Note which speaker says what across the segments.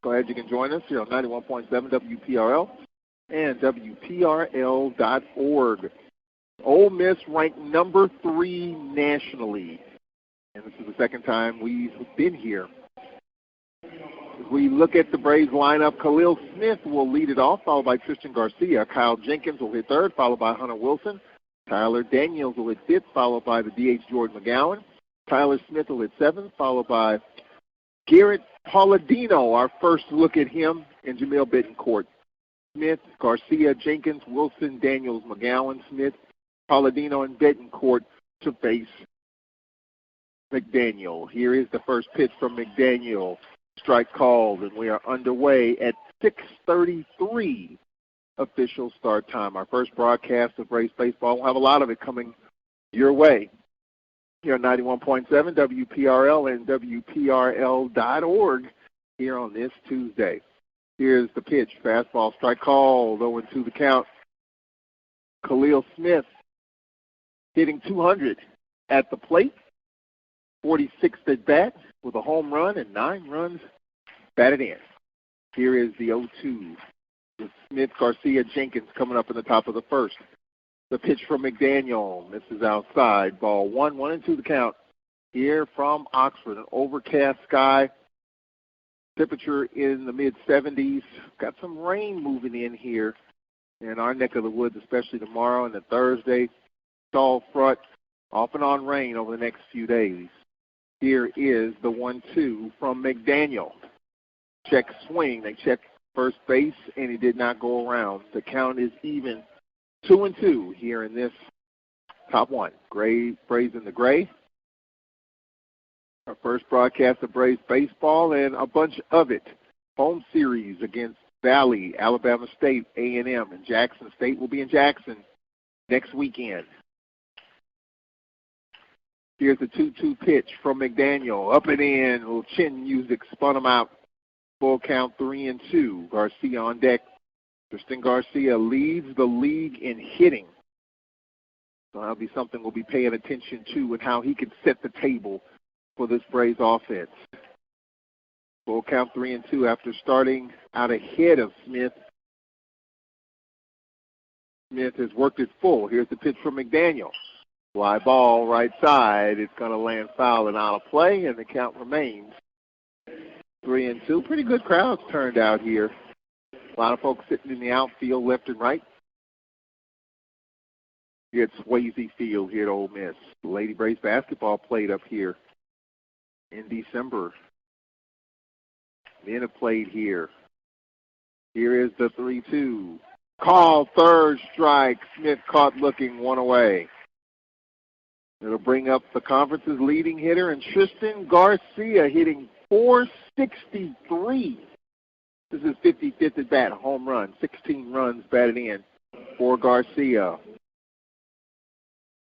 Speaker 1: Go ahead, you can join us here on 91.7 WPRL and WPRL.org. Ole Miss ranked number 3 nationally, and this is the second time we've been here. As we look at the Braves lineup, Khalil Smith will lead it off, followed by Tristan Garcia. Kyle Jenkins will hit third, followed by Hunter Wilson. Tyler Daniels will hit fifth, followed by the DH Jordan McGowan. Tyler Smith will hit seventh, followed by Garrett Palladino, our first look at him, and Jamil Bittencourt. Smith, Garcia, Jenkins, Wilson, Daniels, McGowan, Smith, Palladino, and Bittencourt to face McDaniel. Here is the first pitch from McDaniel. Strike called, and we are underway at 6:33 official start time. Our first broadcast of Braves baseball. We'll have a lot of it coming your way here on 91.7 WPRL and WPRL.org here on this Tuesday. Here's the pitch. Fastball, strike called, 0-2 the count. Khalil Smith hitting 200 at the plate, 46th at bat with a home run and 9 runs batted in. Here is the 0-2 with Smith, Garcia, Jenkins coming up in the top of the first. The pitch from McDaniel. Misses outside. Ball 1-2 the count. Here from Oxford, an overcast sky. Temperature in the mid-70s. Got some rain moving in here in our neck of the woods, especially tomorrow and the Thursday. Stall front, off and on rain over the next few days. Here is the 1-2 from McDaniel. Check swing. They checked first base, and he did not go around. The count is even 2-2 here in this top one. Braves in the gray. Our first broadcast of Braves baseball and a bunch of it. Home series against Valley, Alabama State, A&M, and Jackson State will be in Jackson next weekend. Here's the 2-2 pitch from McDaniel. Up and in. A little chin music spun him out. Full count 3-2. Garcia on deck. Tristan Garcia leads the league in hitting. So that'll be something we'll be paying attention to and how he can set the table for this Braves offense. Full count 3-2 after starting out ahead of Smith. Smith has worked it full. Here's the pitch from McDaniel. Fly ball right side. It's going to land foul and out of play, and the count remains 3-2. Pretty good crowds turned out here. A lot of folks sitting in the outfield left and right. Here at Swayze Field here at Ole Miss. Lady Braves basketball played up here in December. Men have played here. Here is the 3-2. Call, third strike. Smith caught looking, one away. It'll bring up the conference's leading hitter, and Tristan Garcia hitting .463. This is 55th at bat, home run, 16 runs batted in for Garcia.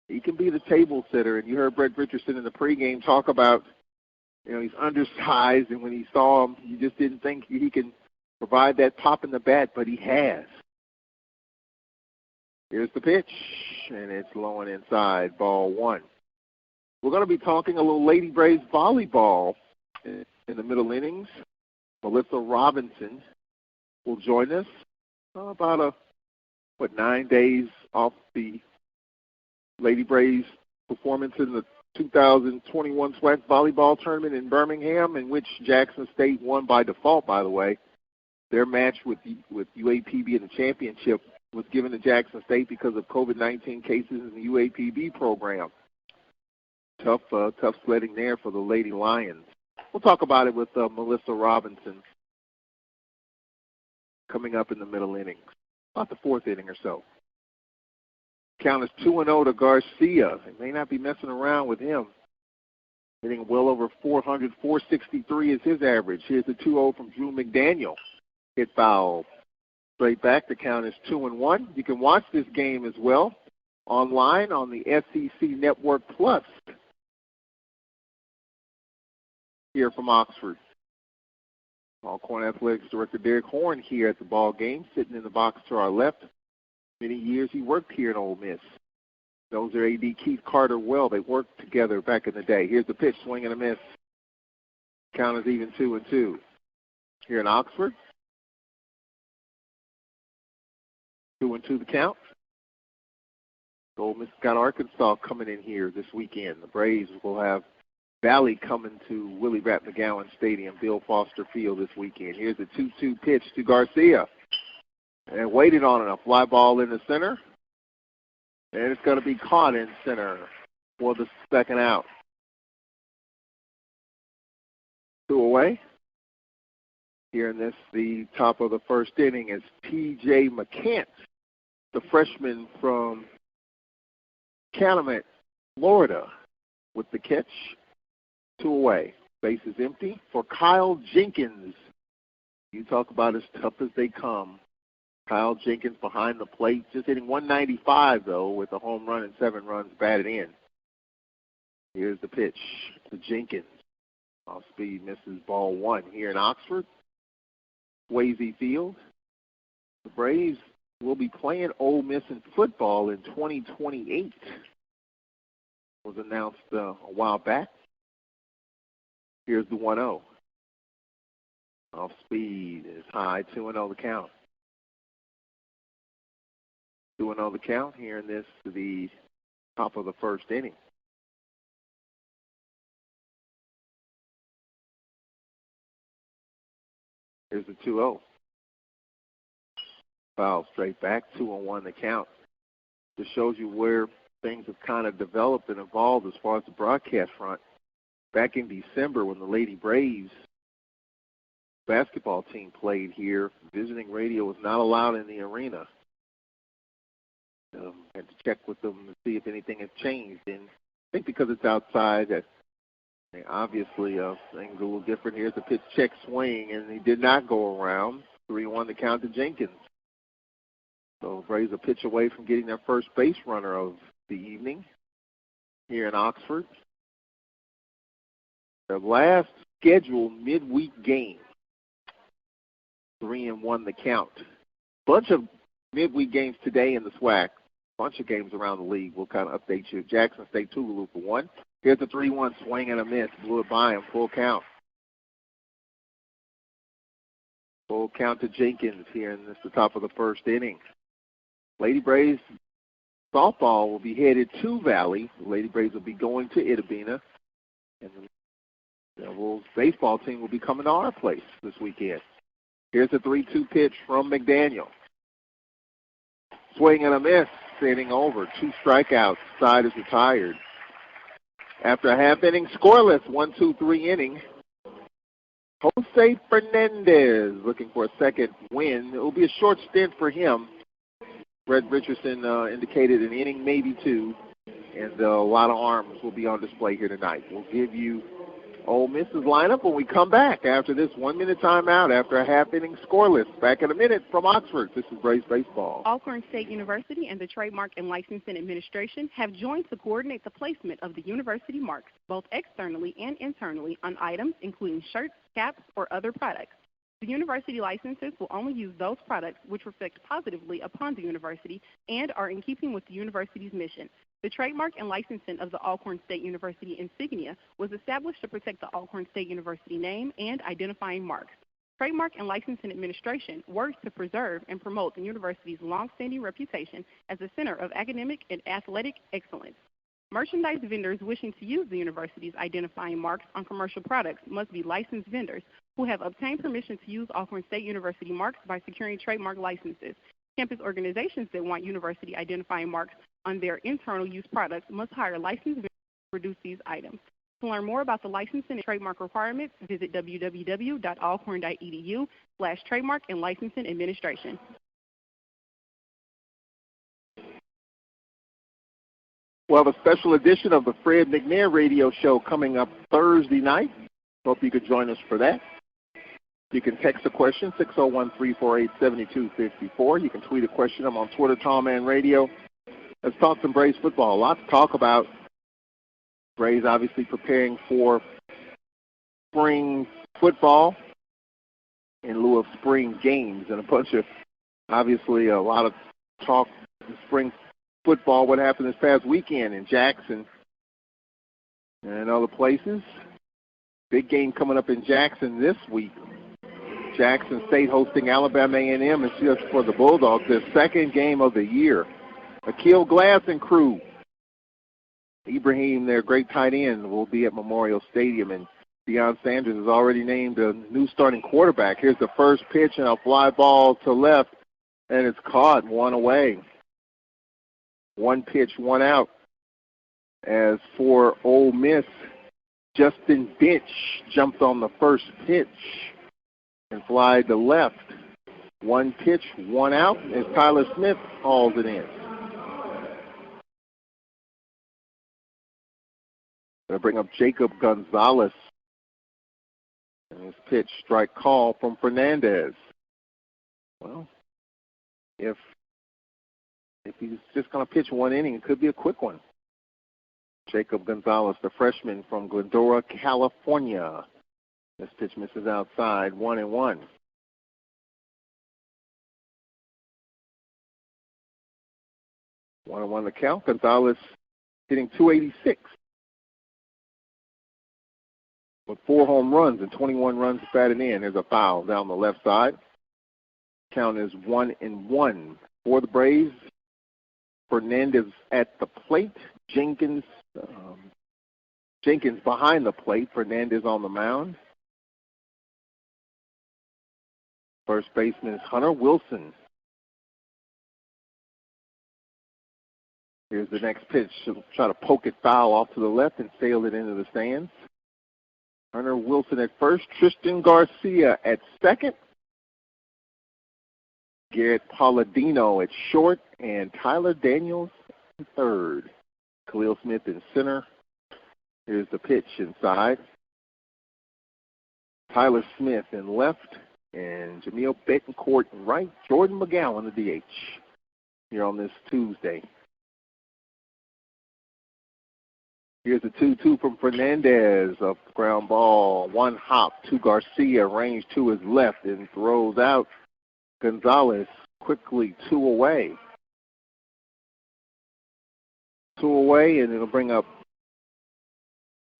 Speaker 1: He can be the table setter, and you heard Brett Richardson in the pregame talk about, he's undersized, and when he saw him, you just didn't think he can provide that pop in the bat, but he has. Here's the pitch, and it's low and inside, ball 1. We're going to be talking a little Lady Braves volleyball in the middle innings. Melissa Robinson will join us about 9 days off the Lady Braves performance in the 2021 SWAC volleyball tournament in Birmingham, in which Jackson State won by default, by the way. Their match with UAPB in the championship was given to Jackson State because of COVID-19 cases in the UAPB program. Tough sledding there for the Lady Lions. We'll talk about it with Melissa Robinson coming up in the middle innings, about the fourth inning or so. Count is 2-0 to Garcia. They may not be messing around with him. Hitting well over 400, 463 is his average. Here's the 2-0 from Drew McDaniel. Hit foul. Straight back, the count is 2-1. You can watch this game as well online on the SEC Network Plus. Here from Oxford. Alcorn Athletics Director Derek Horn here at the ball game, sitting in the box to our left. Many years he worked here at Ole Miss. Knows their AD Keith Carter well. They worked together back in the day. Here's the pitch, swing and a miss. Count is even 2-2. here in Oxford. 2-2 the count. Ole Miss got Arkansas coming in here this weekend. The Braves will have Valley coming to Willie Rapp McGowan Stadium, Bill Foster Field this weekend. Here's a 2-2 pitch to Garcia. And waited on it, a fly ball in the center. And it's going to be caught in center for the second out. 2 away. Here in this, the top of the first inning is T.J. McCants, the freshman from Calumet, Florida, with the catch. 2 away. Base is empty for Kyle Jenkins. You talk about as tough as they come. Kyle Jenkins behind the plate, just hitting 195, though, with a home run and 7 runs batted in. Here's the pitch to Jenkins. Off speed, misses ball 1 here in Oxford. Swayze Field. The Braves will be playing Ole Miss in football in 2028. Was announced a while back. Here's the 1-0. Off speed is high, 2-0 the count. 2-0 the count here in this, the top of the first inning. Here's the 2-0. Foul straight back, 2-1 the count. This shows you where things have kind of developed and evolved as far as the broadcast front. Back in December when the Lady Braves basketball team played here, visiting radio was not allowed in the arena. Had to check with them to see if anything had changed. And I think because it's outside, that obviously things are a little different. Here's the pitch check swing, and he did not go around. 3-1 the count to Jenkins. So Braves a pitch away from getting their first base runner of the evening here in Oxford. The last scheduled midweek game, 3-1 the count. Bunch of midweek games today in the SWAC. Bunch of games around the league. We'll kind of update you. Jackson State Tougaloo for 1. Here's a 3-1 swing and a miss. Blew it by him. Full count. Full count to Jenkins here in this, the top of the first inning. Lady Braves softball will be headed to Valley. The Lady Braves will be going to Itabena. And the Wolves baseball team will be coming to our place this weekend. Here's a 3-2 pitch from McDaniel. Swing and a miss. Inning over. 2 strikeouts. Side is retired. After a half inning scoreless, 1-2-3 inning, Jose Fernandez looking for a second win. It will be a short stint for him. Brett Richardson indicated an inning, maybe 2, and a lot of arms will be on display here tonight. We'll give you Ole Miss's lineup when we come back after this 1-minute timeout after a half-inning scoreless. Back in a minute from Oxford. This is Braves Baseball.
Speaker 2: Alcorn State University and the Trademark and Licensing Administration have joined to coordinate the placement of the university marks, both externally and internally, on items including shirts, caps, or other products. The university licenses will only use those products which reflect positively upon the university and are in keeping with the university's mission. The trademark and licensing of the Alcorn State University insignia was established to protect the Alcorn State University name and identifying marks. Trademark and Licensing Administration works to preserve and promote the university's long-standing reputation as a center of academic and athletic excellence. Merchandise vendors wishing to use the university's identifying marks on commercial products must be licensed vendors who have obtained permission to use Alcorn State University marks by securing trademark licenses. Campus organizations that want university identifying marks on their internal use products must hire licensed vendors to produce these items. To learn more about the licensing and trademark requirements, visit www.alcorn.edu/trademark and licensing administration.
Speaker 1: We'll have a special edition of the Fred McNair radio show coming up Thursday night. Hope you could join us for that. You can text a question, 601-348-7254. You can tweet a question. I'm on Twitter, Tallman Radio. Let's talk some Braves football. A lot to talk about. Braves obviously preparing for spring football in lieu of spring games, and obviously a lot of talk in spring football, what happened this past weekend in Jackson and other places. Big game coming up in Jackson this week. Jackson State hosting Alabama A&M. It's just for the Bulldogs, their second game of the year. Akil Glass and crew. Ibrahim, their great tight end, will be at Memorial Stadium, and Deion Sanders is already named a new starting quarterback. Here's the first pitch and a fly ball to left, and it's caught, one away. One pitch, one out. As for Ole Miss, Justin Bench jumped on the first pitch and flied to left. One pitch, one out, as Tyler Smith hauls it in. Going to bring up Jacob Gonzalez. And his pitch, strike call from Fernandez. Well, if he's just going to pitch one inning, it could be a quick one. Jacob Gonzalez, the freshman from Glendora, California. This pitch misses outside, 1-1. 1-1 the count. Gonzalez hitting .286. With 4 home runs and 21 runs batted in. There's a foul down the left side. Count is 1-1 for the Braves. Fernandez at the plate. Jenkins behind the plate. Fernandez on the mound. First baseman is Hunter Wilson. Here's the next pitch. She'll try to poke it foul off to the left and sail it into the stands. Hunter Wilson at first, Tristan Garcia at second, Garrett Palladino at short, and Tyler Daniels at third. Khalil Smith in center. Here's the pitch inside. Tyler Smith in left, and Jamil Betancourt in right. Jordan McGowan, the DH, here on this Tuesday. Here's a 2-2 from Fernandez, a ground ball, one hop to Garcia, range to his left, and throws out Gonzalez quickly, 2 away. 2 away, and it'll bring up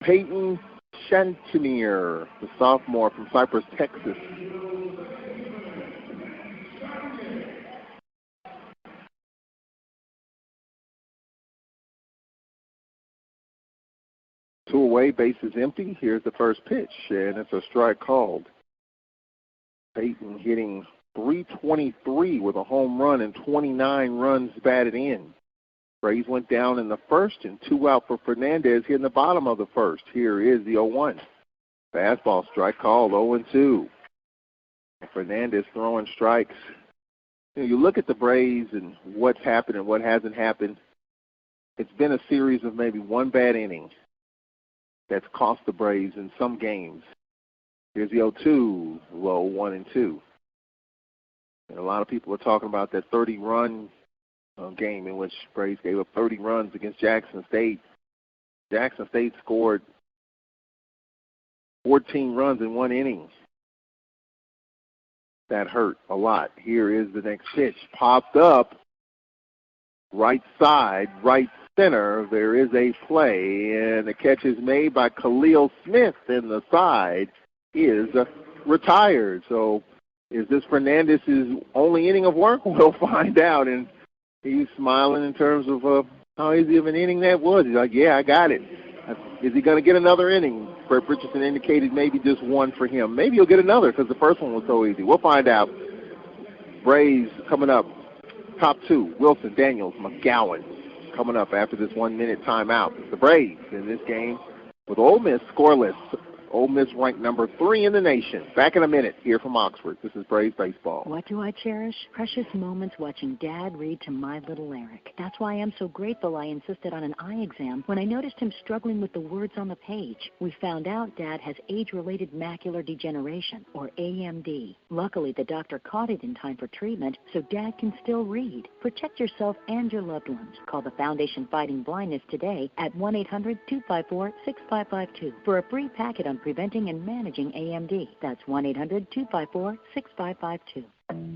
Speaker 1: Peyton Chantinier, the sophomore from Cypress, Texas. Two away, base is empty. Here's the first pitch, and it's a strike called. Peyton hitting .323 with a home run and 29 runs batted in. Braves went down in the first, and 2 out for Fernandez here in the bottom of the first. Here is the 0-1. Fastball strike called, 0-2. Fernandez throwing strikes. You look at the Braves and what's happened and what hasn't happened. It's been a series of maybe one bad inning that's cost the Braves in some games. Here's the 0-2, low, 1-2. And a lot of people are talking about that 30-run game in which Braves gave up 30 runs against Jackson State. Jackson State scored 14 runs in 1 inning. That hurt a lot. Here is the next pitch. Popped up, right side, right center. There is a play, and the catch is made by Khalil Smith, and the side is retired. So is this Fernandez's only inning of work? We'll find out. And he's smiling in terms of how easy of an inning that was. He's like, yeah, I got it. Is he going to get another inning? Brett Richardson indicated maybe just one for him. Maybe he'll get another because the first one was so easy. We'll find out. Braves coming up. Top 2, Wilson, Daniels, McGowan coming up after this 1-minute timeout. The Braves in this game with Ole Miss scoreless. Ole Miss ranked number 3 in the nation. Back in a minute here from Oxford. This is Braves Baseball.
Speaker 3: What do I cherish? Precious moments watching Dad read to my little Eric. That's why I'm so grateful I insisted on an eye exam when I noticed him struggling with the words on the page. We found out Dad has age-related macular degeneration, or AMD. Luckily, the doctor caught it in time for treatment, so Dad can still read. Protect yourself and your loved ones. Call the Foundation Fighting Blindness today at 1-800-254-6552 for a free packet on preventing and managing AMD. That's 1-800-254-6552.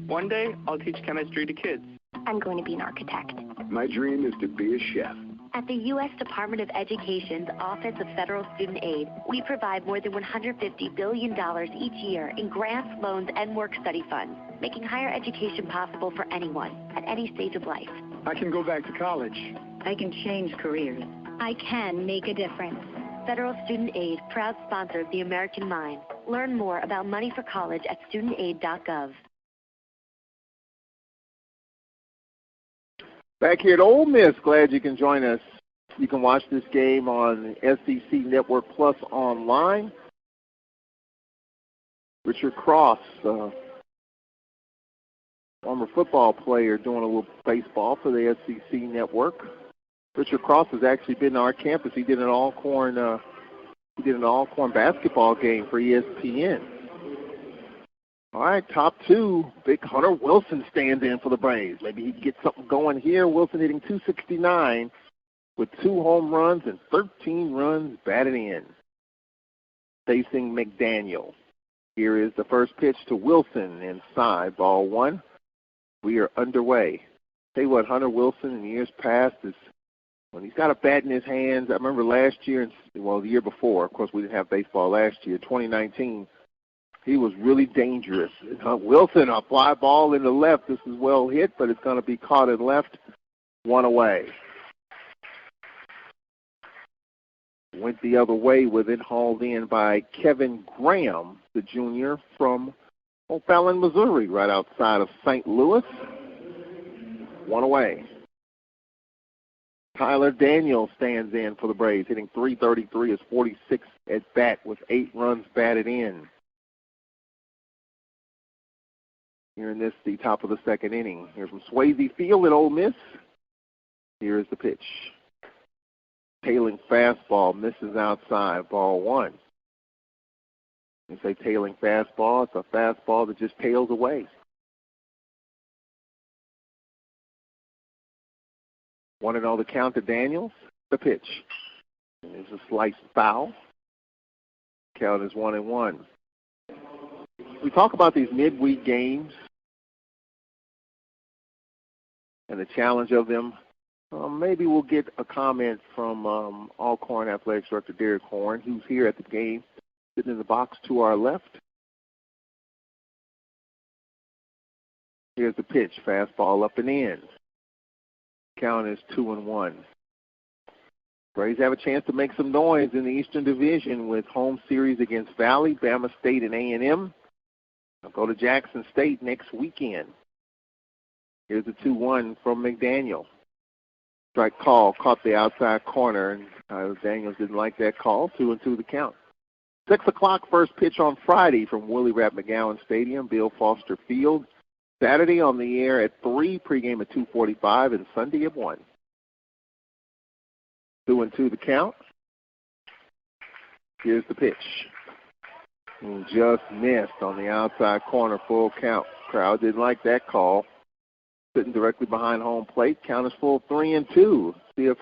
Speaker 4: One day, I'll teach chemistry to kids.
Speaker 5: I'm going to be an architect.
Speaker 6: My dream is to be a chef.
Speaker 4: At the U.S. Department of Education's Office of Federal Student Aid, we provide more than $150 billion each year in grants, loans, and work-study funds, making higher education possible for anyone at any stage of life.
Speaker 5: I can go back to college.
Speaker 6: I can change careers.
Speaker 7: I can make a difference.
Speaker 4: Federal Student Aid, proud sponsor of the American Mind. Learn more about money for college at studentaid.gov.
Speaker 1: Back here at Ole Miss, glad you can join us. You can watch this game on SEC Network Plus online. Richard Cross, former football player, doing a little baseball for the SEC Network. Richard Cross has actually been to our campus. He did an Alcorn basketball game for ESPN. All right, top two. Big Hunter Wilson stands in for the Braves. Maybe he can get something going here. Wilson hitting .269 with 2 home runs and 13 runs batted in. Facing McDaniel. Here is the first pitch to Wilson inside, ball 1. We are underway. Tell you what, Hunter Wilson in years past is, when he's got a bat in his hands, I remember last year, the year before, of course we didn't have baseball last year, 2019, he was really dangerous. Wilson, a fly ball in the left. This is well hit, but it's going to be caught in left, 1 away. Went the other way with it, hauled in by Kevin Graham, the junior from O'Fallon, Missouri, right outside of St. Louis. 1 away. Tyler Daniels stands in for the Braves, hitting .333, his 46th at bat with 8 runs batted in. Here in the top of the second inning. Here from Swayze Field at Ole Miss. Here is the pitch. Tailing fastball, misses outside, ball 1. You say tailing fastball, it's a fastball that just tails away. 1-0 the count to Daniels. The pitch. There's a sliced foul. Count is 1-1. We talk about these midweek games and the challenge of them. Maybe we'll get a comment from Alcorn Athletics Director Derek Horn, who's here at the game, sitting in the box to our left. Here's the pitch. Fastball up and in. Count is 2-1. Braves have a chance to make some noise in the Eastern Division with home series against Valley, Bama State, and A&M. They'll go to Jackson State next weekend. Here's the 2-1 from McDaniel. Strike call, caught the outside corner, and Daniels didn't like that call. 2-2 the count. 6 o'clock first pitch on Friday from Willie Rapp McGowan Stadium, Bill Foster Field. Saturday on the air at 3, pregame at 2:45, and Sunday at 1. 2-2 the count. Here's the pitch. And just missed on the outside corner, full count. Crowd didn't like that call. Sitting directly behind home plate. Count is full, 3-2. See if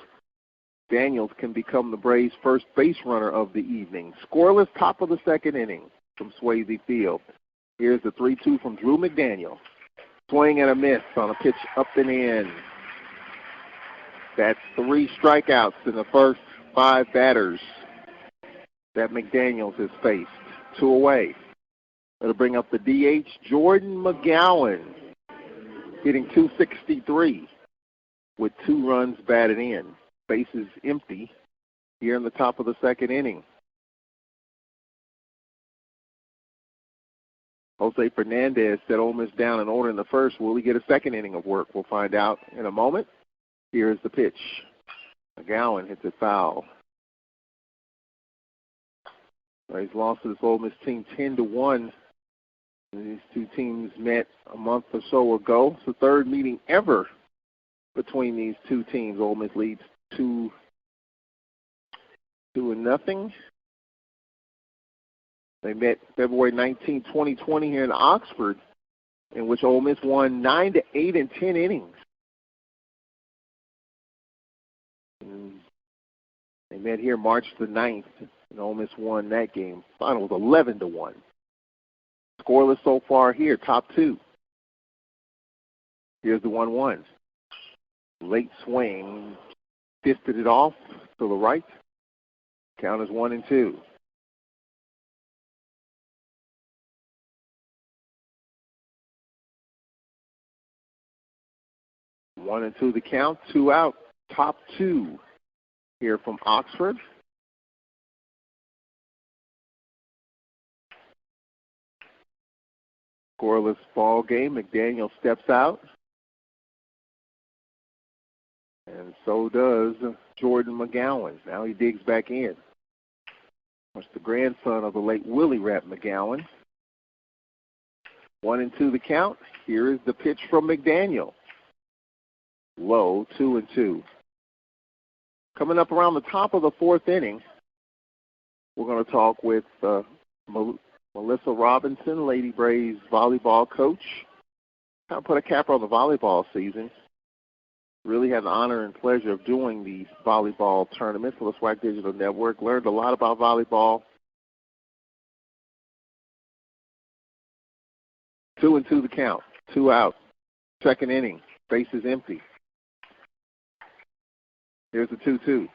Speaker 1: Daniels can become the Braves' first base runner of the evening. Scoreless top of the second inning from Swayze Field. Here's the 3-2 from Drew McDaniel. Swing and a miss on a pitch up and in. That's 3 strikeouts in the first 5 batters that McDaniels has faced. 2 away. That'll bring up the DH, Jordan McGowan, hitting .263 with 2 runs batted in. Bases empty here in the top of the second inning. Jose Fernandez set Ole Miss down in order in the first. Will he get a second inning of work? We'll find out in a moment. Here is the pitch. McGowan hits it foul. He's lost to this Ole Miss team 10-1. These two teams met a month or so ago. It's the third meeting ever between these two teams. Ole Miss leads 2-0. They met February 19, 2020 here in Oxford, in which Ole Miss won 9-8 in 10 innings. And they met here March the 9th, and Ole Miss won that game. Final was 11-1. Scoreless so far here, top 2. Here's the 1-1. Late swing, fisted it off to the right. Count is 1-2. One and two the count, 2 out, top 2 here from Oxford. Scoreless ball game. McDaniel steps out. And so does Jordan McGowan. Now he digs back in. That's the grandson of the late Willie Rapp McGowan. 1-2 the count. Here is the pitch from McDaniel. Low, 2-2. Coming up around the top of the 4th inning, we're going to talk with Melissa Robinson, Lady Braves volleyball coach. Kind of put a cap on the volleyball season. Really had the honor and pleasure of doing the volleyball tournament for the SWAC Digital Network. Learned a lot about volleyball. 2-2 the count. 2 out. 2nd inning. Base is empty. Here's the 2-2.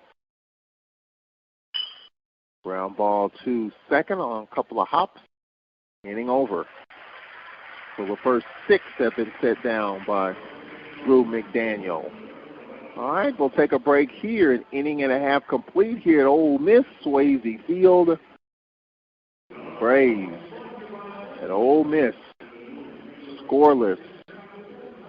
Speaker 1: Ground ball to second on a couple of hops. Inning over. So the first 6 have been set down by Drew McDaniel. All right, we'll take a break here. An inning and a half complete here at Ole Miss, Swayze Field. Braves at Ole Miss, scoreless.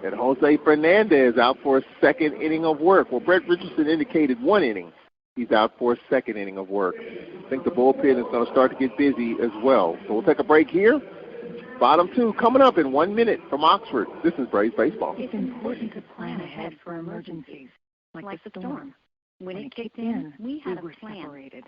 Speaker 1: And Jose Fernandez out for a 2nd inning of work. Well, Brett Richardson indicated 1 inning. He's out for a 2nd inning of work. I think the bullpen is going to start to get busy as well. So we'll take a break here. Bottom 2 coming up in 1 minute from Oxford. This is Braves Baseball.
Speaker 3: It's important to plan ahead for emergencies, like the storm. When it kicked in, we were separated.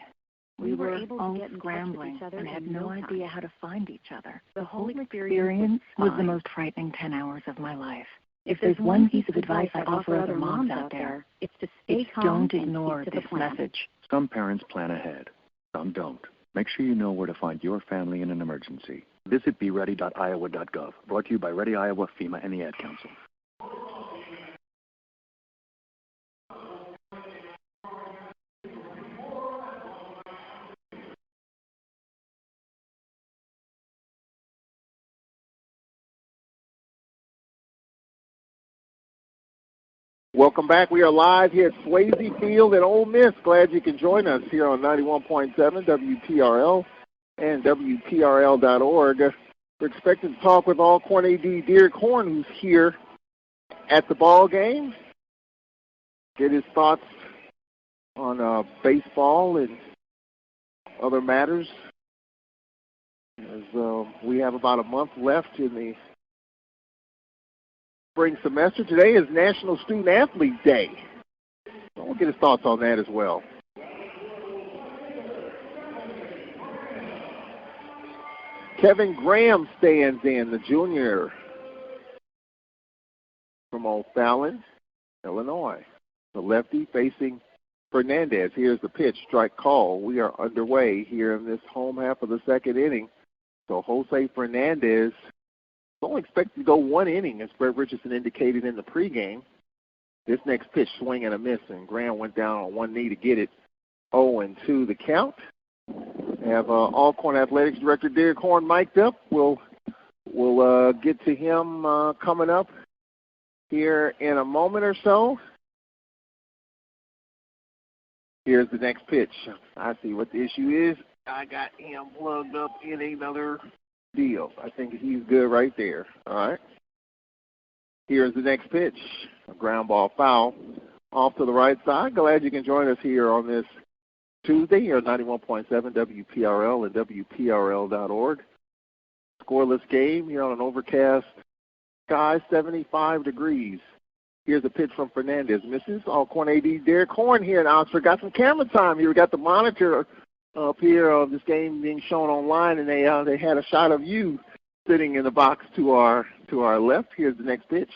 Speaker 3: We were able to get scrambling and had no idea how to find each other. The whole experience was the most frightening 10 hours of my life. If there's one piece of advice I offer other moms out there, it's to stay calm and don't ignore this message.
Speaker 8: Some parents plan ahead, some don't. Make sure you know where to find your family in an emergency. Visit beready.iowa.gov. Brought to you by Ready Iowa, FEMA, and the Ad Council.
Speaker 1: Welcome back. We are live here at Swayze Field at Ole Miss. Glad you can join us here on 91.7 WPRL and WPRL.org. We're expected to talk with Alcorn AD Derek Horn, who's here at the ball game. Get his thoughts on baseball and other matters. As we have about a month left in the spring semester. Today is National Student Athlete Day. So we'll get his thoughts on that as well. Kevin Graham stands in, the junior from O'Fallon, Illinois. The lefty facing Fernandez. Here's the pitch, strike call. We are underway here in this home half of the 2nd inning. So Jose Fernandez only expected to go 1 inning, as Brett Richardson indicated in the pregame. This next pitch, swing and a miss, and Graham went down on one knee to get it. 0-2 the count. We have Alcorn Athletics Director Derek Horn mic'd up. We'll get to him coming up here in a moment or so. Here's the next pitch. I see what the issue is. I got him plugged up in another deal. I think he's good right there. All right. Here's the next pitch. A ground ball foul off to the right side. Glad you can join us here on this Tuesday here at 91.7 WPRL and WPRL.org. Scoreless game here on an overcast sky, 75 degrees. Here's a pitch from Fernandez. Misses. Alcorn AD Derek Horn here in Oxford. Got some camera time here. We got the monitor up here of this game being shown online, and they had a shot of you sitting in the box to our left. Here's the next pitch.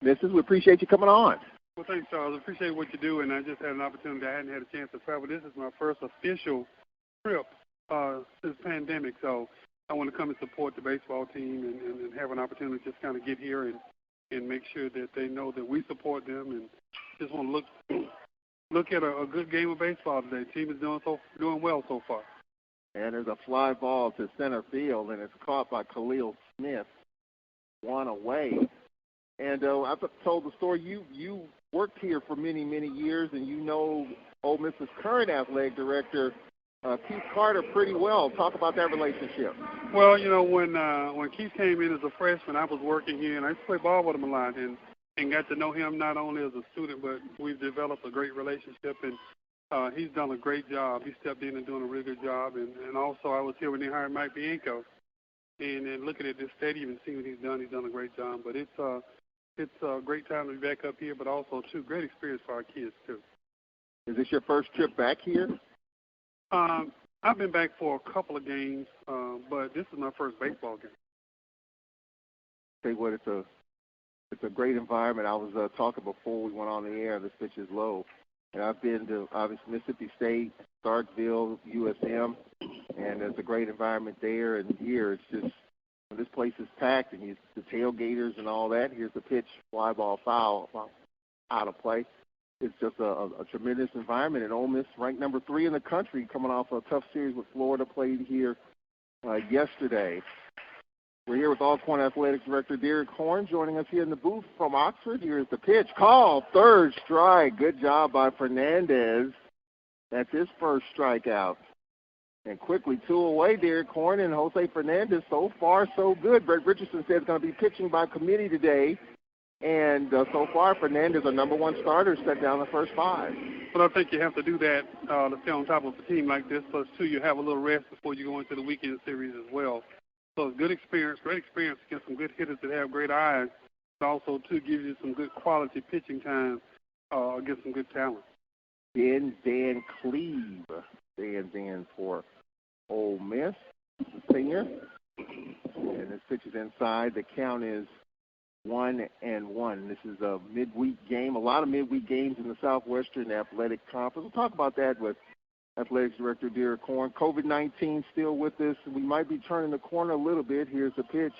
Speaker 1: Misses. We appreciate you coming on.
Speaker 9: Well, thanks, Charles. I appreciate what you do, and I just had an opportunity. I hadn't had a chance to travel. This is my first official trip since the pandemic, so I want to come and support the baseball team and have an opportunity to just kind of get here and make sure that they know that we support them, and just want to look look at a good game of baseball today. The team is doing well so far.
Speaker 1: And there's a fly ball to center field, and it's caught by Khalil Smith, one away. And I've told the story. You worked here for many, many years, and you know Ole Miss's current athletic director, Keith Carter, pretty well. Talk about that relationship.
Speaker 9: Well, you know, when Keith came in as a freshman, I was working here, and I used to play ball with him a lot, and got to know him not only as a student, but we've developed a great relationship, and he's done a great job. He stepped in and doing a really good job, and also I was here when they hired Mike Bianco, and looking at this stadium and seeing what he's done a great job. But it's a great time to be back up here, but also, too, great experience for our kids, too.
Speaker 1: Is this your first trip back here?
Speaker 9: I've been back for a couple of games, but this is my first baseball game.
Speaker 1: Tell you what, it's a great environment. I was talking before we went on the air. This pitch is low. And I've been to, obviously, Mississippi State, Starkville, USM, and there's a great environment there. And here, it's just, when this place is packed, and the tailgaters and all that, here's the pitch, fly ball, foul, out of play. It's just a tremendous environment. And Ole Miss, ranked number 3 in the country, coming off a tough series with Florida, played here yesterday. We're here with Alcorn Athletics Director Derek Horn, joining us here in the booth from Oxford. Here's the pitch. Call, third strike. Good job by Fernandez. That's his first strikeout. And quickly 2 away, Derek Horn and Jose Fernandez. So far, so good. Brett Richardson said it's going to be pitching by committee today. And so far, Fernandez, our number 1 starter, set down the first 5.
Speaker 9: But I think you have to do that to stay on top of a team like this. Plus, too, you have a little rest before you go into the weekend series as well. So it's good experience, great experience against some good hitters that have great eyes, but also, too, gives you some good quality pitching time against some good talent.
Speaker 1: Dan Cleve stands for Ole Miss, senior. And this pitch is inside. The count is 1-1. This is a midweek game. A lot of midweek games in the Southwestern Athletic Conference. We'll talk about that with Athletics Director Derek Horn. COVID-19 still with us. We might be turning the corner a little bit. Here's the pitch,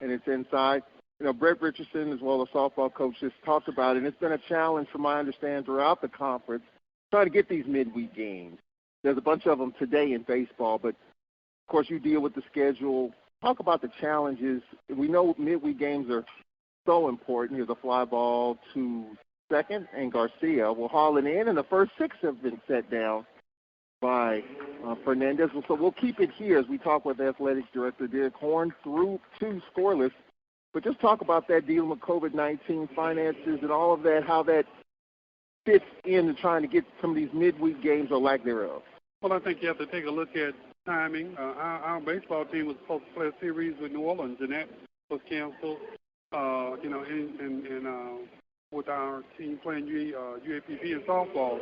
Speaker 1: and it's inside. You know, Brett Richardson, as well as softball coach, just talked about it, and it's been a challenge, from my understanding, throughout the conference, trying to get these midweek games. There's a bunch of them today in baseball, but, of course, you deal with the schedule. Talk about the challenges. We know midweek games are so important. Here's a fly ball to second, and Garcia will haul it in, and the first 6 have been set down by Fernandez. So we'll keep it here as we talk with Athletics Director Derek Horn through 2 scoreless. But just talk about that, dealing with COVID-19, finances, and all of that, how that fits into trying to get some of these midweek games or lack thereof.
Speaker 9: Well, I think you have to take a look at timing. Our baseball team was supposed to play a series with New Orleans, and that was canceled. With our team playing UAPB in softball.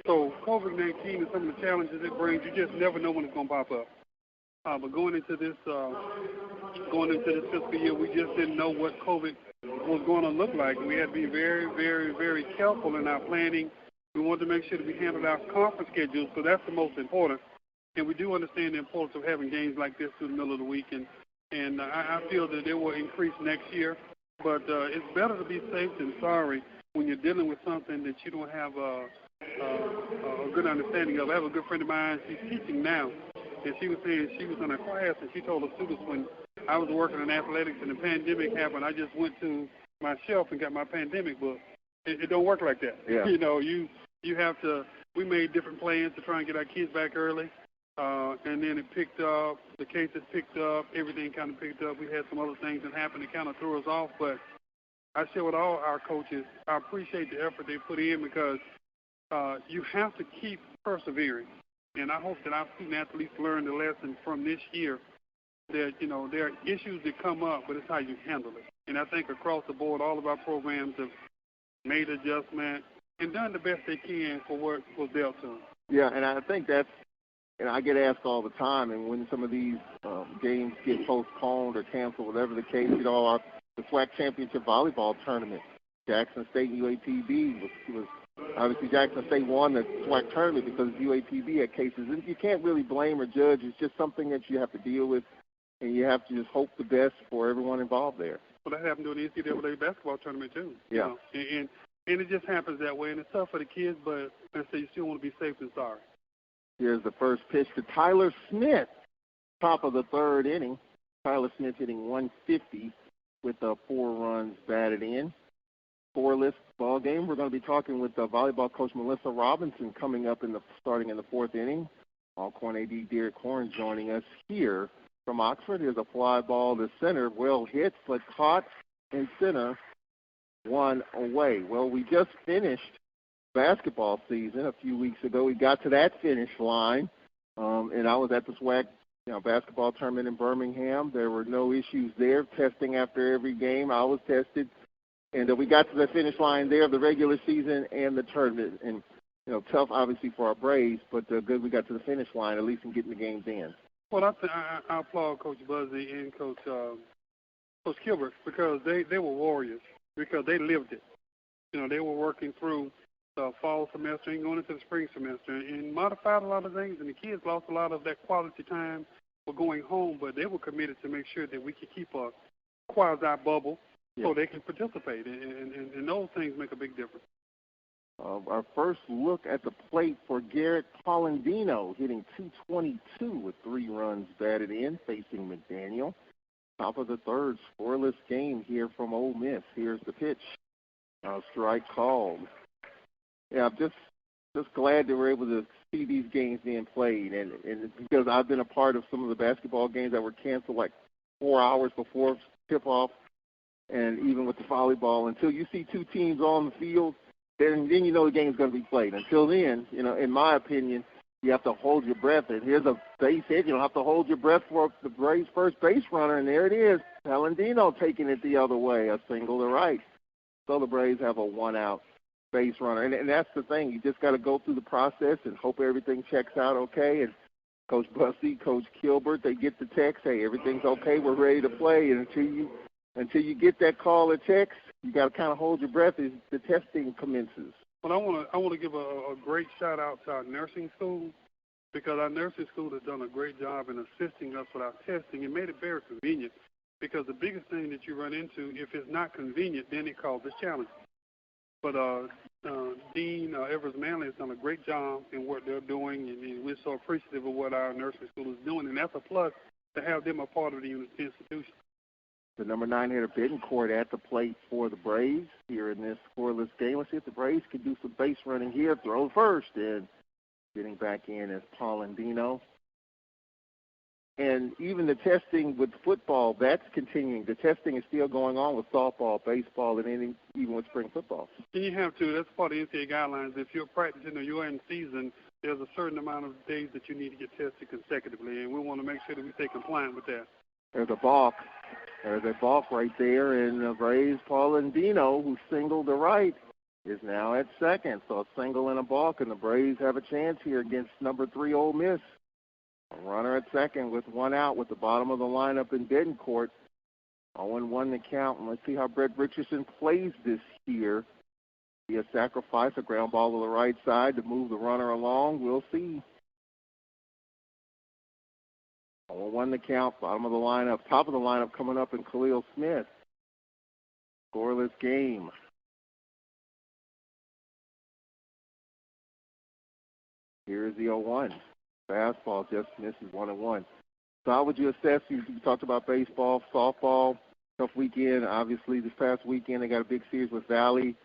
Speaker 9: So COVID-19 and some of the challenges it brings, you just never know when it's going to pop up. But going into this fiscal year, we just didn't know what COVID was going to look like. We had to be very, very, very careful in our planning. We wanted to make sure that we handled our conference schedules, so that's the most important. And we do understand the importance of having games like this through the middle of the week, and I feel that it will increase next year. But it's better to be safe than sorry when you're dealing with something that you don't have a good understanding of. I have a good friend of mine. She's teaching now, and she was saying she was in a class, and she told the students, when I was working in athletics and the pandemic happened, I just went to my shelf and got my pandemic book. It don't work like that.
Speaker 1: Yeah.
Speaker 9: You know, you have to. We made different plans to try and get our kids back early. And then it picked up, the cases picked up, everything kind of picked up. We had some other things that happened that kind of threw us off. But I share with all our coaches, I appreciate the effort they put in, because you have to keep persevering. And I hope that our student athletes learn the lesson from this year that, you know, there are issues that come up, but it's how you handle it. And I think across the board, all of our programs have made adjustments and done the best they can for what was dealt to them.
Speaker 1: Yeah, and I think that's, and I get asked all the time, and when some of these games get postponed or canceled, whatever the case, you know, the SWAC Championship Volleyball Tournament, Jackson State and UAPB was obviously Jackson State won the SWAC tournament because UAPB had cases. And you can't really blame or judge. It's just something that you have to deal with, and you have to just hope the best for everyone involved there.
Speaker 9: Well, that happened during the NCAA basketball tournament, too.
Speaker 1: Yeah.
Speaker 9: You know? And it just happens that way, and it's tough for the kids, but like I say, you still want to be safe than sorry.
Speaker 1: Here's the first pitch to Tyler Smith, top of the third inning. Tyler Smith hitting 150 with 4 runs batted in. Scoreless ball game. We're going to be talking with volleyball coach Melissa Robinson coming up starting in the 4th inning. Alcorn AD Derek Horn joining us here from Oxford. Here's a fly ball to center. Well hit, but caught in center. 1 away. Well, we just finished basketball season a few weeks ago. We got to that finish line, and I was at the SWAC basketball tournament in Birmingham. There were no issues there. Testing after every game. I was tested, and we got to the finish line there of the regular season and the tournament. And tough obviously for our Braves, but good we got to the finish line at least in getting the games in.
Speaker 9: Well, I applaud Coach Buzzy and Coach Kilbert because they were warriors, because they lived it. They were working through the fall semester and going into the spring semester and modified a lot of things, and the kids lost a lot of that quality time for going home, but they were committed to make sure that we could keep a quasi-bubble so they can participate, and those things make a big difference.
Speaker 1: Our first look at the plate for Garrett Polendino, hitting 222 with 3 runs batted in, facing McDaniel. Top of the third, scoreless game here from Ole Miss. Here's the pitch. Strike called. Yeah, I'm just glad that we're able to see these games being played, and because I've been a part of some of the basketball games that were canceled like 4 hours before tip-off, and even with the volleyball, until you see 2 teams on the field, then you know the game's going to be played. Until then, in my opinion, you have to hold your breath. And here's a base hit. You don't have to hold your breath for the Braves' first base runner, and there it is. Polendino taking it the other way, a single to right. So the Braves have a 1-out base runner. And that's the thing. You just got to go through the process and hope everything checks out okay. And Coach Bussey, Coach Kilbert, they get the text, hey, everything's okay, we're ready to play. And until you get that call or text, you got to kind of hold your breath as the testing commences.
Speaker 9: Well, I want to give a great shout-out to our nursing school, because our nursing school has done a great job in assisting us with our testing and made it very convenient, because the biggest thing that you run into, if it's not convenient, then it causes challenges. But Dean Evers-Manley has done a great job in what they're doing, and we're so appreciative of what our nursing school is doing, and that's a plus to have them a part of the institution.
Speaker 1: The number 9 hitter Bittencourt at the plate for the Braves here in this scoreless game. Let's see if the Braves can do some base running here. Throw first, and getting back in is Polendino. And even the testing with football, that's continuing. The testing is still going on with softball, baseball, and even with spring football.
Speaker 9: And you have to. That's part of the NCAA guidelines. If you're practicing or you're in season, there's a certain amount of days that you need to get tested consecutively, and we want to make sure that we stay compliant with that.
Speaker 1: There's a balk. There's a balk right there, and the Braves Polendino, who singled to right, is now at second. So a single and a balk, and the Braves have a chance here against number 3 Ole Miss. A runner at second with 1 out with the bottom of the lineup in Bittencourt. 0-1 the count, and let's see how Brett Richardson plays this here. Be a sacrifice, a ground ball to the right side to move the runner along. We'll see. 0-1 the count, bottom of the lineup, top of the lineup coming up in Khalil Smith. Scoreless game. Here's the 0-1. Fastball just misses 1-1. So how would you assess, you talked about baseball, softball, tough weekend. Obviously this past weekend they got a big series with Valley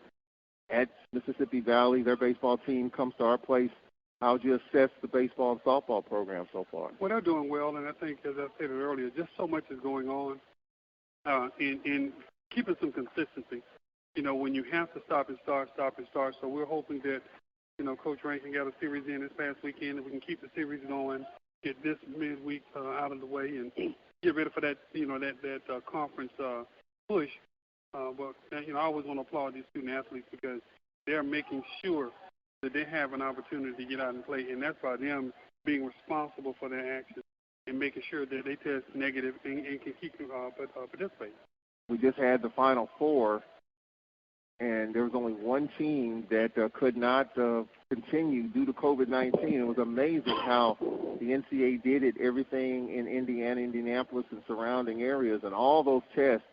Speaker 1: at Mississippi Valley. Their baseball team comes to our place. How would you assess the baseball and softball program so far?
Speaker 9: Well, they're doing well, and I think, as I stated earlier, just so much is going on in keeping some consistency. When you have to stop and start. So we're hoping that, Coach Rankin got a series in this past weekend, and we can keep the series going, get this midweek out of the way, and get ready for that, that conference push. But I always want to applaud these student athletes because they're making sure that they have an opportunity to get out and play, and that's by them being responsible for their actions and making sure that they test negative and can keep participating.
Speaker 1: We just had the Final Four, and there was only one team that could not continue due to COVID-19. It was amazing how the NCAA did it, everything in Indiana, Indianapolis, and surrounding areas, and all those tests,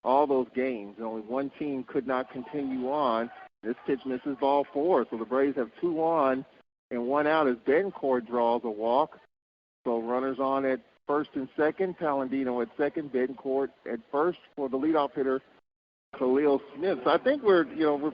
Speaker 1: all those games, and only one team could not continue on. This pitch misses ball 4, so the Braves have 2 on and 1 out as Betancourt draws a walk. So runners on at first and second, Palladino at second, Betancourt at first for the leadoff hitter, Khalil Smith. So I think we're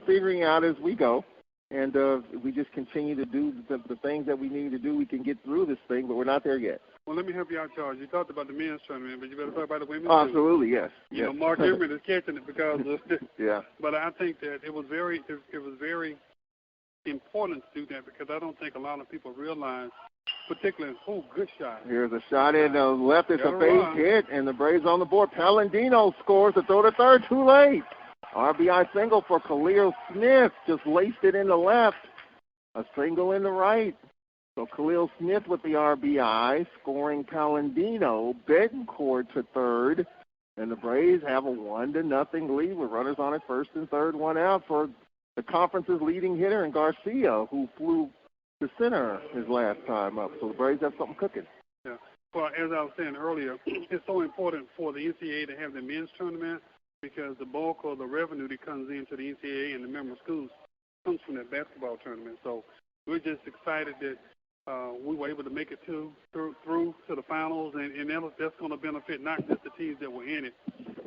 Speaker 1: figuring out as we go, and if we just continue to do the things that we need to do, we can get through this thing, but we're not there yet.
Speaker 9: Well, let me help you out, Charles. You talked about the men's tournament, but you better talk about the women's
Speaker 1: too. Absolutely, yes.
Speaker 9: You know, Mark Emmert is catching it because of
Speaker 1: yeah.
Speaker 9: But I think that it was very important to do that because I don't think a lot of people realize, particularly, good shot.
Speaker 1: Here's a shot in the left. It's a base hit, and the Braves on the board. Palladino scores to throw to third. Too late. RBI single for Khalil Smith. Just laced it in the left. A single in the right. So Khalil Smith with the RBI, scoring Palladino. Betancourt to third. And the Braves have a 1-0 lead with runners on at first and third, 1 out for the conference's leading hitter in Garcia, who flew to center his last time up. So the Braves have something cooking.
Speaker 9: Yeah. Well, as I was saying earlier, it's so important for the NCAA to have the men's tournament because the bulk of the revenue that comes into the NCAA and the member schools comes from that basketball tournament. So we're just excited that we were able to make it through to the finals, and that's going to benefit not just the teams that were in it,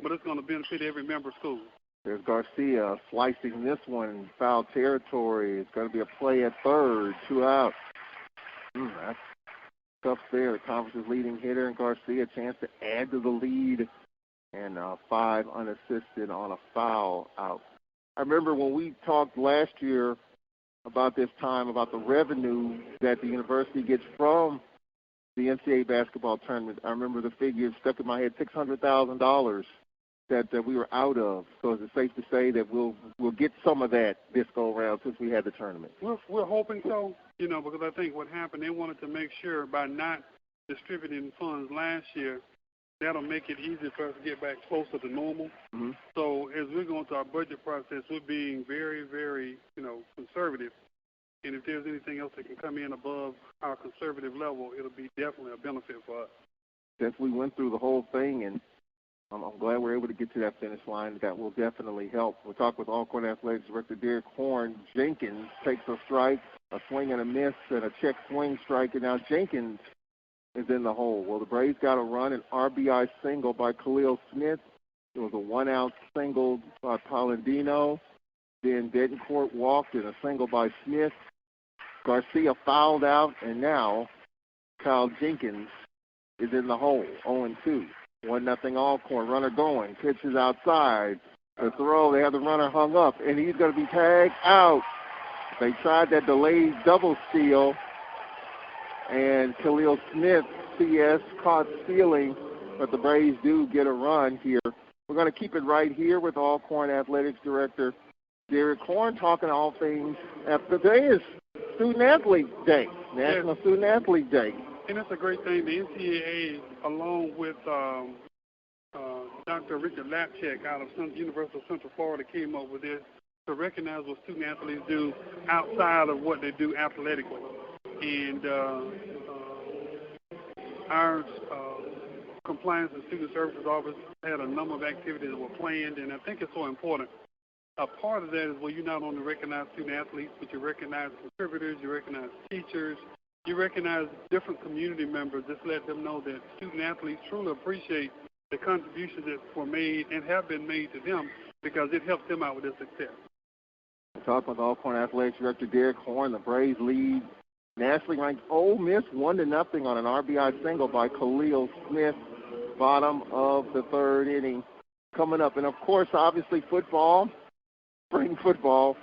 Speaker 9: but it's going to benefit every member school.
Speaker 1: There's Garcia slicing this one, foul territory. It's going to be a play at third, 2 out. That's tough there. The conference's leading hitter and Garcia, a chance to add to the lead, and 5 unassisted on a foul out. I remember when we talked last year about this time, about the revenue that the university gets from the NCAA basketball tournament. I remember the figure stuck in my head, $600,000 that we were out of. So is it safe to say that we'll get some of that this go around since we had the tournament?
Speaker 9: We're hoping so, because I think what happened, they wanted to make sure by not distributing funds last year, that'll make it easier for us to get back closer to normal.
Speaker 1: Mm-hmm.
Speaker 9: So as we're going through our budget process, we're being very, very, conservative. And if there's anything else that can come in above our conservative level, it'll be definitely a benefit for us.
Speaker 1: Since we went through the whole thing, and I'm glad we're able to get to that finish line, that will definitely help. We'll talk with Alcorn Athletics Director Derek Horn. Jenkins takes a strike, a swing and a miss, and a check swing strike, and now Jenkins is in the hole. Well, the Braves got a run, an RBI single by Khalil Smith. It was a 1-out single by Palladino. Then Betancourt walked and a single by Smith. Garcia fouled out, and now Kyle Jenkins is in the hole, 0-2. 1-0 Alcorn. Runner going. Pitches outside. The throw, they have the runner hung up, and he's going to be tagged out. They tried that delayed double steal, and Khalil Smith, CS, caught stealing, but the Braves do get a run here. We're going to keep it right here with Alcorn Athletics Director Derek Horn, talking all things. Today is Student Athlete Day, National Student Athlete Day.
Speaker 9: And it's a great thing. The NCAA, along with Dr. Richard Lapchick out of University of Central Florida, came up with this to recognize what student athletes do outside of what they do athletically. And our Compliance and Student Services Office had a number of activities that were planned, and I think it's so important. A part of that is where you not only recognize student athletes, but you recognize contributors, you recognize teachers, you recognize different community members. Just let them know that student athletes truly appreciate the contributions that were made and have been made to them because it helps them out with their success.
Speaker 1: We're talking with Alcorn Athletics Director Derek Horn. The Braves lead nationally ranked Ole Miss 1-0 on an RBI single by Khalil Smith, bottom of the third inning coming up. And, of course, obviously football, spring football,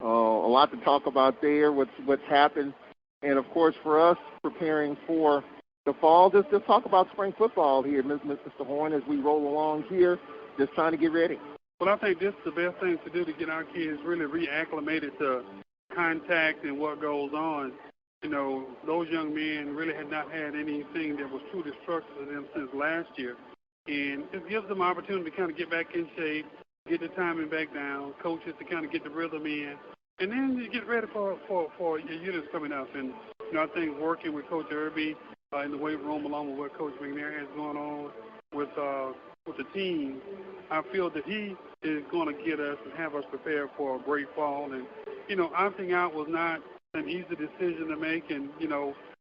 Speaker 1: a lot to talk about there, what's happened. And, of course, for us preparing for the fall, just talk about spring football here, Mr. Horn, as we roll along here, just trying to get ready.
Speaker 9: Well, I think this is the best thing to do to get our kids really reacclimated to contact and what goes on. Those young men really had not had anything that was truly structured to them since last year. And it gives them an opportunity to kind of get back in shape, get the timing back down, coaches to kind of get the rhythm in, and then you get ready for your units coming up. And, I think working with Coach Irby in the weight room along with what Coach McNair has going on with the team, I feel that he is going to get us and have us prepared for a great fall. And, opting out was not an easy decision to make, and,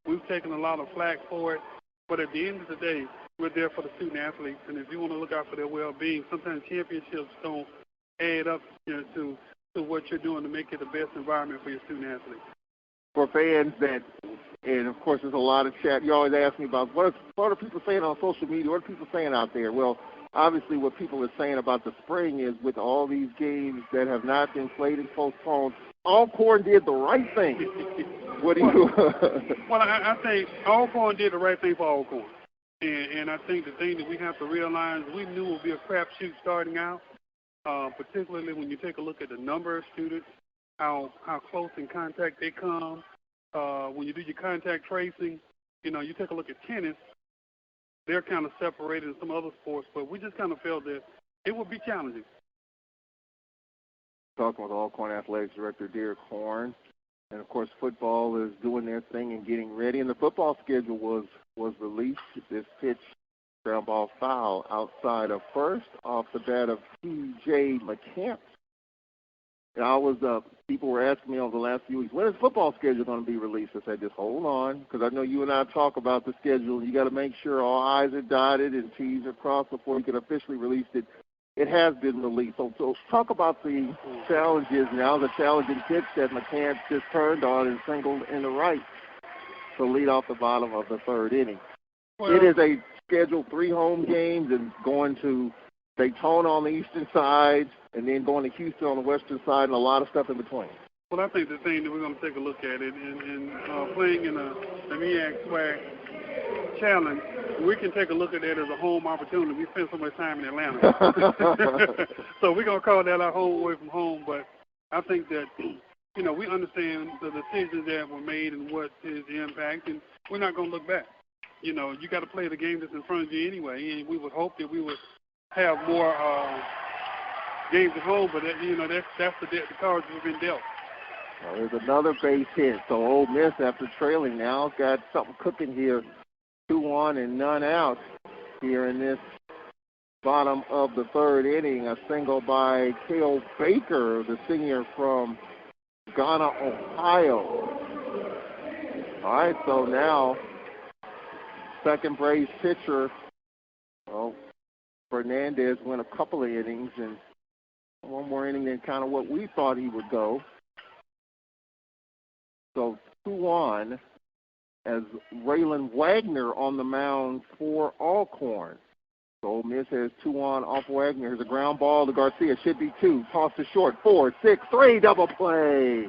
Speaker 9: we've taken a lot of flack for it. But at the end of the day, we're there for the student athletes, and if you want to look out for their well-being, sometimes championships don't add up to what you're doing to make it the best environment for your student athletes.
Speaker 1: For fans and of course there's a lot of chat, you always ask me about what are people saying on social media, what are people saying out there? Well, obviously what people are saying about the spring is with all these games that have not been played and postponed, Alcorn did the right thing. What do you...
Speaker 9: Well, I think Alcorn did the right thing for Alcorn. And I think the thing that we have to realize, we knew it would be a crapshoot starting out, particularly when you take a look at the number of students, how close in contact they come. When you do your contact tracing, you take a look at tennis, they're kind of separated in some other sports, but we just kind of felt that it would be challenging.
Speaker 1: Talking with Alcorn Athletics Director Derek Horn. And, of course, football is doing their thing and getting ready. And the football schedule was released. This pitch, ground ball foul outside of first off the bat of T.J. McCants. And people were asking me over the last few weeks, when is football schedule going to be released? I said, just hold on, because I know you and I talk about the schedule. You got to make sure all I's are dotted and T's are crossed before you can officially release it. It has been released. So talk about the challenges. Now the challenging pitch that McCants just turned on and singled in the right to lead off the bottom of the third inning. Well, it is a scheduled 3 home games and going to Daytona on the eastern side and then going to Houston on the western side and a lot of stuff in between.
Speaker 9: Well, I think the thing that we're going to take a look at it in playing in a MEAC SWAC challenge, we can take a look at that as a home opportunity. We spend so much time in Atlanta. So we're going to call that our home away from home. But I think that, we understand the decisions that were made and what is the impact, and we're not going to look back. You got to play the game that's in front of you anyway, and we would hope that we would have more games at home, but that's the cards we've been dealt.
Speaker 1: Well, there's another base hit. So Ole Miss, after trailing now, got something cooking here. 2-1 and none out here in this bottom of the third inning. A single by Cale Baker, the senior from Ghana, Ohio. All right, so now second base pitcher, Fernandez went a couple of innings and one more inning than kind of what we thought he would go. So 2-1 as Raylan Wagner on the mound for Alcorn. So Ole Miss has 2-on off Wagner. Here's a ground ball to Garcia. Should be 2. Toss to short. 4, 6, 3. Double play.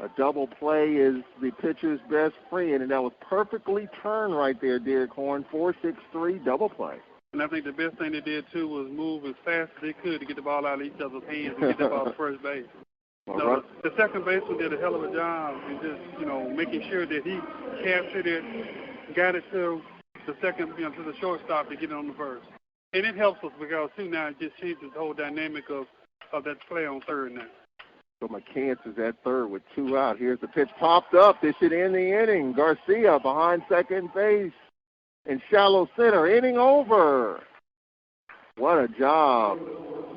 Speaker 1: A double play is the pitcher's best friend, and that was perfectly turned right there, Derek Horn. 4, 6, 3. Double play.
Speaker 9: And I think the best thing they did, too, was move as fast as they could to get the ball out of each other's hands and get the ball to first base. So the second baseman did a hell of a job in just, making sure that he captured it, got it to the second, to the shortstop to get it on the first. And it helps us because, too, now it just changes the whole dynamic of that play on third now.
Speaker 1: So McCants is at third with 2 out. Here's the pitch popped up. This should end the inning. Garcia behind second base in shallow center. Inning over. What a job.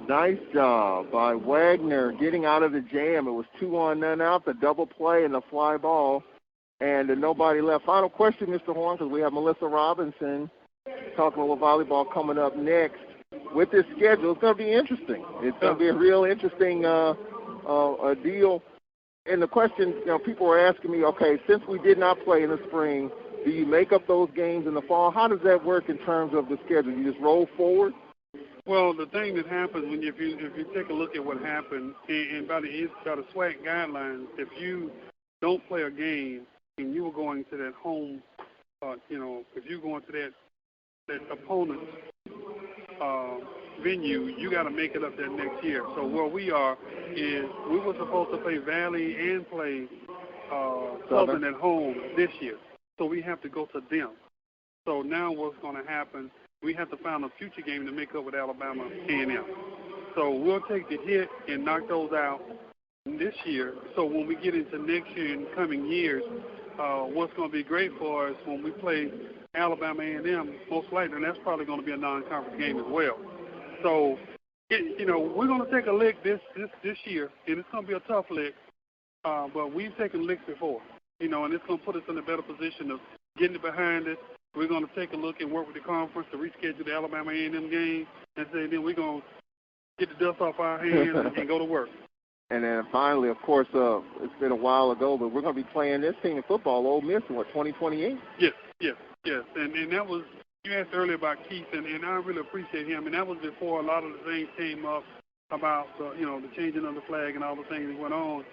Speaker 1: Nice job by Wagner getting out of the jam. It was 2-on, none out, the double play and the fly ball, and nobody left. Final question, Mr. Horn, because we have Melissa Robinson talking about volleyball coming up next. With this schedule, it's going to be interesting. It's going to be a real interesting deal. And the question, people were asking me, okay, since we did not play in the spring, do you make up those games in the fall? How does that work in terms of the schedule? You just roll forward?
Speaker 9: Well, the thing that happens if you take a look at what happened, and by the SWAC guidelines, if you don't play a game and you were going to that home, if you're going to that opponent's venue, you got to make it up that next year. So where we are is we were supposed to play Valley and play Southern at home this year. So we have to go to them. So now what's going to happen, we have to find a future game to make up with Alabama A&M. So we'll take the hit and knock those out this year. So when we get into next year and coming years, what's going to be great for us when we play Alabama A&M, most likely, and that's probably going to be a non-conference game as well. So, we're going to take a lick this year, and it's going to be a tough lick, but we've taken licks before, and it's going to put us in a better position of getting it behind us. We're going to take a look and work with the conference to reschedule the Alabama A&M game, and say then we're going to get the dust off our hands and go to work.
Speaker 1: And then finally, of course, it's been a while ago, but we're going to be playing this team in football, Ole Miss, in 2028?
Speaker 9: Yes. And that was, you asked earlier about Keith, and I really appreciate him. And that was before a lot of the things came up about, the changing of the flag and all the things that went on.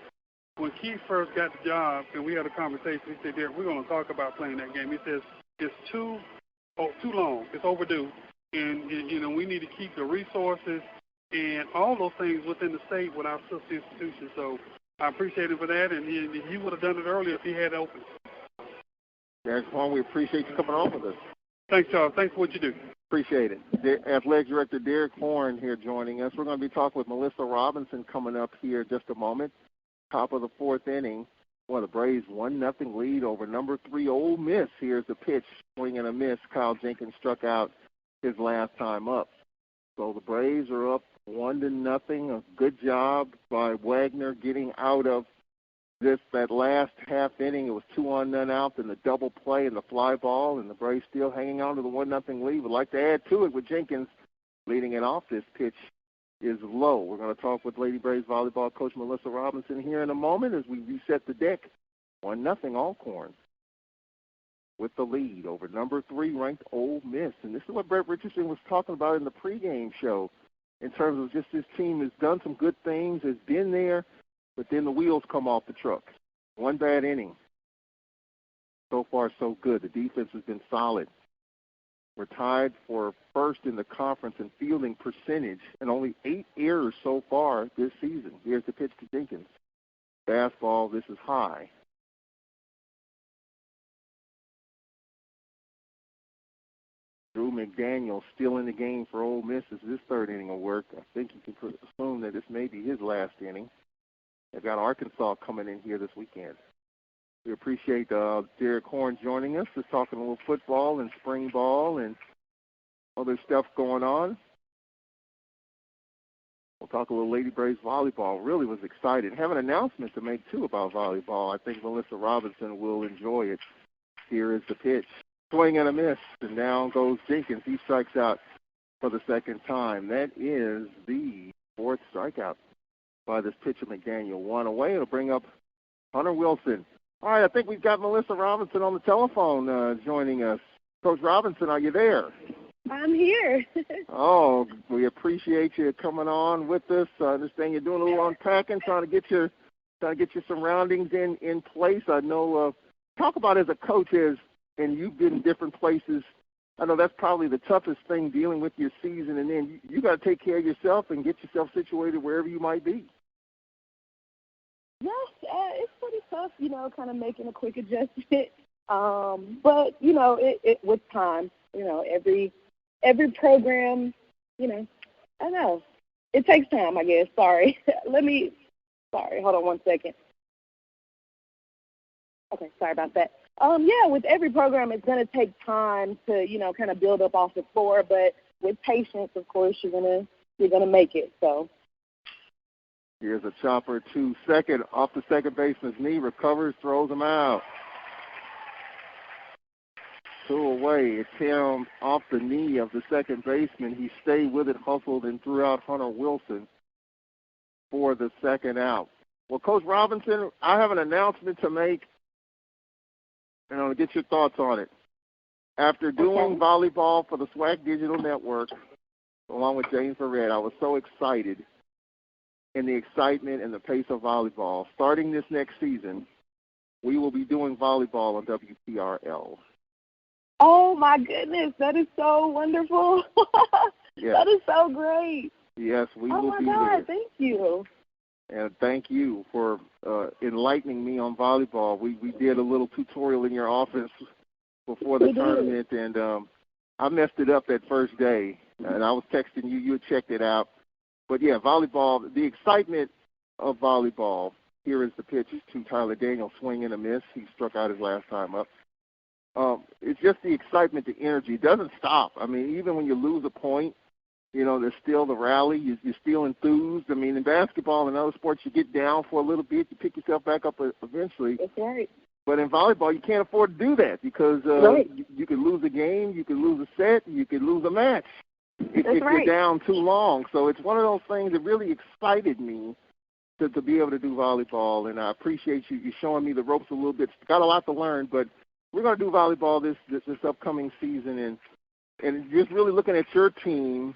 Speaker 9: When Keith first got the job, and we had a conversation, he said, Derek, we're going to talk about playing that game. He says, it's too long. It's overdue. And, we need to keep the resources and all those things within the state with our sister institutions. So I appreciate him for that, and he would have done it earlier if he had opened.
Speaker 1: Derek Horn, we appreciate you coming on with us.
Speaker 9: Thanks, Charles. Thanks for what you do.
Speaker 1: Appreciate it. Athletic Director Derek Horn here joining us. We're going to be talking with Melissa Robinson coming up here in just a moment. Top of the fourth inning. Well, the Braves 1-0 lead over number 3 Ole Miss. Here's the pitch, swing and a miss. Kyle Jenkins struck out his last time up. So the Braves are up 1-0. A good job by Wagner getting out of that last half inning. It was 2-on-none out, then the double play and the fly ball, and the Braves still hanging on to the 1-0 lead. Would like to add to it with Jenkins leading it off. This pitch is low. We're going to talk with Lady Braves volleyball coach Melissa Robinson here in a moment as we reset the deck. 1-0 Alcorn with the lead over number 3 ranked Ole Miss. And this is what Brett Richardson was talking about in the pregame show in terms of just this team has done some good things, has been there, but then the wheels come off the truck. One bad inning. So far, so good. The defense has been solid. We're tied for first in the conference in fielding percentage and only 8 errors so far this season. Here's the pitch to Jenkins. Fastball, this is high. Drew McDaniel still in the game for Ole Miss as this third inning will work. I think you can assume that this may be his last inning. They've got Arkansas coming in here this weekend. We appreciate Derek Horn joining us. Just talking a little football and spring ball and other stuff going on. We'll talk a little Lady Braves volleyball. Really was excited. Have an announcement to make, too, about volleyball. I think Melissa Robinson will enjoy it. Here is the pitch. Swing and a miss, and down goes Jenkins. He strikes out for the second time. That is the 4th strikeout by this pitcher, McDaniel. 1 away. It'll bring up Hunter Wilson. All right, I think we've got Melissa Robinson on the telephone joining us. Coach Robinson, are you there?
Speaker 10: I'm here.
Speaker 1: Oh, we appreciate you coming on with us. I understand you're doing a little unpacking, trying to get your surroundings in place. I know. Talk about as a coach and you've been in different places. I know that's probably the toughest thing, dealing with your season, and then you got to take care of yourself and get yourself situated wherever you might be.
Speaker 10: Yes, it's pretty tough, kind of making a quick adjustment. But, it with time, every program, I don't know. It takes time, I guess. Sorry. Hold on one second. Okay, sorry about that. With every program, it's going to take time to, kind of build up off the floor. But with patience, of course, you're gonna make it. So
Speaker 1: here's a chopper to second, off the second baseman's knee, recovers, throws him out. 2 away. It's him off the knee of the second baseman. He stayed with it, hustled, and threw out Hunter Wilson for the second out. Well, Coach Robinson, I have an announcement to make. And I'll get your thoughts on it. After doing volleyball for the SWAC Digital Network, along with James Verrett, I was so excited in the excitement and the pace of volleyball. Starting this next season, we will be doing volleyball on WPRL.
Speaker 10: Oh, my goodness. That is so wonderful.
Speaker 1: Yes.
Speaker 10: That is so great.
Speaker 1: Yes, we will be
Speaker 10: there. Oh, my God.
Speaker 1: there.
Speaker 10: Thank you.
Speaker 1: And thank you for enlightening me on volleyball. We did a little tutorial in your office before the tournament, and I messed it up that first day. And I was texting you. You had checked it out. But, yeah, volleyball, the excitement of volleyball. Here is the pitch to Tyler Daniel, swing and a miss. He struck out his last time up. It's just the excitement, the energy. It doesn't stop. I mean, even when you lose a point, There's still the rally. You're still enthused. I mean, in basketball and other sports, you get down for a little bit. You pick yourself back up eventually.
Speaker 10: That's right.
Speaker 1: But in volleyball, you can't afford to do that because you could lose a game, you could lose a set, you could lose a match if you're down too long. So it's one of those things that really excited me to be able to do volleyball, and I appreciate you showing me the ropes a little bit. Got a lot to learn, but we're going to do volleyball this upcoming season, and just really looking at your team,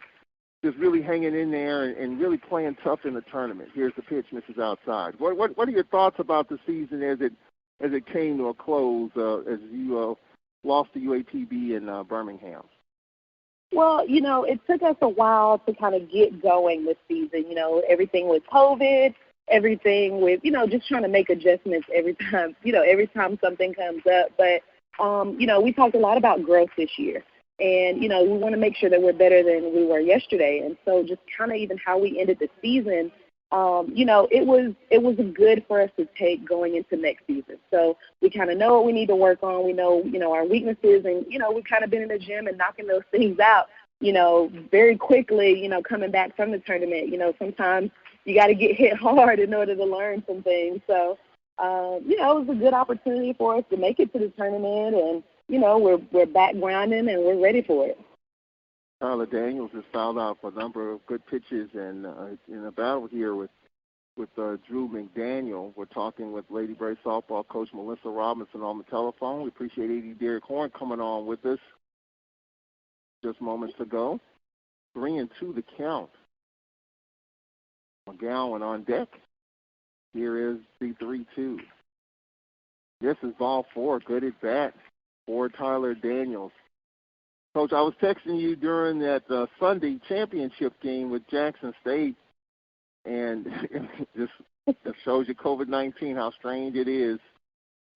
Speaker 1: just really hanging in there and really playing tough in the tournament. Here's the pitch, Mrs. Outside. What are your thoughts about the season as it came to a close, as you lost to UAPB in Birmingham?
Speaker 10: Well, it took us a while to kind of get going this season. Everything with COVID, everything with, just trying to make adjustments every time something comes up. But, we talked a lot about growth this year. And, we want to make sure that we're better than we were yesterday. And so just kind of even how we ended the season, it was good for us to take going into next season. So we kind of know what we need to work on. We know, our weaknesses, and, we've kind of been in the gym and knocking those things out, very quickly, coming back from the tournament. Sometimes you got to get hit hard in order to learn some things. So, it was a good opportunity for us to make it to the tournament, and, we're back grinding and we're ready for it.
Speaker 1: Tyler Daniels has fouled out for a number of good pitches, and in a battle here with Drew McDaniel. We're talking with Lady Braves softball coach Melissa Robinson on the telephone. We appreciate A.D. Derek Horn coming on with us just moments ago. 3-2 the count. McGowan on deck. Here is the 3-2. This is ball 4. Good at bat for Tyler Daniels. Coach, I was texting you during that Sunday championship game with Jackson State, and it shows you COVID-19, how strange it is.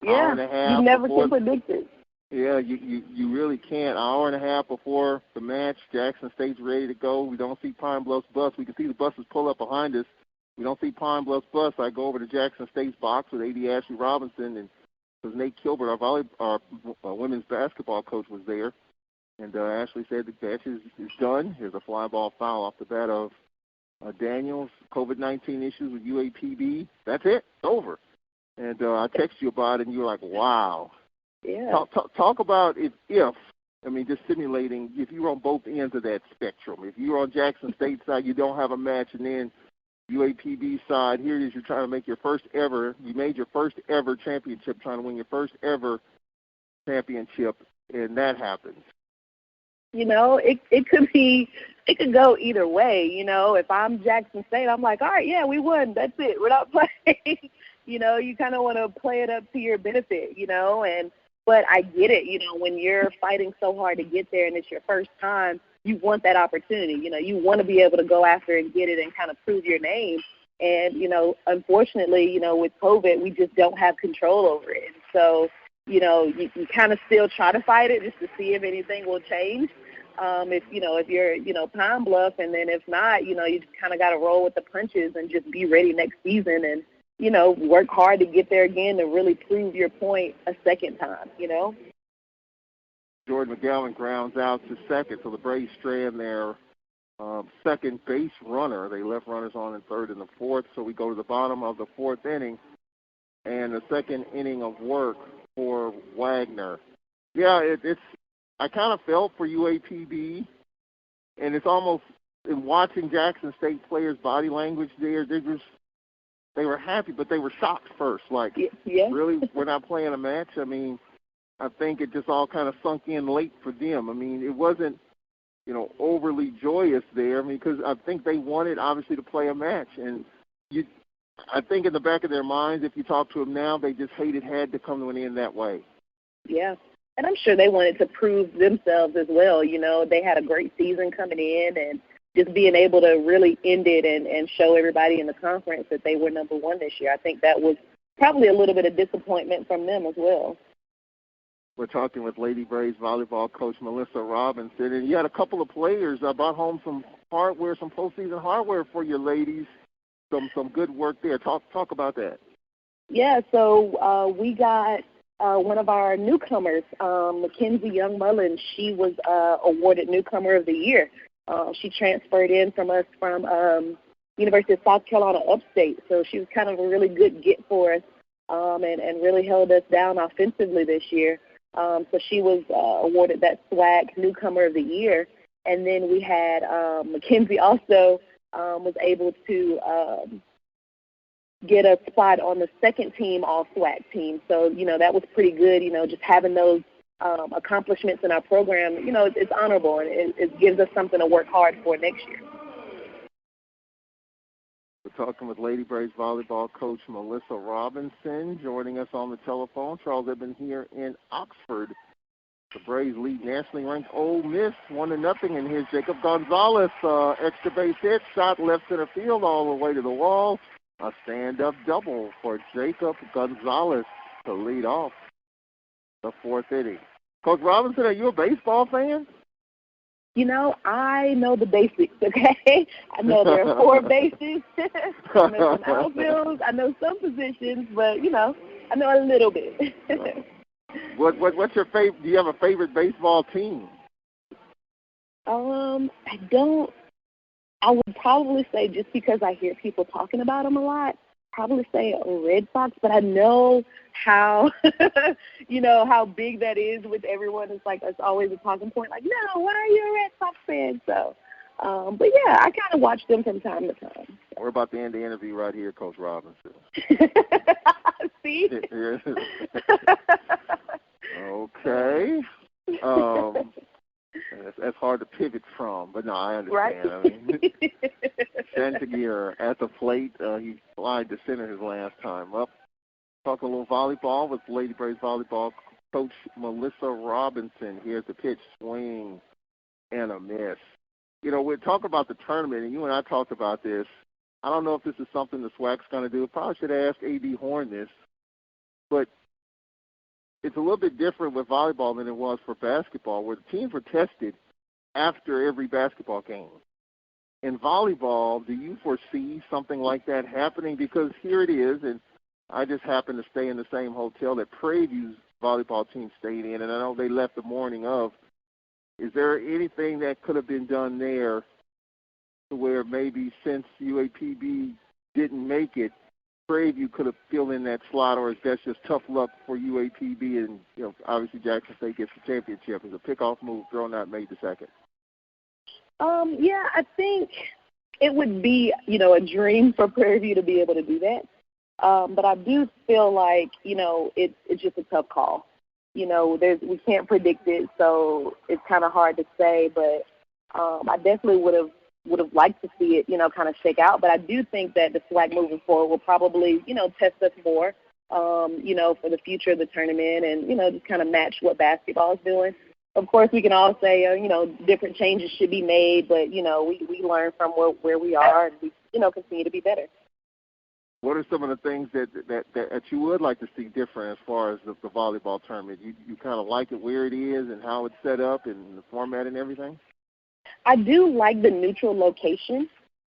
Speaker 10: Yeah,
Speaker 1: hour and a half
Speaker 10: you never
Speaker 1: before,
Speaker 10: can predict it.
Speaker 1: Yeah, you really can't. Hour and a half before the match, Jackson State's ready to go. We don't see Pine Bluff's bus. We can see the buses pull up behind us. We don't see Pine Bluff's bus. I go over to Jackson State's box with A.D. Ashley Robinson, and because Nate Kilbert, our women's basketball coach, was there. And Ashley said the match is done. Here's a fly ball foul off the bat of Daniels. COVID-19 issues with UAPB. That's it. It's over. And I texted you about it, and you were like, wow.
Speaker 10: Yeah.
Speaker 1: Talk about just simulating if you're on both ends of that spectrum. If you're on Jackson State side, you don't have a match, and then UAPB side, here it is, you're trying to make your first ever, you made your first ever championship, trying to win your first ever championship, and that happens. It could go either way. If I'm Jackson State, I'm like, all right, yeah, we won. That's it. We're not playing. You kind of want to play it up to your benefit, but I get it. When you're fighting so hard to get there and it's your first time, you want that opportunity. You want to be able to go after and get it and kind of prove your name. And, unfortunately, with COVID, we just don't have control over it. And so, you kind of still try to fight it just to see if anything will change. If you're, Pine Bluff, and then if not, you kind of got to roll with the punches and just be ready next season and, work hard to get there again to really prove your point a second time, Jordan McGowan grounds out to second, so the Braves strand their second base runner. They left runners on in third and the fourth, so we go to the bottom of the fourth inning and the second inning of work for Wagner. Yeah, I kind of felt for UAPB, and it's almost in watching Jackson State players' body language there, they were happy, but they were shocked first. Like, really, we're not playing a match? I mean, I think it just all kind of sunk in late for them. I mean, it wasn't, overly joyous there. I mean, because I think they wanted, obviously, to play a match. And I think in the back of their minds, if you talk to them now, they just had to come to an end that way.
Speaker 10: Yeah. And I'm sure they wanted to prove themselves as well. They had a great season coming in, and just being able to really end it and show everybody in the conference that they were number one this year. I think that was probably a little bit of disappointment from them as well.
Speaker 1: We're talking with Lady Braves volleyball coach Melissa Robinson, and you had a couple of players brought home some hardware, some postseason hardware for your ladies. Some good work there. Talk about that.
Speaker 10: Yeah, so we got one of our newcomers, Mackenzie Young Mullins. She was awarded Newcomer of the Year. She transferred in from us from University of South Carolina Upstate, so she was kind of a really good get for us and really held us down offensively this year. So she was awarded that SWAC Newcomer of the Year. And then we had Mackenzie also was able to get a spot on the second team All-SWAC team. So, that was pretty good, just having those accomplishments in our program. It's honorable, and it gives us something to work hard for next year.
Speaker 1: We're talking with Lady Braves volleyball coach Melissa Robinson, joining us on the telephone. Charles Edmund here in Oxford. The Braves lead nationally ranked Ole Miss 1-0, and here's Jacob Gonzalez, extra base hit, shot left center field all the way to the wall. A stand-up double for Jacob Gonzalez to lead off the fourth inning. Coach Robinson, are you a baseball fan?
Speaker 10: I know the basics, okay? I know there are 4 bases. I know some outfields. I know some positions, but, I know a little bit.
Speaker 1: What's your favorite? Do you have a favorite baseball team?
Speaker 10: I don't. I would probably say, just because I hear people talking about them a lot, probably say Red Sox, but I know how, how big that is with everyone. It's always a talking point, no, why are you a Red Sox fan? So, but yeah, I kind of watch them from time to time.
Speaker 1: We're about to end the interview right here, Coach Robinson.
Speaker 10: See?
Speaker 1: Okay. That's hard to pivot from, but no, I understand.
Speaker 10: Right.
Speaker 1: Chantigier at the plate. He flied to center his last time up. Talk a little volleyball with Lady Braves volleyball coach Melissa Robinson. Here's the pitch, swing, and a miss. We talk about the tournament, and you and I talked about this. I don't know if this is something the SWAC's going to do. Probably should ask A.D. Horn this, but it's a little bit different with volleyball than it was for basketball, where the teams were tested after every basketball game. In volleyball, do you foresee something like that happening? Because here it is, and I just happened to stay in the same hotel that Prairie View's volleyball team stayed in, and I know they left the morning of. Is there anything that could have been done there to where maybe since UAPB didn't make it, Prairie View could have filled in that slot, or is that just tough luck for UAPB and, obviously Jackson State gets the championship? It's a pickoff move, throw not made the second.
Speaker 10: Yeah, I think it would be, a dream for Prairie View to be able to do that. But I do feel like, it's just a tough call. We can't predict it, so it's kind of hard to say. But I definitely would have liked to see it, kind of shake out. But I do think that the SWAC moving forward will probably, test us more, for the future of the tournament and, just kind of match what basketball is doing. Of course, we can all say, different changes should be made, but, we learn from where we are and we, continue to be better.
Speaker 1: What are some of the things that you would like to see different as far as the volleyball tournament? You kind of like it where it is and how it's set up and the format and everything?
Speaker 10: I do like the neutral location.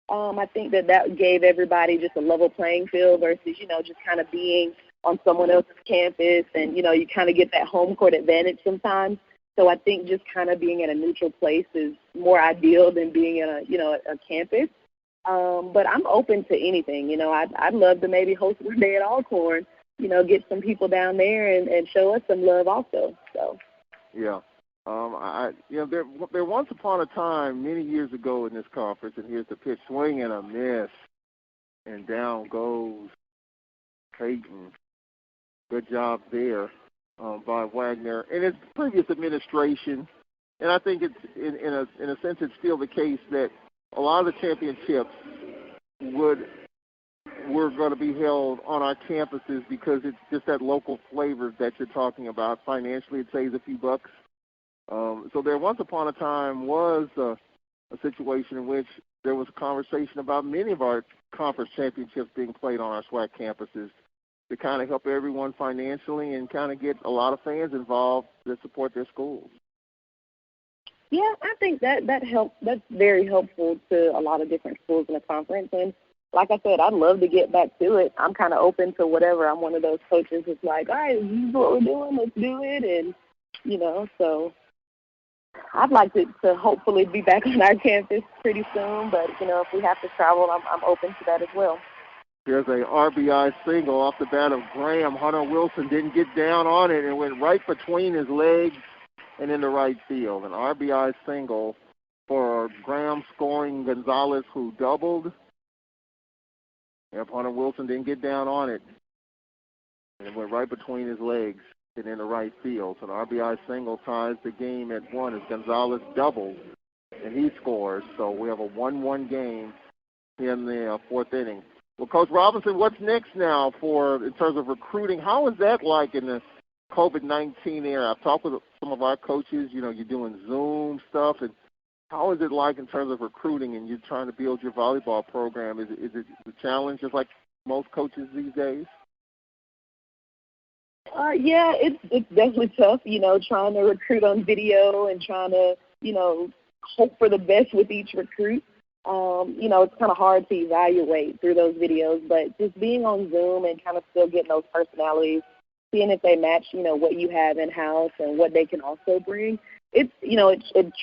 Speaker 10: I think that gave everybody just a level playing field versus, just kind of being on someone else's campus and, you kind of get that home court advantage sometimes. So I think just kind of being at a neutral place is more ideal than being in a campus. But I'm open to anything. I'd love to maybe host one day at Alcorn, get some people down there and show us some love also. So.
Speaker 1: Yeah. There once upon a time, many years ago in this conference, and here's the pitch, swing and a miss, and down goes Peyton. Good job there by Wagner and his previous administration. And I think it's in a sense it's still the case that a lot of the championships were going to be held on our campuses because it's just that local flavor that you're talking about. Financially, it saves a few bucks. So there once upon a time was a situation in which there was a conversation about many of our conference championships being played on our SWAC campuses to kind of help everyone financially and kind of get a lot of fans involved that support their schools.
Speaker 10: Yeah, I think that helps. That's very helpful to a lot of different schools in the conference. And like I said, I'd love to get back to it. I'm kind of open to whatever. I'm one of those coaches who's like, all right, this is what we're doing. Let's do it. And, so I'd like to hopefully be back on our campus pretty soon, but, if we have to travel, I'm open to that as well.
Speaker 1: There's a RBI single off the bat of Graham. Hunter Wilson didn't get down on it and went right between his legs and into right field. An RBI single for Graham, scoring Gonzalez, who doubled. Yep, Hunter Wilson didn't get down on it and went right between his legs and into right field. So an RBI single ties the game at 1 as Gonzalez doubles and he scores. So we have a 1-1 game in the fourth inning. Well, Coach Robinson, what's next now in terms of recruiting? How is that like in the COVID-19 era? I've talked with some of our coaches. You're doing Zoom stuff, and how is it like in terms of recruiting and you're trying to build your volleyball program? Is it a challenge just like most coaches these days?
Speaker 10: Yeah, it's definitely tough, trying to recruit on video and trying to, hope for the best with each recruit. It's kind of hard to evaluate through those videos, but just being on Zoom and kind of still getting those personalities, seeing if they match, what you have in-house and what they can also bring. It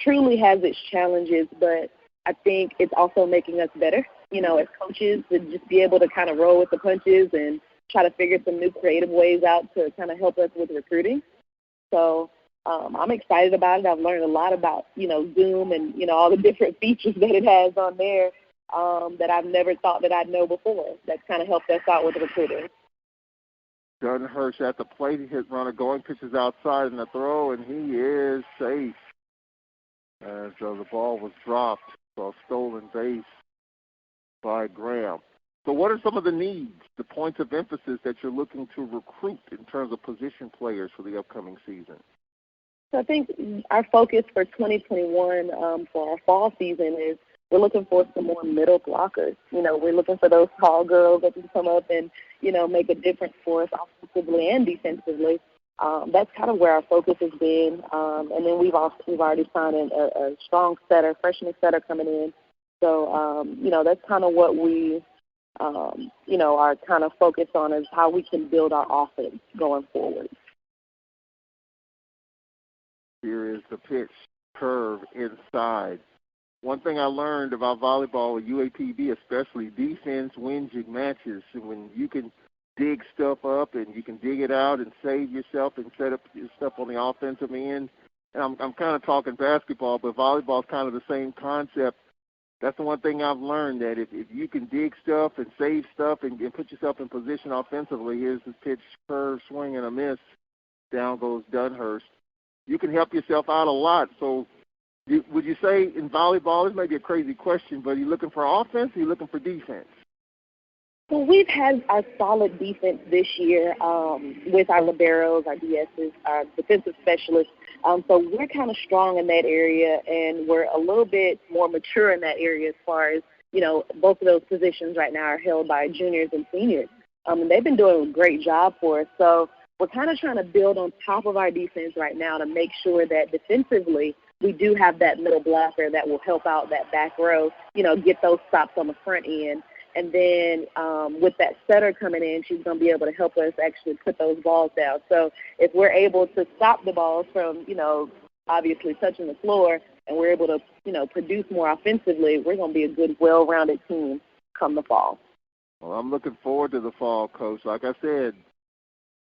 Speaker 10: truly has its challenges, but I think it's also making us better, as coaches, to just be able to kind of roll with the punches and try to figure some new creative ways out to kind of help us with recruiting. So I'm excited about it. I've learned a lot about, Zoom and, all the different features that it has on there that I've never thought that I'd know before. That's kind of helped us out with recruiting.
Speaker 1: Dunhurst at the plate. He hit runner going, pitches outside in the throw, and he is safe. As the ball was dropped, so a stolen base by Graham. So what are some of the needs, the points of emphasis that you're looking to recruit in terms of position players for the upcoming season?
Speaker 10: So I think our focus for 2021 for our fall season is we're looking for some more middle blockers. We're looking for those tall girls that can come up and, make a difference for us offensively and defensively. That's kind of where our focus has been. And then we've already signed a strong setter, freshman setter coming in. So, that's kind of what we are kind of focused on, is how we can build our offense going forward.
Speaker 1: Here is the pitch, curve inside. One thing I learned about volleyball, UAPB especially, defense wins you matches. And when you can dig stuff up and you can dig it out and save yourself and set up your stuff on the offensive end. And I'm kind of talking basketball, but volleyball is kind of the same concept. That's the one thing I've learned, that if you can dig stuff and save stuff and put yourself in position offensively, here's the pitch, curve, swing, and a miss. Down goes Dunhurst. You can help yourself out a lot. So would you say in volleyball, this may be a crazy question, but are you looking for offense or are you looking for defense?
Speaker 10: Well, we've had a solid defense this year with our liberos, our DSs, our defensive specialists. So we're kind of strong in that area, and we're a little bit more mature in that area as far as, both of those positions right now are held by juniors and seniors. And they've been doing a great job for us. So we're kind of trying to build on top of our defense right now to make sure that defensively we do have that middle blocker that will help out that back row, get those stops on the front end. And then with that setter coming in, she's going to be able to help us actually put those balls down. So if we're able to stop the balls from, obviously touching the floor, and we're able to, produce more offensively, we're going to be a good, well-rounded team come the fall.
Speaker 1: Well, I'm looking forward to the fall, Coach. Like I said,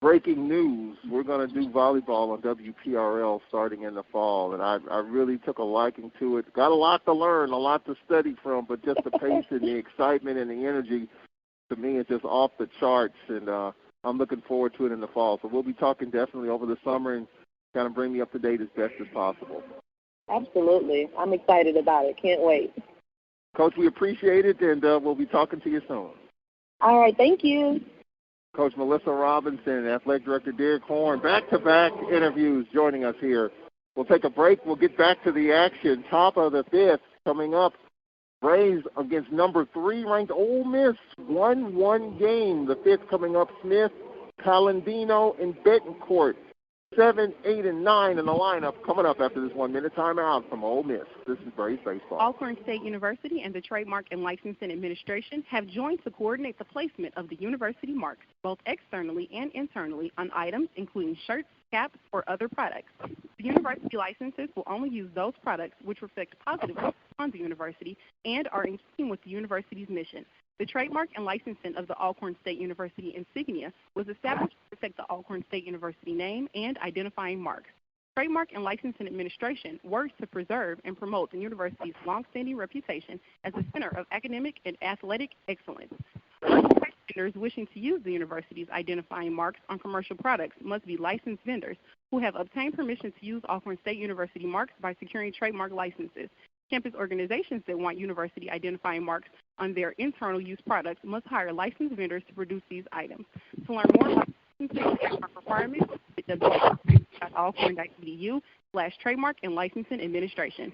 Speaker 1: breaking news, we're going to do volleyball on WPRL starting in the fall, and I really took a liking to it. Got a lot to learn, a lot to study from, but just the pace and the excitement and the energy, to me, is just off the charts, and I'm looking forward to it in the fall. So we'll be talking definitely over the summer and kind of bring me up to date as best as possible.
Speaker 10: Absolutely. I'm excited about it. Can't wait.
Speaker 1: Coach, we appreciate it, and we'll be talking to you soon.
Speaker 10: All right. Thank you.
Speaker 1: Coach Melissa Robinson, Athletic Director Derek Horn, back-to-back interviews joining us here. We'll take a break. We'll get back to the action. Top of the fifth coming up. Braves against number 3 ranked Ole Miss. 1-1 game. The fifth coming up. Smith, Palladino, and Betancourt. 7, 8, and 9 in the lineup coming up after this 1-minute timeout from Ole Miss. This is Braves Baseball.
Speaker 2: Alcorn State University and the Trademark and Licensing Administration have joined to coordinate the placement of the university marks, both externally and internally, on items including shirts, caps, or other products. The university licenses will only use those products which reflect positively on the university and are in keeping with the university's mission. The trademark and licensing of the Alcorn State University insignia was established to protect the Alcorn State University name and identifying marks. Trademark and Licensing Administration works to preserve and promote the university's longstanding reputation as a center of academic and athletic excellence. Vendors wishing to use the university's identifying marks on commercial products must be licensed vendors who have obtained permission to use Alcorn State University marks by securing trademark licenses. Campus organizations that want university identifying marks on their internal use products must hire licensed vendors to produce these items. To learn more about licensing and trademark requirements, visit www.alcorn.edu/trademark and licensing administration.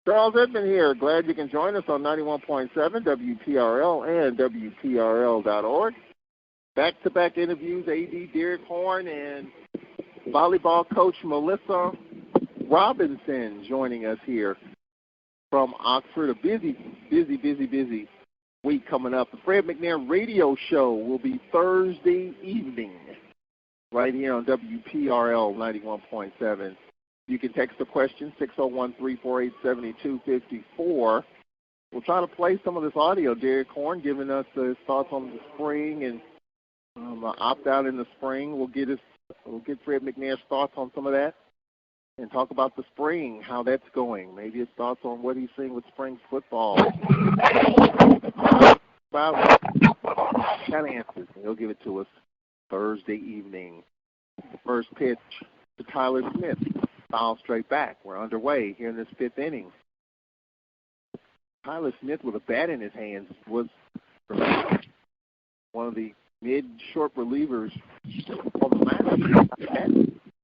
Speaker 1: Charles Edmund here. Glad you can join us on 91.7 WPRL and WPRL.org. Back-to-back interviews, AD Derek Horn and volleyball coach Melissa Robinson joining us here from Oxford. A busy week coming up. The Fred McNair radio show will be Thursday evening right here on WPRL 91.7. You can text the question, 601-348-7254. We'll try to play some of this audio. Derek Horn giving us his thoughts on the spring and opt-out in the spring. We'll get Fred McNair's thoughts on some of that and talk about the spring, how that's going. Maybe his thoughts on what he's seeing with spring football. About kind of answers, and he'll give it to us Thursday evening. The first pitch to Tyler Smith. Foul straight back. We're underway here in this fifth inning. Tyler Smith with a bat in his hands was one of the mid-short relievers on the mound.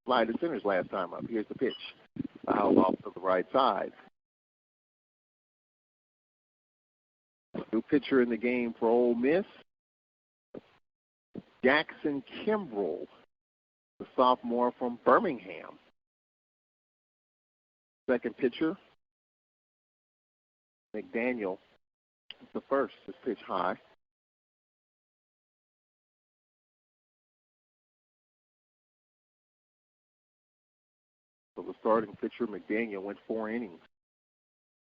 Speaker 1: Fly to centers last time up. Here's the pitch. Foul off to the right side. New pitcher in the game for Ole Miss, Jackson Kimbrell, the sophomore from Birmingham. Second pitcher, McDaniel, the first. This pitch high. So the starting pitcher, McDaniel, went 4 innings.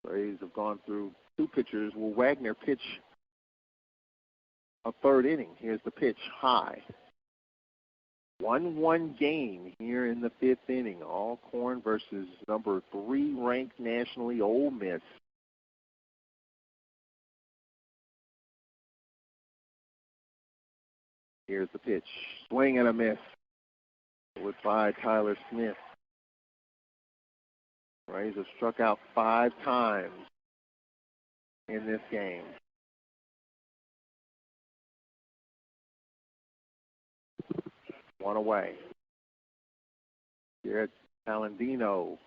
Speaker 1: Braves have gone through 2 pitchers. Will Wagner pitch a 3rd inning? Here's the pitch high. 1-1 game here in the 5th inning. Alcorn versus number 3 ranked nationally, Ole Miss. Here's the pitch. Swing and a miss. With by Tyler Smith. Rays have struck out 5 times in this game. One away. Here at Palladino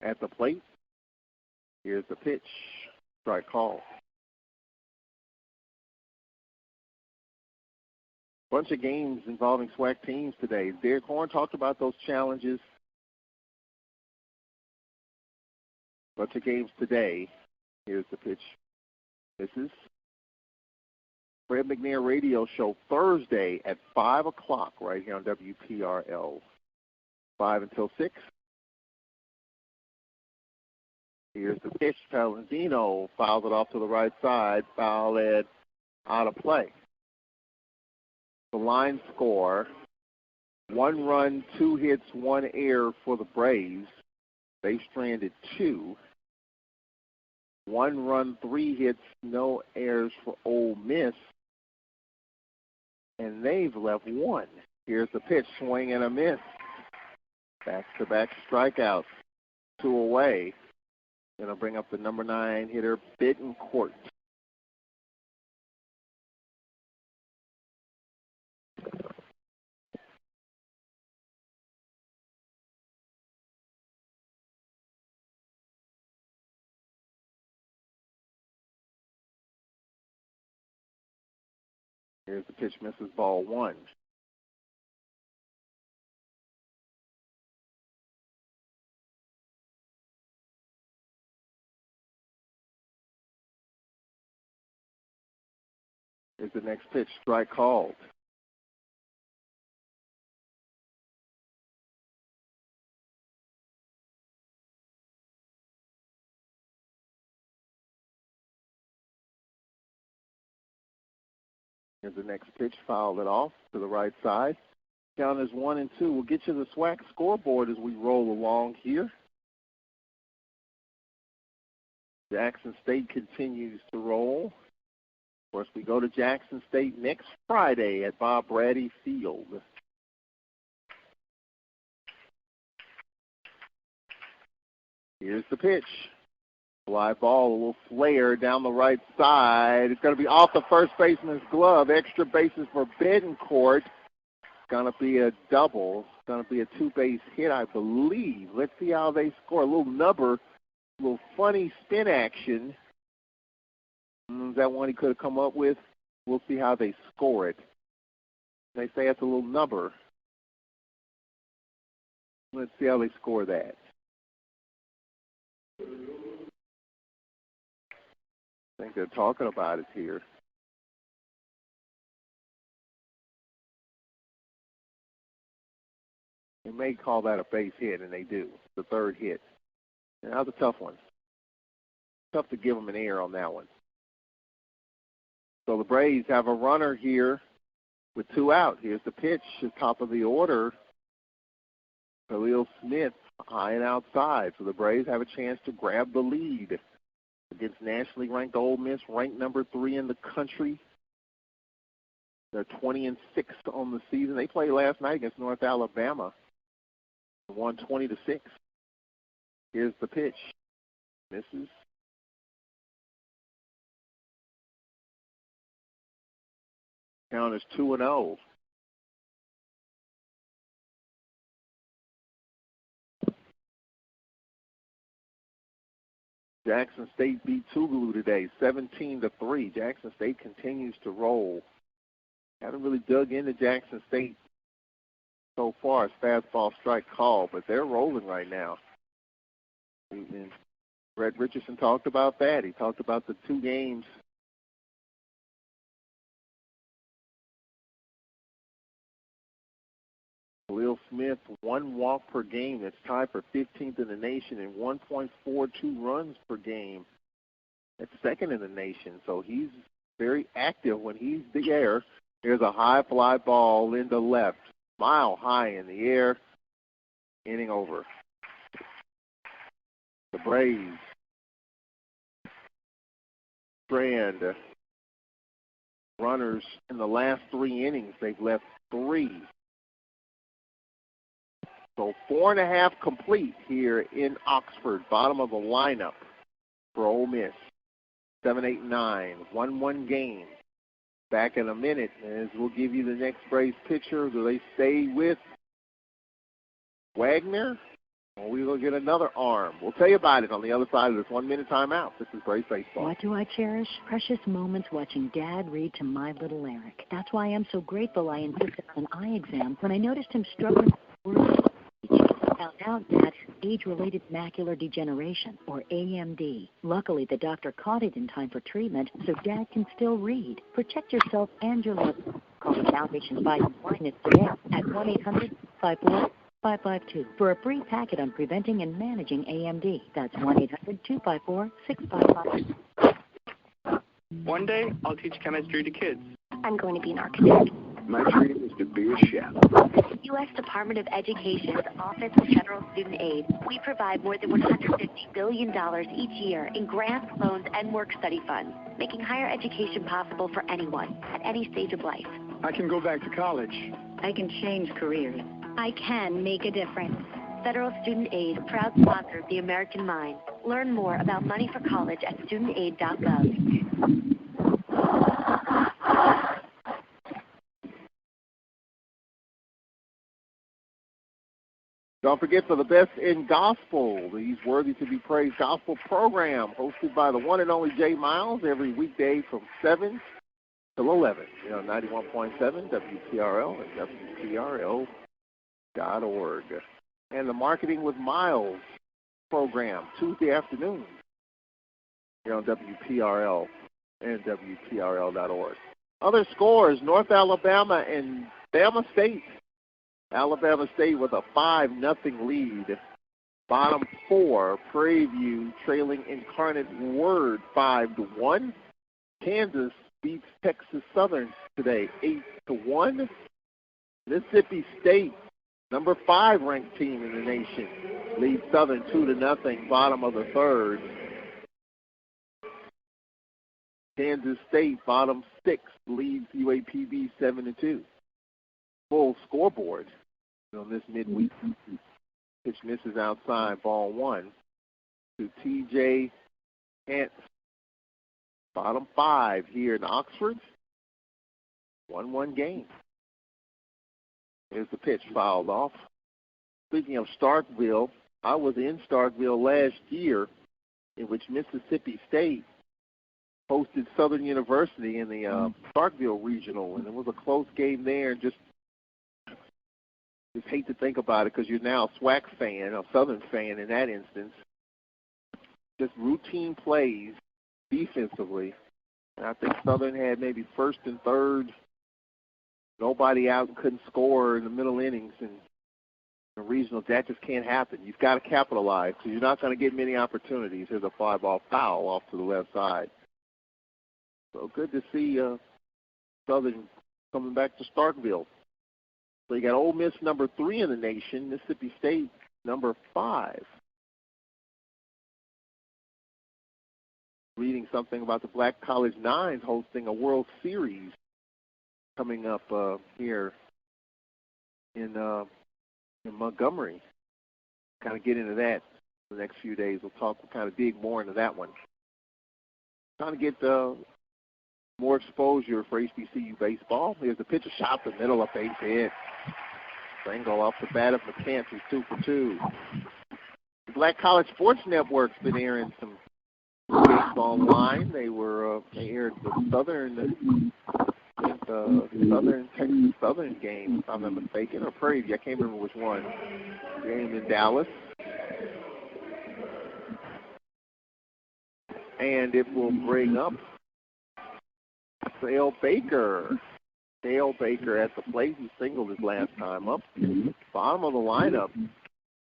Speaker 1: at the plate. Here's the pitch. Strike call. Bunch of games involving SWAC teams today. Derek Horn talked about those challenges. Bunch of games today. Here's the pitch. This is Fred McNair radio show Thursday at 5 o'clock right here on WPRL. 5 until 6. Here's the pitch. Palladino fouls it off to the right side. Foul led out of play. The line score, 1 run, 2 hits, 1 error for the Braves. They stranded 2. 1 run, 3 hits, no errors for Ole Miss. And they've left 1. Here's the pitch, swing and a miss. Back-to-back strikeouts, 2 away. Going to bring up the number 9 hitter, Bittencourt. Here's the pitch, misses ball 1. Here's the next pitch, strike called. Here's the next pitch, fouled it off to the right side. Count is 1-2. We'll get you the SWAC scoreboard as we roll along here. Jackson State continues to roll. Of course, we go to Jackson State next Friday at Bob Braddy Field. Here's the pitch. Fly ball, a little flare down the right side. It's going to be off the first baseman's glove. Extra bases for Betancourt. It's going to be a double. It's going to be a two-base hit, I believe. Let's see how they score. A little nubber, a little funny spin action. Is that one he could have come up with? We'll see how they score it. They say it's a little nubber. Let's see how they score that. I think they're talking about it here. They may call that a base hit, and they do. The third hit. And that was a tough one. Tough to give them an error on that one. So the Braves have a runner here with 2 out. Here's the pitch, the top of the order. Khalil Smith high and outside. So the Braves have a chance to grab the lead against nationally ranked Ole Miss, ranked number 3 in the country. They're 20-6 on the season. They played last night against North Alabama. Won 20-6. Here's the pitch. Misses. Count is 2-0. Jackson State beat Tougaloo today, 17-3. Jackson State continues to roll. Haven't really dug into Jackson State so far as fastball strike call, but they're rolling right now. And Brett Richardson talked about that. He talked about the 2 games. Khalil Smith, 1 walk per game. That's tied for 15th in the nation and 1.42 runs per game. That's 2nd in the nation. So he's very active when he's there. There's a high fly ball into left. Mile high in the air. Inning over. The Braves strand runners in the last 3 innings. They've left 3. So 4.5 complete here in Oxford, bottom of the lineup for Ole Miss. 7-8-9, 1-1 game. Back in a minute as we'll give you the next Braves pitcher. Do they stay with Wagner? Or we will get another arm. We'll tell you about it on the other side of this 1-minute timeout. This is Braves Baseball.
Speaker 3: What do I cherish? Precious moments watching Dad read to my little Eric. That's why I'm so grateful I insisted on an eye exam when I noticed him struggling with words. Found out Dad has age-related macular degeneration, or AMD. Luckily, the doctor caught it in time for treatment, so Dad can still read. Protect yourself and your loved ones. Call the Foundation Fighting Blindness today at 1-800-545-552 for a free packet on preventing and managing AMD. That's 1-800-254-6552.
Speaker 11: One day, I'll teach chemistry to kids.
Speaker 4: I'm going to be an architect.
Speaker 5: My dream is to be a chef.
Speaker 4: U.S. Department of Education's Office of Federal Student Aid. We provide more than $150 billion each year in grants, loans, and work-study funds, making higher education possible for anyone at any stage of life.
Speaker 5: I can go back to college.
Speaker 6: I can change careers.
Speaker 7: I can make a difference.
Speaker 4: Federal Student Aid, proud sponsor of the American Mind. Learn more about money for college at studentaid.gov.
Speaker 1: Don't forget, for the best in gospel, the He's Worthy to be Praised gospel program hosted by the one and only Jay Miles every weekday from 7 till 11. 91.7 WPRL and WPRL.org. And the Marketing with Miles program Tuesday afternoon here on WPRL and WPRL.org. Other scores, North Alabama and Bama State. Alabama State with a 5-0 lead. Bottom 4, Prairie View trailing Incarnate Word 5-1. Kansas beats Texas Southern today, 8-1. Mississippi State, number 5 ranked team in the nation, leads Southern 2-0, bottom of the third. Kansas State, bottom 6, leads UAPB 7-2. Full scoreboard on this midweek. Pitch misses outside, ball 1 to TJ Hance. Bottom 5 here in Oxford. 1-1 game. Here's the pitch fouled off. Speaking of Starkville, I was in Starkville last year, in which Mississippi State hosted Southern University in the Starkville Regional, and it was a close game there. Just hate to think about it because you're now a SWAC fan, a Southern fan in that instance. Just routine plays defensively. And I think Southern had maybe first and third, nobody out and couldn't score in the middle innings. And in the regional, that just can't happen. You've got to capitalize because you're not going to get many opportunities. Here's a 5-ball foul off to the left side. So good to see Southern coming back to Starkville. So you got Ole Miss number 3 in the nation, Mississippi State number 5. Reading something about the Black College Nines hosting a World Series coming up here in Montgomery. Kind of get into that the next few days. We'll kind of dig more into that one. Trying to get more exposure for HBCU baseball. Here's the pitch, a shot in the middle of base hit. Single off the bat of McCants, who's 2 for 2. The Black College Sports Network's been airing some baseball online. They aired the Texas Southern game, if I'm not mistaken, or Prairie. I can't remember which one. Game in Dallas. And it will bring up Dale Baker. Dale Baker at the plate. He singled his last time up. Bottom of the lineup,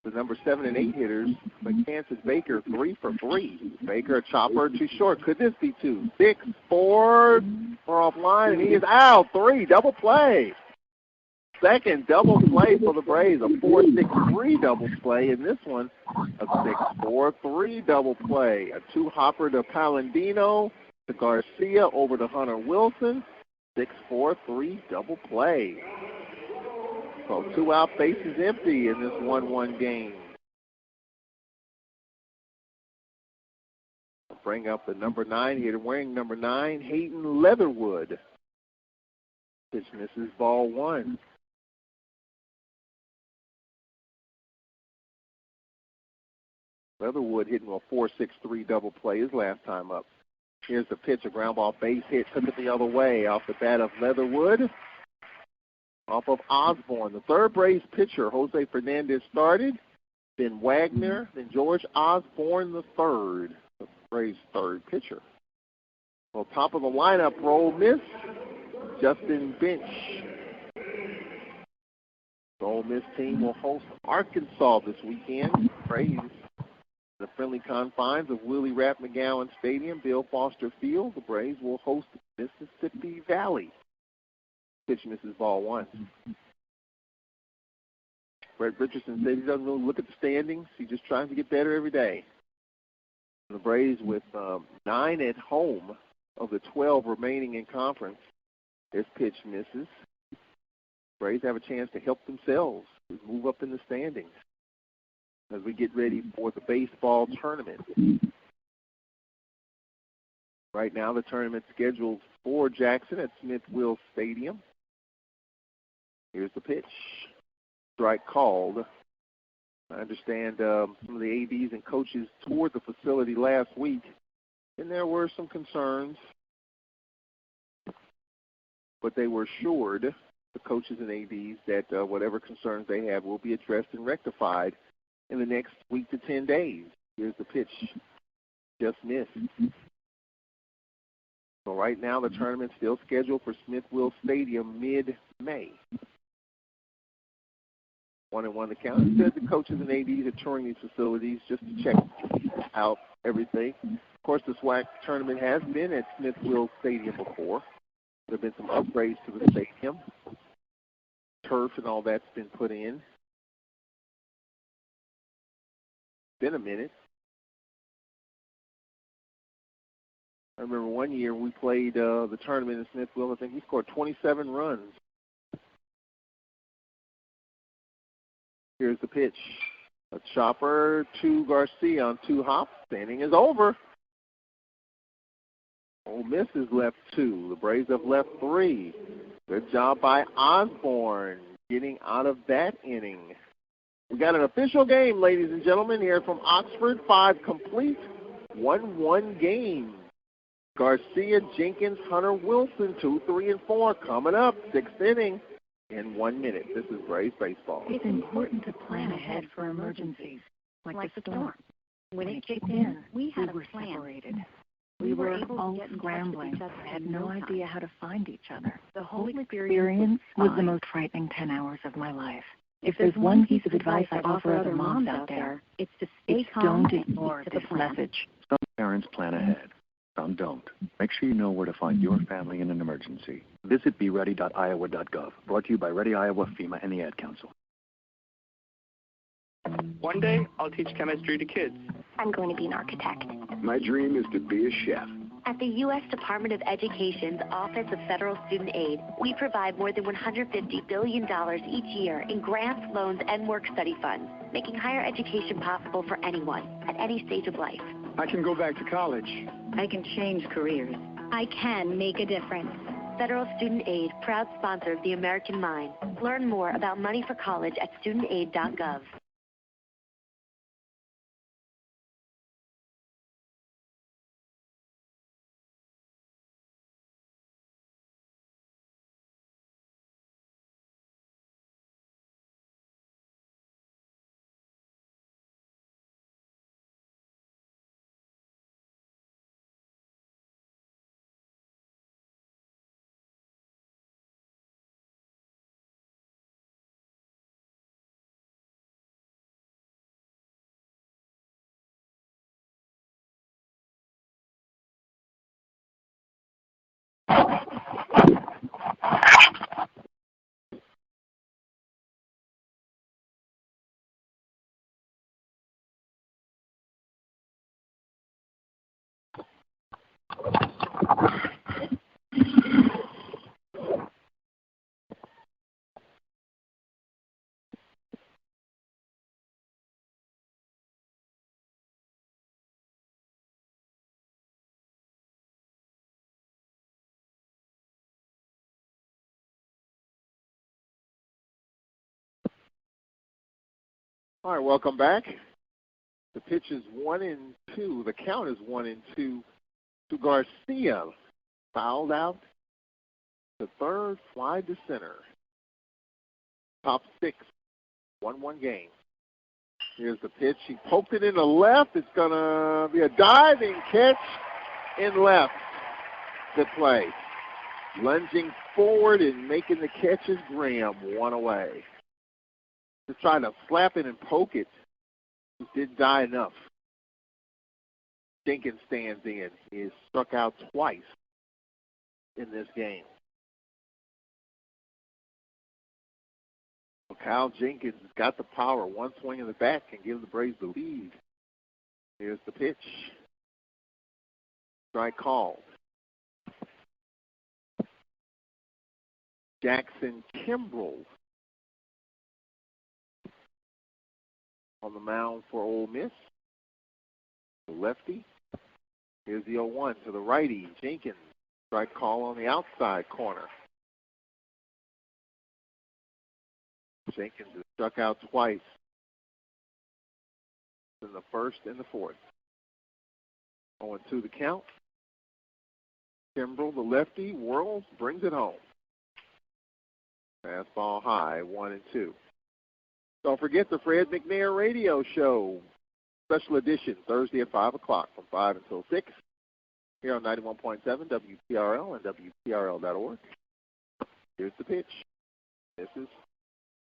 Speaker 1: the number 7 and 8 hitters, McCants Baker, 3 for 3. Baker, a chopper, too short. Could this be 2? 6, 4, offline, and he is out. 3, double play. Second double play for the Braves, a 4-6-3 double play. In this one, a 6-4-3 double play. A 2-hopper to Palladino, to Garcia, over to Hunter Wilson. 6-4-3 double play. So 2 out, bases empty in this 1-1 game. I'll bring up the number 9 hitter, wearing number 9, Hayden Leatherwood. Pitch misses, ball 1. Leatherwood hitting a 4-6-3 double play his last time up. Here's the pitch, a ground ball base hit, took it the other way off the bat of Leatherwood. Off of Osborne. The third Braves pitcher, Jose Fernandez, started. Then Wagner, then George Osborne the third. The Braves' third pitcher. Well, top of the lineup for Ole Miss, Justin Bench. The Ole Miss team will host Arkansas this weekend. Braves, the friendly confines of Willie Rapp McGowan Stadium, Bill Foster Field. The Braves will host Mississippi Valley. Pitch misses, ball 1. Brett Richardson said he doesn't really look at the standings. He just tries to get better every day. The Braves with 9 at home of the 12 remaining in conference. This pitch misses. Braves have a chance to help themselves move up in the standings as we get ready for the baseball tournament. Right now the tournament's scheduled for Jackson at Smith-Wills Stadium. Here's the pitch. Strike called. I understand some of the ADs and coaches toured the facility last week, and there were some concerns, but they were assured, the coaches and ADs, that whatever concerns they have will be addressed and rectified in the next week to 10 days. Here's the pitch. Just missed. So right now the tournament's still scheduled for Smith-Wills Stadium mid-May. 1-1 the count. It said the coaches and ADs are touring these facilities just to check out everything. course, the SWAC tournament has been at Smith-Wills Stadium before. There have been some upgrades to the stadium. Turf and all that's been put in. Been a minute. I remember one year we played the tournament in Smith-Wills. I think we scored 27 runs. Here's the pitch. A chopper to Garcia on 2 hops. The inning is over. Ole Miss has left 2. The Braves have left 3. Good job by Osborne getting out of that inning. We got an official game, ladies and gentlemen, here from Oxford. 5 complete, 1-1 game. Garcia, Jenkins, Hunter, Wilson, 2, 3, and 4 coming up. 6th inning in 1 minute. This is Braves baseball.
Speaker 3: It's important to plan ahead for emergencies, like the storm. When it kicked in, we were separated. We were all scrambling. I had no idea how to find each other. The whole experience was the most frightening 10 hours of my life. If there's one piece of advice I offer other moms out there, it's to stay calm and ignore this message.
Speaker 8: Some parents plan ahead. Some don't. Make sure you know where to find your family in an emergency. Visit beready.iowa.gov. Brought to you by Ready Iowa, FEMA, and the Ad Council.
Speaker 11: One day, I'll teach chemistry to kids.
Speaker 7: I'm going to be an architect.
Speaker 5: My dream is to be a chef.
Speaker 4: At the U.S. Department of Education's Office of Federal Student Aid, we provide more than $150 billion each year in grants, loans, and work-study funds, making higher education possible for anyone at any stage of life.
Speaker 5: I can go back to college.
Speaker 6: I can change careers.
Speaker 7: I can make a difference.
Speaker 4: Federal Student Aid, proud sponsor of the American Mind. Learn more about money for college at studentaid.gov.
Speaker 1: All right, welcome back. The pitch is 1-2. The count is 1-2 to Garcia. Fouled out to third, fly to center. Top 6, 1-1 game. Here's the pitch. He poked it in the left. It's going to be a diving catch in left. Good play. Lunging forward and making the catch is Graham, 1 away. Just trying to slap it and poke it. He didn't die enough. Jenkins stands in. He is struck out twice in this game. So Kyle Jenkins has got the power. One swing in the bat can give the Braves the lead. Here's the pitch. Strike called. Jackson Kimbrell on the mound for Ole Miss. The lefty. Here's the 0-1 to the righty. Jenkins. Strike call on the outside corner. Jenkins has struck out twice in the first and the fourth. 0-2 the count. Kimbrell, the lefty, whirls, brings it home. Fastball high, 1-2. Don't forget the Fred McNair Radio Show, special edition, Thursday at 5 o'clock from 5 until 6, here on 91.7 WPRL and WPRL.org. Here's the pitch. This is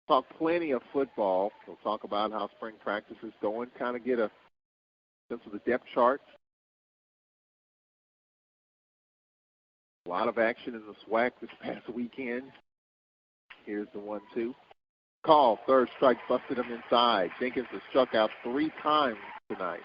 Speaker 1: talk plenty of football. We'll talk about how spring practice is going, kind of get a sense of the depth chart lot of action in the SWAC this past weekend. Here's the 1-2. Call, third strike, busted him inside. Jenkins has struck out 3 times tonight.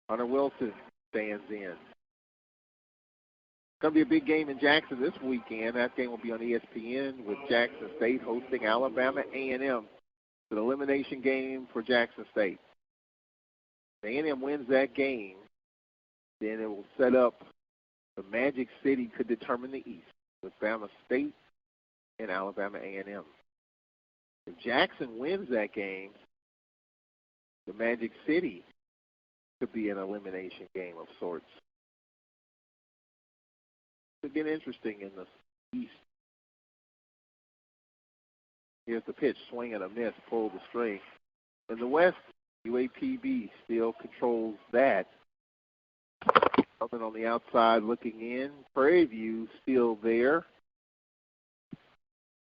Speaker 1: Hunter Wilson stands in. It's going to be a big game in Jackson this weekend. That game will be on ESPN with Jackson State hosting Alabama A&M. It's an elimination game for Jackson State. If A&M wins that game, then it will set up the Magic City could determine the East with Bama State and Alabama A&M. If Jackson wins that game, the Magic City could be an elimination game of sorts. Could get interesting in the East. Here's the pitch, swing and a miss, pull the string. In the West, UAPB still controls that. Something on the outside looking in. Prairie View still there.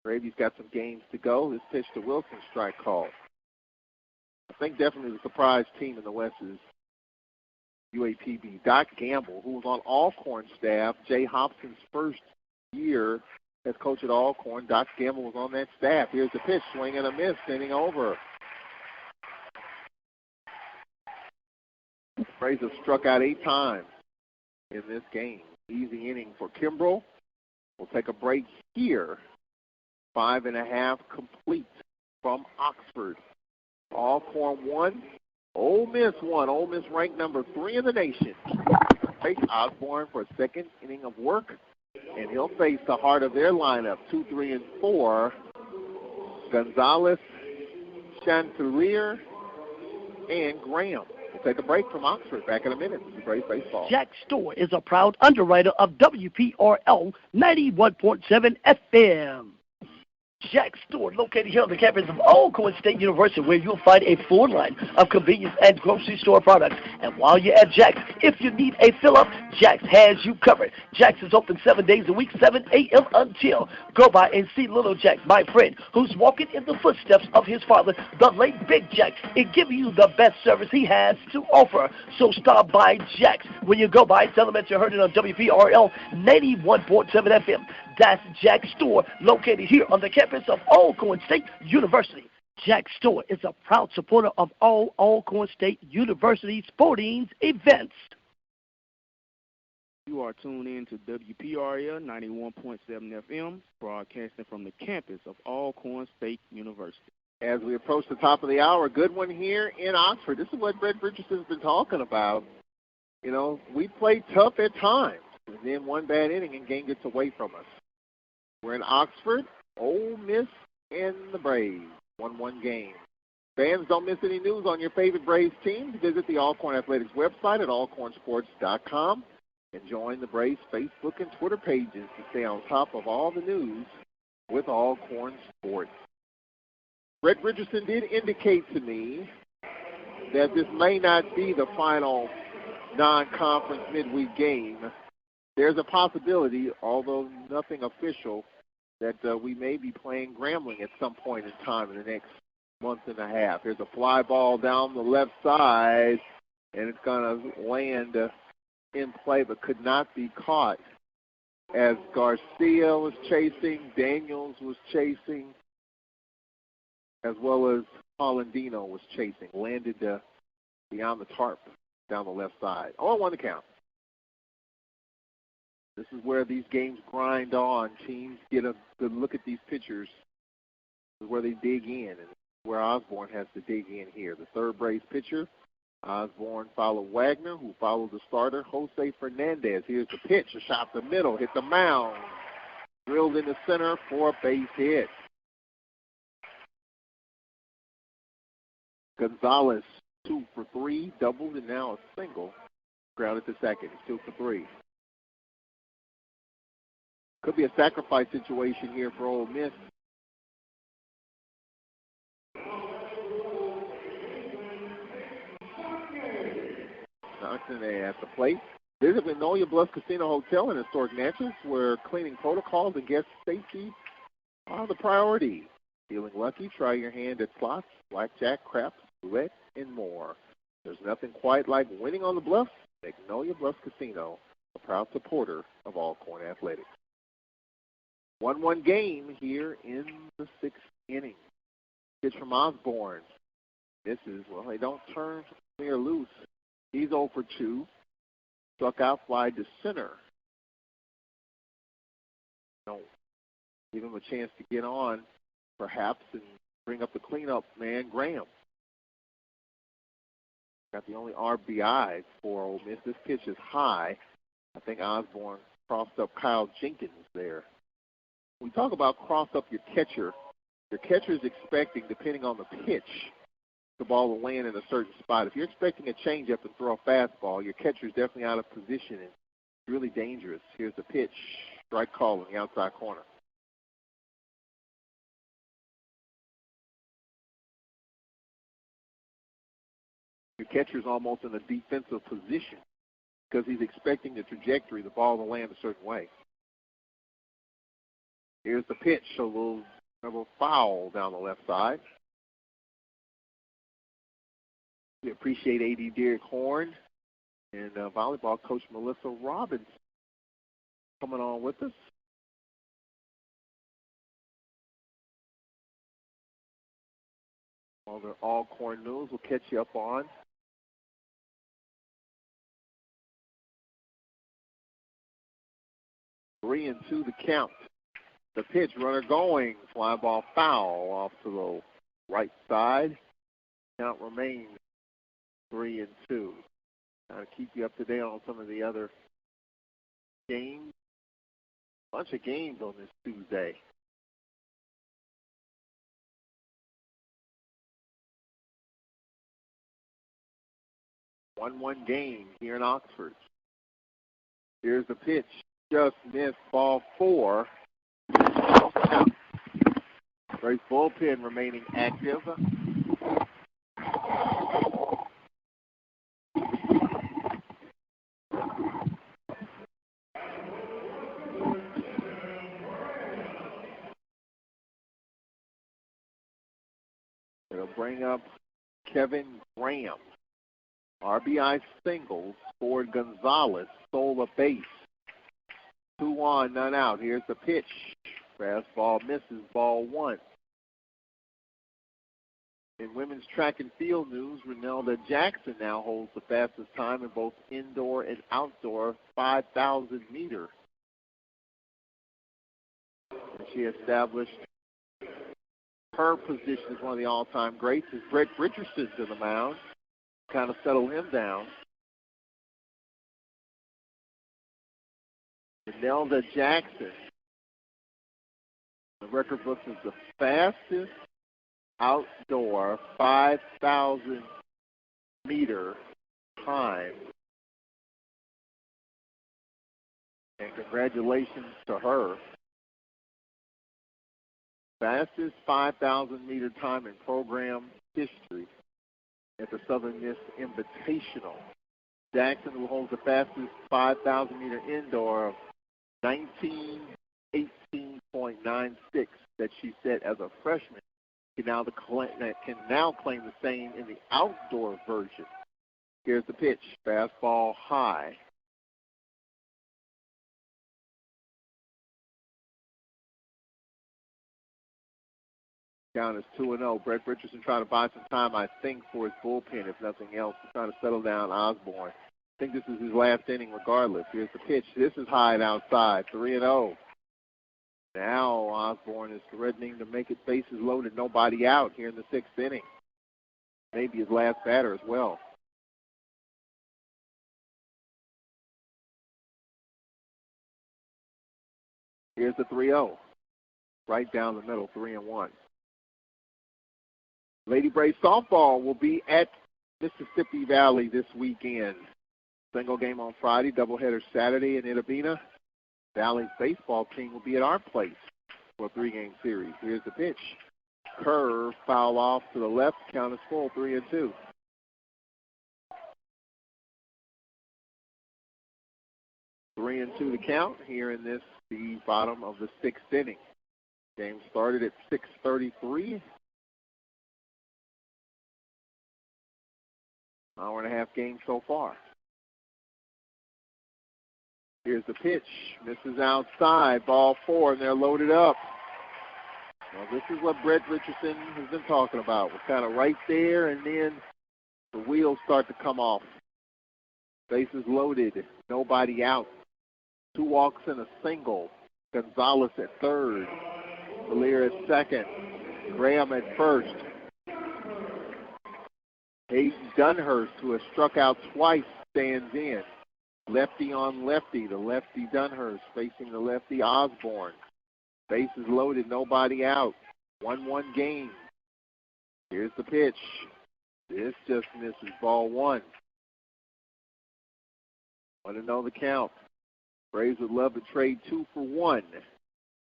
Speaker 1: Prairie View's got some games to go. This pitch to Wilson, strike call. I think definitely the surprise team in the West is UAPB. Doc Gamble, who was on Alcorn staff, Jay Hobson's first year as coach at Alcorn. Doc Gamble was on that staff. Here's the pitch, swing and a miss, inning over. Braves have struck out 8 times in this game. Easy inning for Kimbrell. We'll take a break here. 5.5 complete from Oxford. Alcorn 1, Ole Miss 1. Ole Miss ranked number 3 in the nation. Face Osborne for a second inning of work, and he'll face the heart of their lineup, 2, 3, and 4. Gonzalez, Chanticleer, and Graham. We'll take a break from Oxford. Back in a minute. This is Braves Baseball.
Speaker 12: Jack Store is a proud underwriter of WPRL 91.7 FM. Jack Store, located here on the campus of Alcorn State University, where you'll find a full line of convenience and grocery store products. And while you're at Jack's, if you need a fill-up, Jack's has you covered. Jack's is open 7 days a week, 7 a.m. until. Go by and see little Jack, my friend, who's walking in the footsteps of his father, the late Big Jack, and give you the best service he has to offer. So stop by Jack's. When you go by, tell them that you heard it on WPRL 91.7 FM. That's Jack Store, located here on the campus of Alcorn State University. Jack Store is a proud supporter of all Alcorn State University sporting events.
Speaker 13: You are tuned in to WPRL 91.7 FM, broadcasting from the campus of Alcorn State University.
Speaker 1: As we approach the top of the hour, good one here in Oxford. This is what Brett Richardson's been talking about. You know, we play tough at times, and then one bad inning and game gets away from us. We're in Oxford, Ole Miss, and the Braves. 1-1 game. Fans, don't miss any news on your favorite Braves teams. Visit the Alcorn Athletics website at alcornsports.com and join the Braves Facebook and Twitter pages to stay on top of all the news with Alcorn Sports. Brett Richardson did indicate to me that this may not be the final non-conference midweek game. There's a possibility, although nothing official, that we may be playing Grambling at some point in time in the next month and a half. There's a fly ball down the left side, and it's going to land in play but could not be caught. As Garcia was chasing, Daniels was chasing, as well as Polandino was chasing. Landed beyond the tarp down the left side. 0-1 to count. This is where these games grind on. Teams get a good look at these pitchers. This is where they dig in, and where Osborne has to dig in here. The third Braves pitcher, Osborne followed Wagner, who followed the starter, Jose Fernandez. Here's the pitch, a shot to middle, hit the mound, drilled in the center for a base hit. Gonzalez, 2 for 3, doubled, and now a single. Grounded to second. He's 2 for 3. Could be a sacrifice situation here for Ole Miss. Johnson at the plate. Visit Magnolia Bluff Casino Hotel in historic Natchez, where cleaning protocols and guest safety are the priority. Feeling lucky? Try your hand at slots, blackjack, craps, roulette, and more. There's nothing quite like winning on the bluff. Magnolia Bluff Casino. a proud supporter of Alcorn Athletics. 1-1 game here in the 6th inning. Pitch from Osborne. This is, well, they don't turn clear loose. He's 0 for 2. Struck out, fly to center. Don't give him a chance to get on, perhaps, and bring up the cleanup man, Graham. Got the only RBI for Ole Miss. This pitch is high. I think Osborne crossed up Kyle Jenkins there. When we talk about cross up your catcher is expecting, depending on the pitch, the ball will land in a certain spot. If you're expecting a changeup and throw a fastball, your catcher is definitely out of position and really dangerous. Here's the pitch. Strike call in the outside corner. Your catcher's almost in a defensive position because he's expecting the trajectory, the ball to land a certain way. Here's the pitch, a little foul down the left side. We appreciate A.D. Derek Horn and volleyball coach Melissa Robbins coming on with us. All the Alcorn news will catch you up on. Three and 2 the count. The pitch, runner going, fly ball foul off to the right side. Count remains 3 and 2. Trying to keep you up to date on some of the other games. Bunch of games on this Tuesday. One game here in Oxford. Here's the pitch. Just missed, ball 4. Great bullpen remaining active. It'll bring up Kevin Graham. RBI singles, scored Gonzalez, stole a base. 2 on, none out. Here's the pitch. Fastball misses, ball 1. In women's track and field news, Renelda Jackson now holds the fastest time in both indoor and outdoor 5,000 meter. And she established her position as one of the all-time greats as Brett Richardson to the mound. Kind of settle him down. Renelda Jackson, the record books is the fastest outdoor 5,000 meter time. And congratulations to her. Fastest 5,000 meter time in program history at the Southern Miss Invitational. Jackson, who holds the fastest 5,000 meter indoor of 19:18.96 that she set as a freshman, can now claim the same in the outdoor version. Here's the pitch, fastball high. Count is 2-0. Brett Richardson trying to buy some time, I think, for his bullpen, if nothing else. He's trying to settle down Osborne. I think this is his last inning regardless. Here's the pitch. This is high and outside, 3-0. Now Osborne is threatening to make it bases loaded, nobody out here in the 6th inning. Maybe his last batter as well. Here's the 3-0. Right down the middle, 3-1. Lady Braves softball will be at Mississippi Valley this weekend. Single game on Friday, doubleheader Saturday in Itta Bena. Valley's baseball team will be at our place for a 3-game series. Here's the pitch. Curve, foul off to the left, count is full, 3-2. Three and 2 to count here in the bottom of the 6th inning. Game started at 6:33. Hour and a half game so far. Here's the pitch. Misses outside. Ball 4, and they're loaded up. Well, this is what Brett Richardson has been talking about. We're kind of right there, and then the wheels start to come off. Bases loaded. Nobody out. 2 walks and a single. Gonzalez at third. Valier at second. Graham at first. Hayden Dunhurst, who has struck out twice, stands in. Lefty on lefty. The lefty Dunhurst facing the lefty Osborne. Bases loaded, nobody out. 1-1 game. Here's the pitch. This just misses. Ball 1. Want to know the count. Braves would love to trade 2 for 1.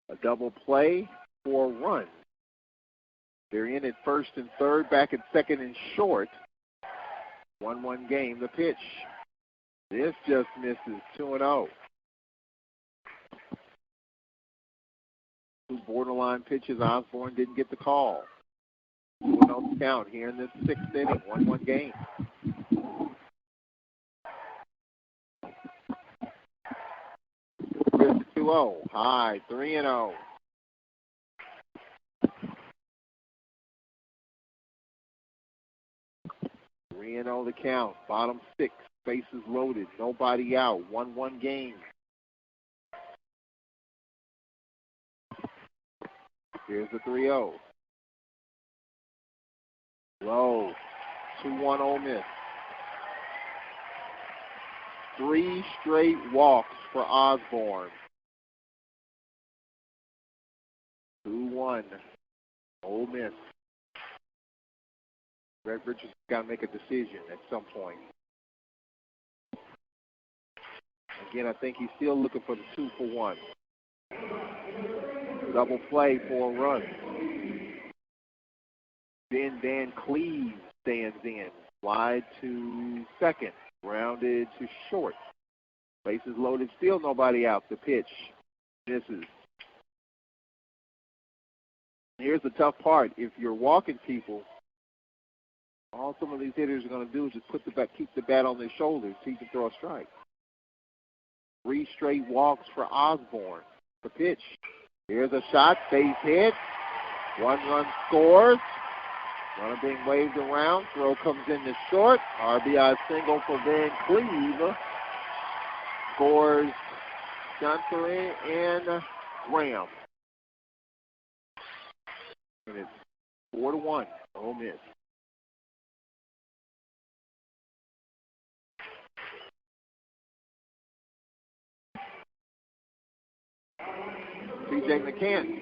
Speaker 1: A double play, 4 runs. They're in at first and third, back at second and short. 1-1 game. The pitch. This just misses. 2-0. 2 borderline pitches. Osborne didn't get the call. 2-0 count here in this 6th inning. 1-1 game. Here's the 2-0. High. 3-0. The count. Bottom 6. Bases loaded. Nobody out. 1-1 game. Here's the 3-0. Low. 2-1 Ole Miss. 3 straight walks for Osborne. 2-1 Ole Miss. Brett Richardson's got to make a decision at some point. Again, I think he's still looking for the 2 for 1. Double play, 4 runs. Then Dan Cleave stands in. Wide to second. Grounded to short. Bases loaded, still nobody out. The pitch misses. Here's the tough part. If you're walking people, all some of these hitters are going to do is just keep the bat on their shoulders so you can throw a strike. 3 straight walks for Osborne. The pitch. Here's a shot. Base hit. 1 run scores. Runner being waved around. Throw comes in to short. RBI single for Van Cleve. Scores Johnson and Graham. And it's 4-1. Ole Miss. C.J. McCann.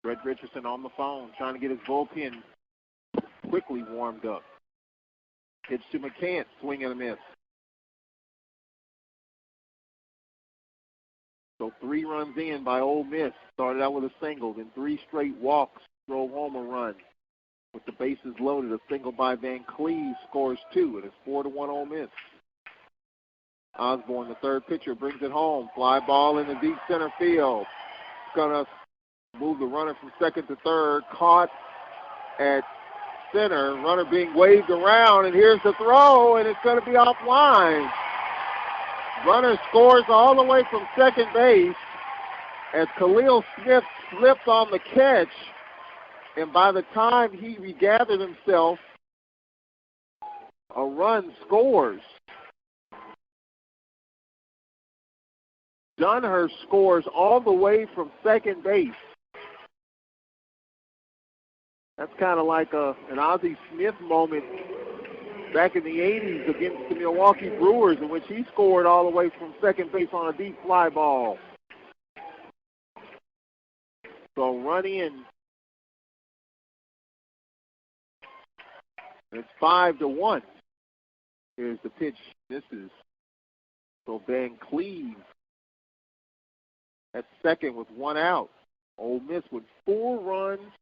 Speaker 1: Brett Richardson on the phone trying to get his bullpen quickly warmed up. Pitch to McCann, swing and a miss. So 3 runs in by Ole Miss. Started out with a single, then 3 straight walks, drove home a run. With the bases loaded, a single by Van Cleve scores 2, and it's 4-1 Ole Miss. Osborne, the third pitcher, brings it home. Fly ball in the deep center field. Going to move the runner from second to third. Caught at center. Runner being waved around, and here's the throw, and it's going to be offline. Runner scores all the way from second base as Khalil Smith slipped on the catch. And by the time he regathered himself, a run scores. Dunhurst scores all the way from second base. That's kind of like an Ozzie Smith moment back in the 80s against the Milwaukee Brewers, in which he scored all the way from second base on a deep fly ball. So run in. It's 5-1. Here's the pitch. This is so Van Cleve at second with 1 out. Ole Miss with 4 runs,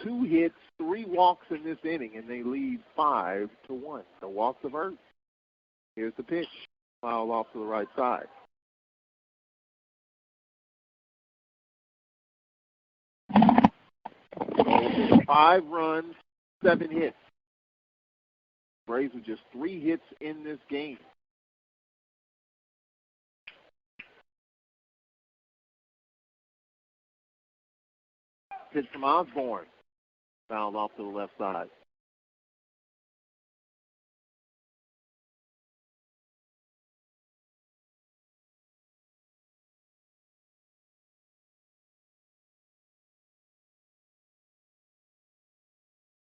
Speaker 1: 2 hits, 3 walks in this inning, and they lead 5-1. The walks of Earth. Here's the pitch. Foul off to the right side. 5 runs, 7 hits. Braves with just 3 hits in this game. Pitch from Osborne. Fouled off to the left side.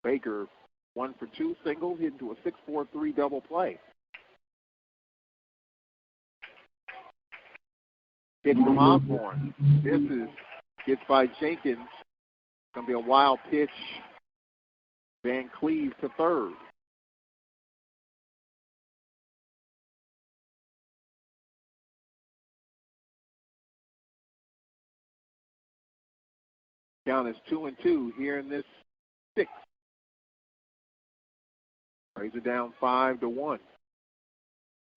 Speaker 1: Baker, 1 for 2 single, hit into a 6-4-3 double play. Hit from Osborne. This is hit by Jenkins. Going to be a wild pitch. Van Cleve to third. Count is 2-2 here in this 6th. Braves are down 5-1.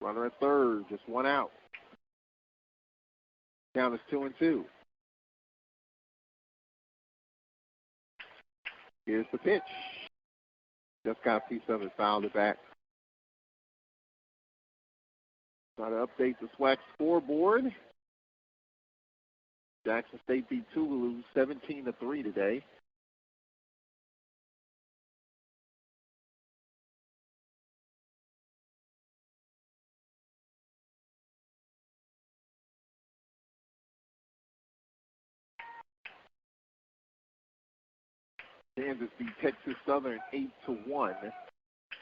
Speaker 1: Runner at third, just 1 out. Count is 2-2. Here's the pitch. Just got a piece of it, fouled it back. Try to update the SWAC scoreboard. Jackson State beat Tougaloo 17-3 today. Kansas beat Texas Southern 8-1,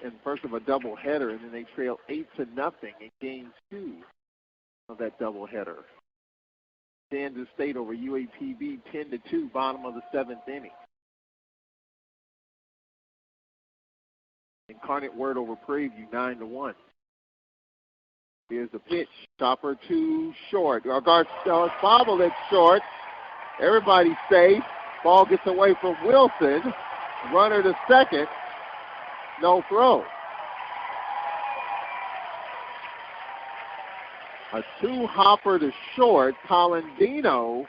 Speaker 1: and first of a doubleheader, and then they trail 8-0 in game 2 of that doubleheader. Kansas State over UAPB 10-2, bottom of the 7th inning. Incarnate Word over Prairie View 9-1. Here's the pitch. Chopper to short. Garcia bobbled it short. Everybody's safe. Ball gets away from Wilson. Runner to second. No throw. A 2-hopper to short. Colandino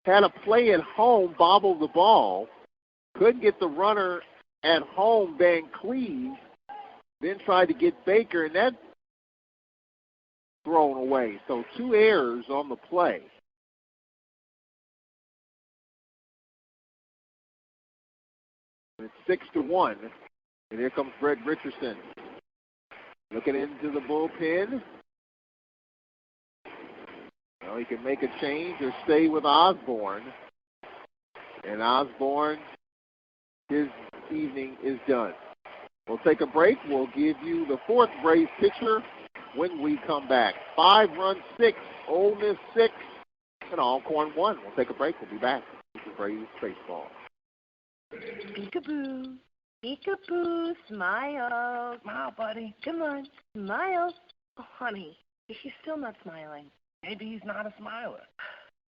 Speaker 1: had a play at home, bobbled the ball. Couldn't get the runner at home, Van Cleve. Then tried to get Baker, and that thrown away. So 2 errors on the play. It's 6-1, and here comes Brett Richardson. Looking into the bullpen. Well, he can make a change or stay with Osborne. And Osborne, his evening is done. We'll take a break. We'll give you the 4th Braves pitcher when we come back. 5-run 6, Ole Miss 6, and Alcorn 1. We'll take a break. We'll be back. This is Braves Baseball.
Speaker 14: Peekaboo. Peekaboo. Smile. Smile, buddy. Come on. Smile. Oh, honey, he's still not smiling.
Speaker 15: Maybe he's not a smiler.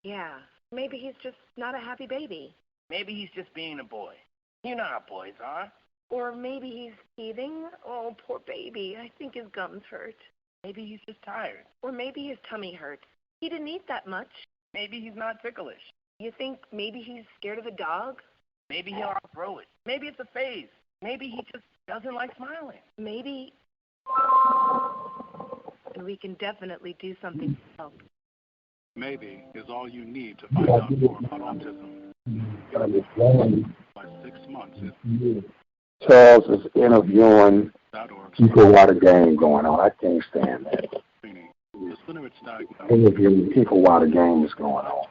Speaker 14: Yeah. Maybe he's just not a happy baby.
Speaker 15: Maybe he's just being a boy. You know how boys are.
Speaker 14: Or maybe he's teething. Oh, poor baby. I think his gums hurt.
Speaker 15: Maybe he's just tired.
Speaker 14: Or maybe his tummy hurts. He didn't eat that much.
Speaker 15: Maybe he's not ticklish.
Speaker 14: You think maybe he's scared of a dog?
Speaker 15: Maybe he'll outgrow it. Maybe it's a phase. Maybe he just doesn't like smiling.
Speaker 14: Maybe. And we can definitely do something to help.
Speaker 16: Maybe is all you need to find out more about autism. By 6 months.
Speaker 17: Charles is interviewing people while the game going on. I can't stand that. Interviewing people while the game is going on.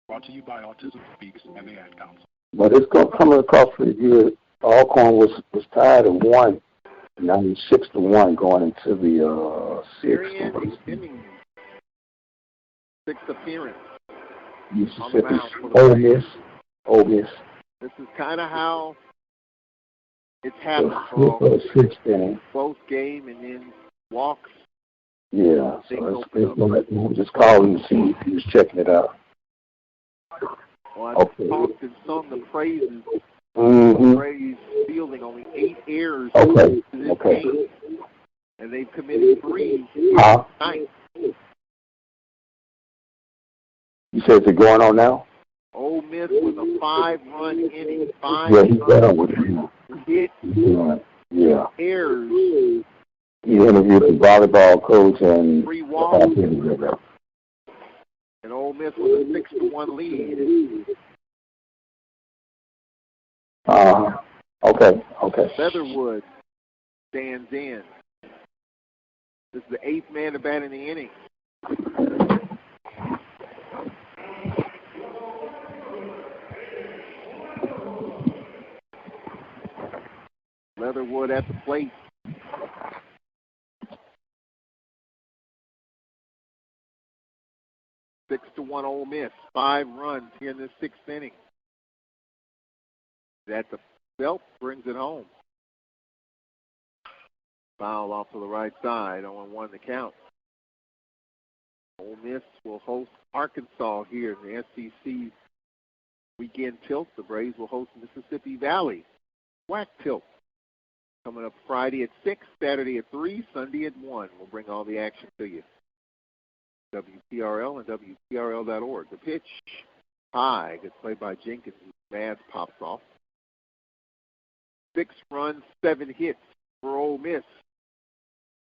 Speaker 16: Brought to you by Autism Speaks and the Ad Council.
Speaker 17: But it's coming across pretty good. Alcorn was tied at 1. Now he's 6-1 going into the 6th.
Speaker 1: 6th appearance.
Speaker 17: Mississippi. Ole Miss.
Speaker 1: This is kind of how it's happened for close game and then walks.
Speaker 17: Yeah, so it's just calling to see if he's checking it out.
Speaker 1: Well, I talked and sung the praises. The Braves fielding only 8 errors to this game, and they've committed 3 tonight.
Speaker 17: You said it's going on now?
Speaker 1: Ole Miss was a 5-run inning.
Speaker 17: Yeah, he's down with him.
Speaker 1: Hit.
Speaker 17: Yeah.
Speaker 1: Errors.
Speaker 17: He interviewed the volleyball coach and
Speaker 1: 3 walks. And Ole Miss was a 6-1 lead.
Speaker 17: Okay.
Speaker 1: Leatherwood stands in. This is the 8th man to bat in the inning. Leatherwood at the plate. Six to 1 Ole Miss. 5 runs here in the 6th inning. At the belt, brings it home. Foul off to the right side, 0-1 the count. Ole Miss will host Arkansas here in the SEC weekend tilt. The Braves will host Mississippi Valley. WAC tilt. Coming up Friday at 6, Saturday at 3, Sunday at 1. We'll bring all the action to you. WPRL and WPRL.org. The pitch, high. Gets played by Jenkins. Mads pops off. 6 runs, 7 hits for Ole Miss.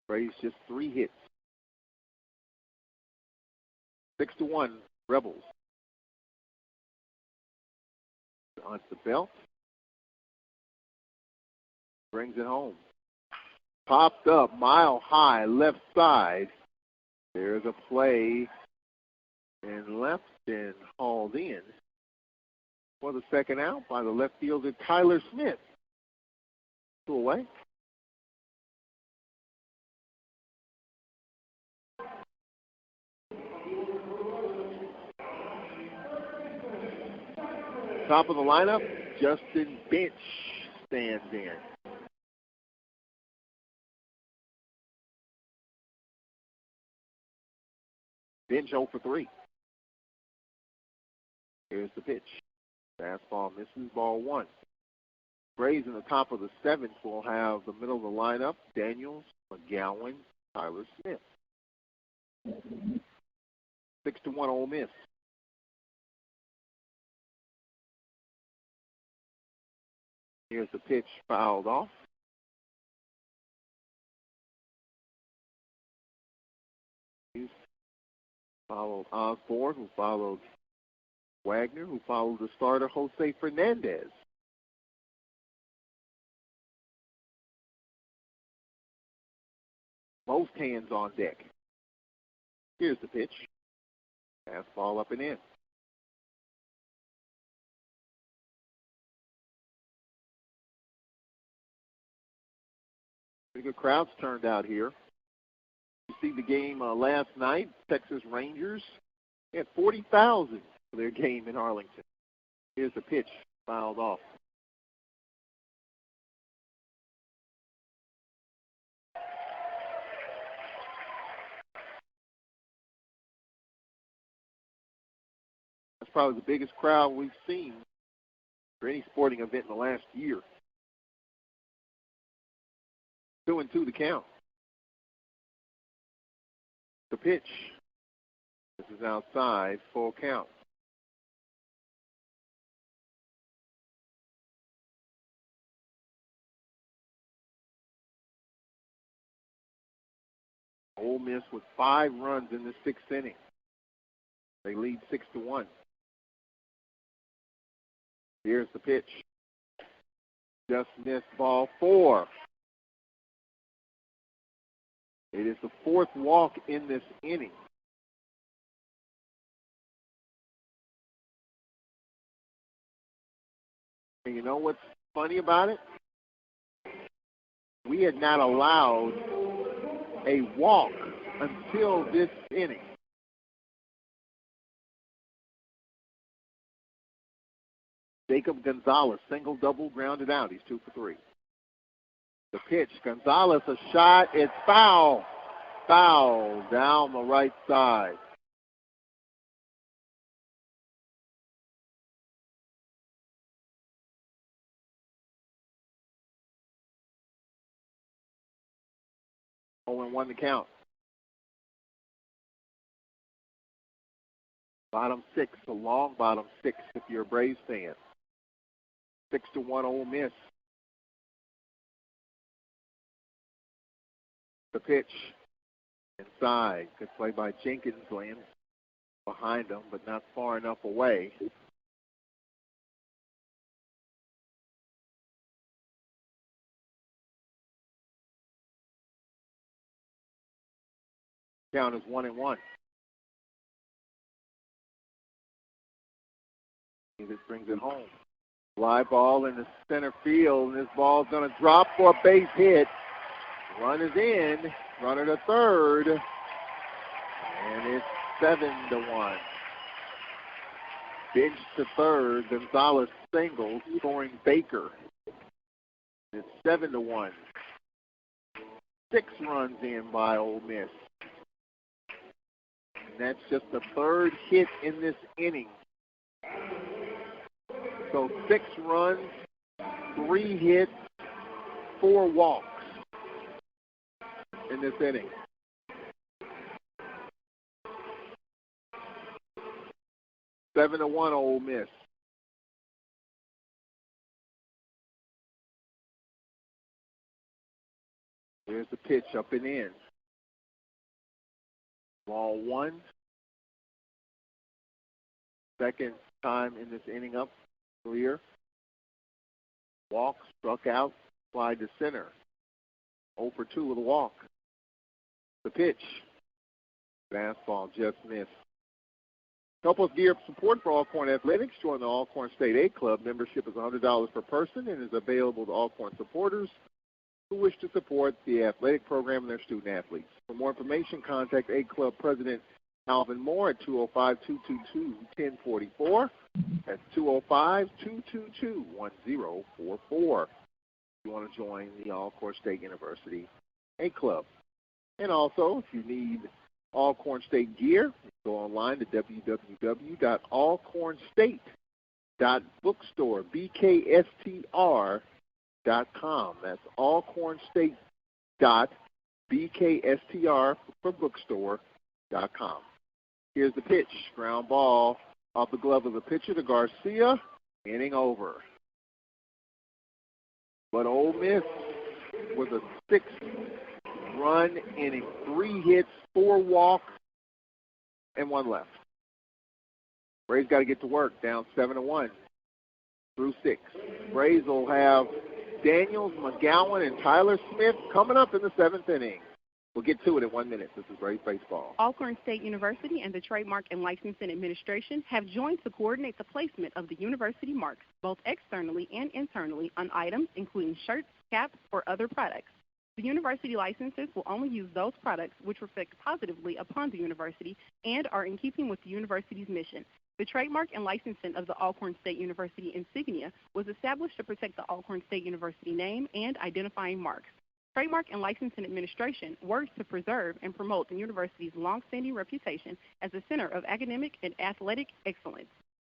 Speaker 1: Braves just 3 hits. 6-1, Rebels. On the belt. Brings it home. Popped up, mile high, left side. There's a play and left and hauled in for the second out by the left fielder Tyler Smith. 2 away. Top of the lineup, Justin Bench stands in. Bench 0 for 3. Here's the pitch. Fastball misses, ball 1. Braves in the top of the 7th will have the middle of the lineup, Daniels, McGowan, Tyler Smith. 6-1 Ole Miss. Here's the pitch, fouled off. Followed Osborne, who followed Wagner, who followed the starter, Jose Fernandez. Most hands on deck. Here's the pitch. Fastball up and in. Pretty good crowds turned out here. You see the game last night, Texas Rangers. They had 40,000 for their game in Arlington. Here's the pitch, fouled off. That's probably the biggest crowd we've seen for any sporting event in the last year. 2-2 the count. The pitch. This is outside, full count. Ole Miss with 5 runs in the 6th inning. They lead 6-1. Here's the pitch. Just missed, ball 4. It is the 4th walk in this inning. And you know what's funny about it? We had not allowed a walk until this inning. Jacob Gonzalez, single, double, grounded out. He's 2 for 3. The pitch, Gonzalez, a shot, it's foul. Foul down the right side. Oh, and 1 to count. Bottom six, a long bottom six if you're a Braves fan. 6-1 Ole Miss. The pitch inside. Good play by Jenkins. Lands behind him, but not far enough away. Count is 1-1. This brings it home. Fly ball in the center field, and this ball's going to drop for a base hit. Run is in. Runner to third. And it's 7-1. Bench to third. Gonzalez singles, scoring Baker. It's 7-1. 6 runs in by Ole Miss. And that's just the third hit in this inning. So 6 runs, 3 hits, 4 walks in this inning. 7-1 Ole Miss. Here's the pitch up and in. Ball 1. Second time in this inning up. Clear. Walk, struck out, fly to center. 0 for 2 with a walk. The pitch. Fastball just missed. Help us gear up support for Alcorn Athletics. Join the Alcorn State A Club. Membership is $100 per person and is available to Alcorn supporters who wish to support the athletic program and their student athletes. For more information, contact A Club President Alvin Moore at 205-222-1044. That's 205-222-1044. If you want to join the Alcorn State University A Club. And also, if you need Alcorn State gear, go online to www.alcornstate.bookstore, BKSTR.com. That's alcornstate.bkstr for bookstore.com. Here's the pitch. Ground ball off the glove of the pitcher to Garcia. Inning over. But Ole Miss with a 6-run inning. 3 hits, 4 walks, and 1 left. Braves got to get to work. Down 7-1 through 6. Braves will have Daniels, McGowan, and Tyler Smith coming up in the 7th inning. We'll get to it in 1 minute. This is Braves Baseball.
Speaker 2: Alcorn State University and the Trademark and Licensing Administration have joined to coordinate the placement of the university marks, both externally and internally, on items including shirts, caps, or other products. The university licenses will only use those products which reflect positively upon the university and are in keeping with the university's mission. The trademark and licensing of the Alcorn State University insignia was established to protect the Alcorn State University name and identifying marks. Trademark and Licensing Administration works to preserve and promote the university's long-standing reputation as a center of academic and athletic excellence.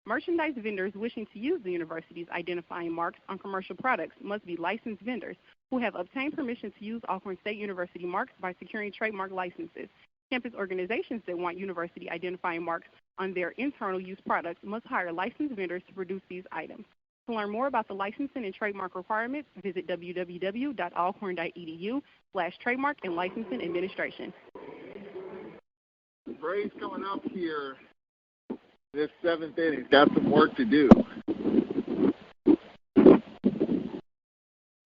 Speaker 2: Merchandise vendors wishing to use the university's identifying marks on commercial products must be licensed vendors who have obtained permission to use Alcorn State University marks by securing trademark licenses. Campus organizations that want university identifying marks on their internal use products must hire licensed vendors to produce these items. To learn more about the licensing and trademark requirements, visit www.alcorn.edu/trademark and licensing administration.
Speaker 1: The Braves coming up here this 7th inning. Got some work to do.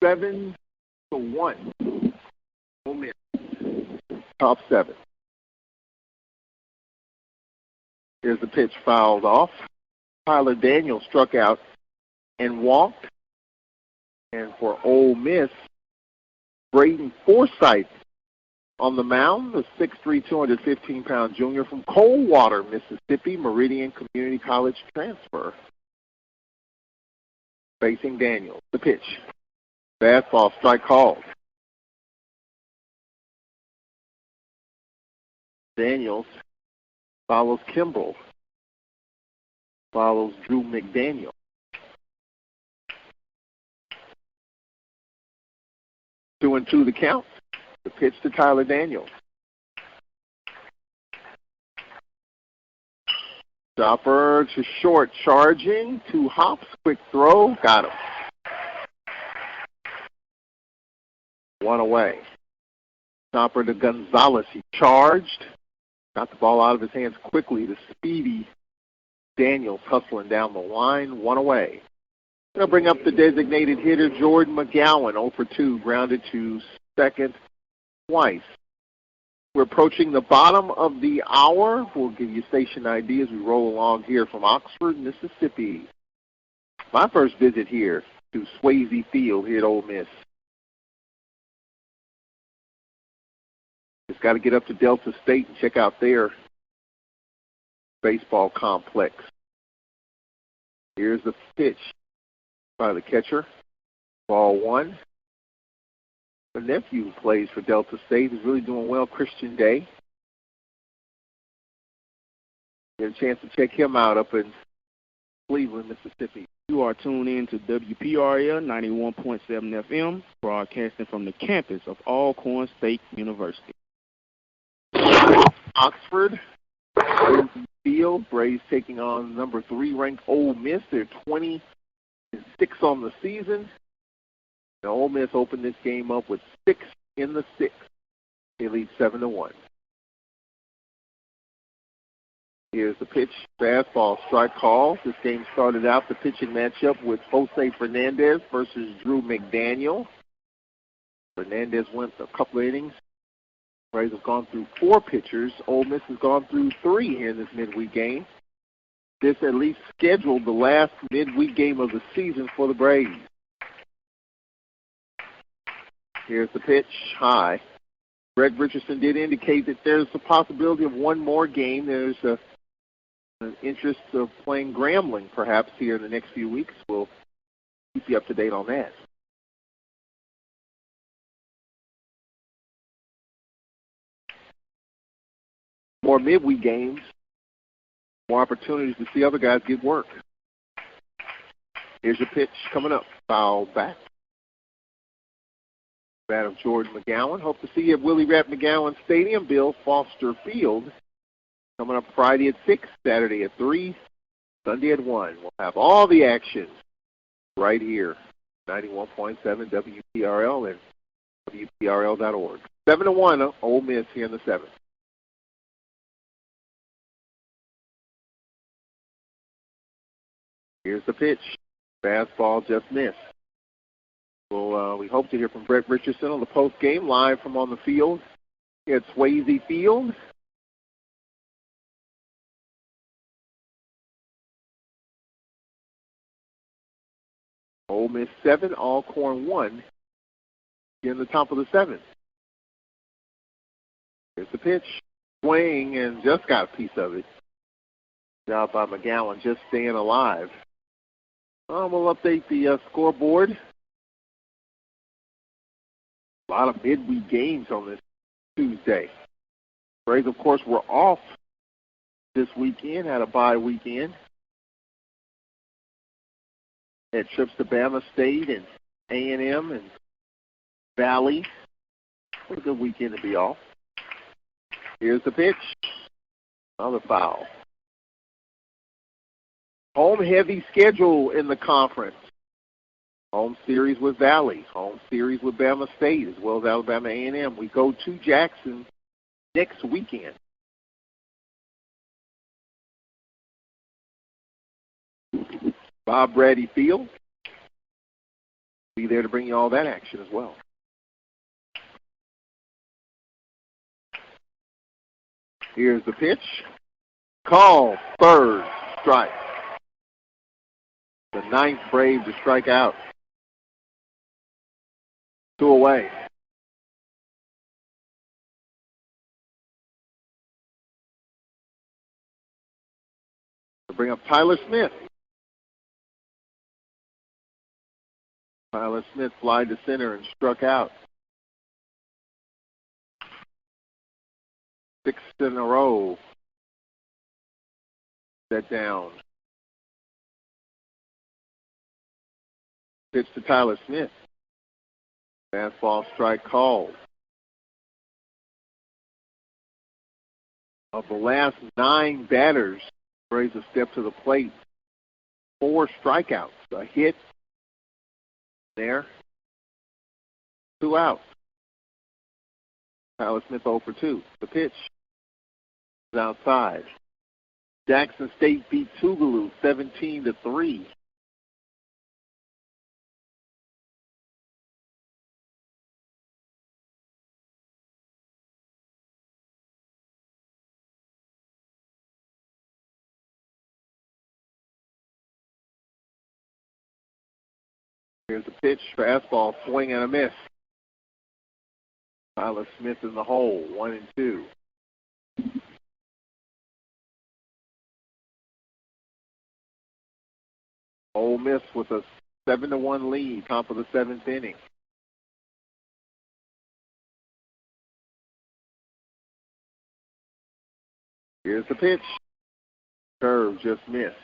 Speaker 1: 7-1. Ole Miss. Top 7. Here's the pitch fouled off. Tyler Daniels struck out and walked. And for Ole Miss, Braden Forsythe on the mound, the 6'3", 215-pound junior from Coldwater, Mississippi, Meridian Community College transfer. Facing Daniels. The pitch. Fastball, strike called. Daniels follows Kimball. Follows Drew McDaniel. Two and two the count. The pitch to Tyler Daniels. Chopper to short, charging, 2 hops, quick throw, got him. 1 away. Chopper to Gonzalez, he charged, got the ball out of his hands quickly to speedy Daniels hustling down the line, 1 away. Going to bring up the designated hitter, Jordan McGowan, 0 for 2, grounded to second twice. We're approaching the bottom of the hour. We'll give you station ID as we roll along here from Oxford, Mississippi. My first visit here to Swayze Field here at Ole Miss. Just got to get up to Delta State and check out their baseball complex. Here's the pitch by the catcher. Ball 1. The nephew who plays for Delta State is really doing well, Christian Day. Get a chance to check him out up in Cleveland, Mississippi.
Speaker 13: You are tuned in to WPRL 91.7 FM, broadcasting from the campus of Alcorn State University.
Speaker 1: Oxford, Field, Braves taking on number 3 ranked Ole Miss. They're 20-6 on the season. Now, Ole Miss opened this game up with 6 in the 6th. They lead 7-1. Here's the pitch, fastball, strike call. This game started out the pitching matchup with Jose Fernandez versus Drew McDaniel. Fernandez went a couple of innings. Braves have gone through 4 pitchers. Ole Miss has gone through 3 here in this midweek game. This at least scheduled the last midweek game of the season for the Braves. Here's the pitch, high. Brett Richardson did indicate that there's a possibility of one more game. There's an interest of playing Grambling perhaps here in the next few weeks. We'll keep you up to date on that. More midweek games, more opportunities to see other guys get work. Here's your pitch coming up. Foul back. Bat of Jordan McGowan. Hope to see you at Willie Rapp McGowan Stadium, Bill Foster Field. Coming up Friday at 6, Saturday at 3, Sunday at 1. We'll have all the action right here, 91.7 WPRL and WPRL.org. 7-1, Ole Miss here in the 7th. Here's the pitch. Fastball just missed. Well, we hope to hear from Brett Richardson on the post-game, live from on the field at Swayze Field. Ole Miss 7, Alcorn 1 here in the top of the 7th. Here's the pitch. Swing and just got a piece of it. Job by McGowan just staying alive. We'll update the scoreboard. A lot of midweek games on this Tuesday. Braves, of course, were off this weekend, had a bye weekend. Had trips to Bama State and A&M and Valley. What a good weekend to be off. Here's the pitch. Another foul. Home-heavy schedule in the conference. Home series with Valley, home series with Bama State, as well as Alabama A&M. We go to Jackson next weekend. Bob Brady Field. Be there to bring you all that action as well. Here's the pitch. Call, third, strike. The 9th Brave to strike out. 2 away. To bring up Tyler Smith. Tyler Smith flied to center and struck out. 6th in a row. Set down. Pitch to Tyler Smith. Fastball strike called. Of the last 9 batters Braves a step to the plate. 4 strikeouts. A hit there. 2 outs. Tyler Smith 0 for 2. The pitch is outside. Jackson State beat Tougaloo 17-3. Here's the pitch, fastball, swing and a miss. Tyler Smith in the hole, 1-2. Ole Miss with a 7-1 lead, top of the 7th inning. Here's the pitch. Curve just missed.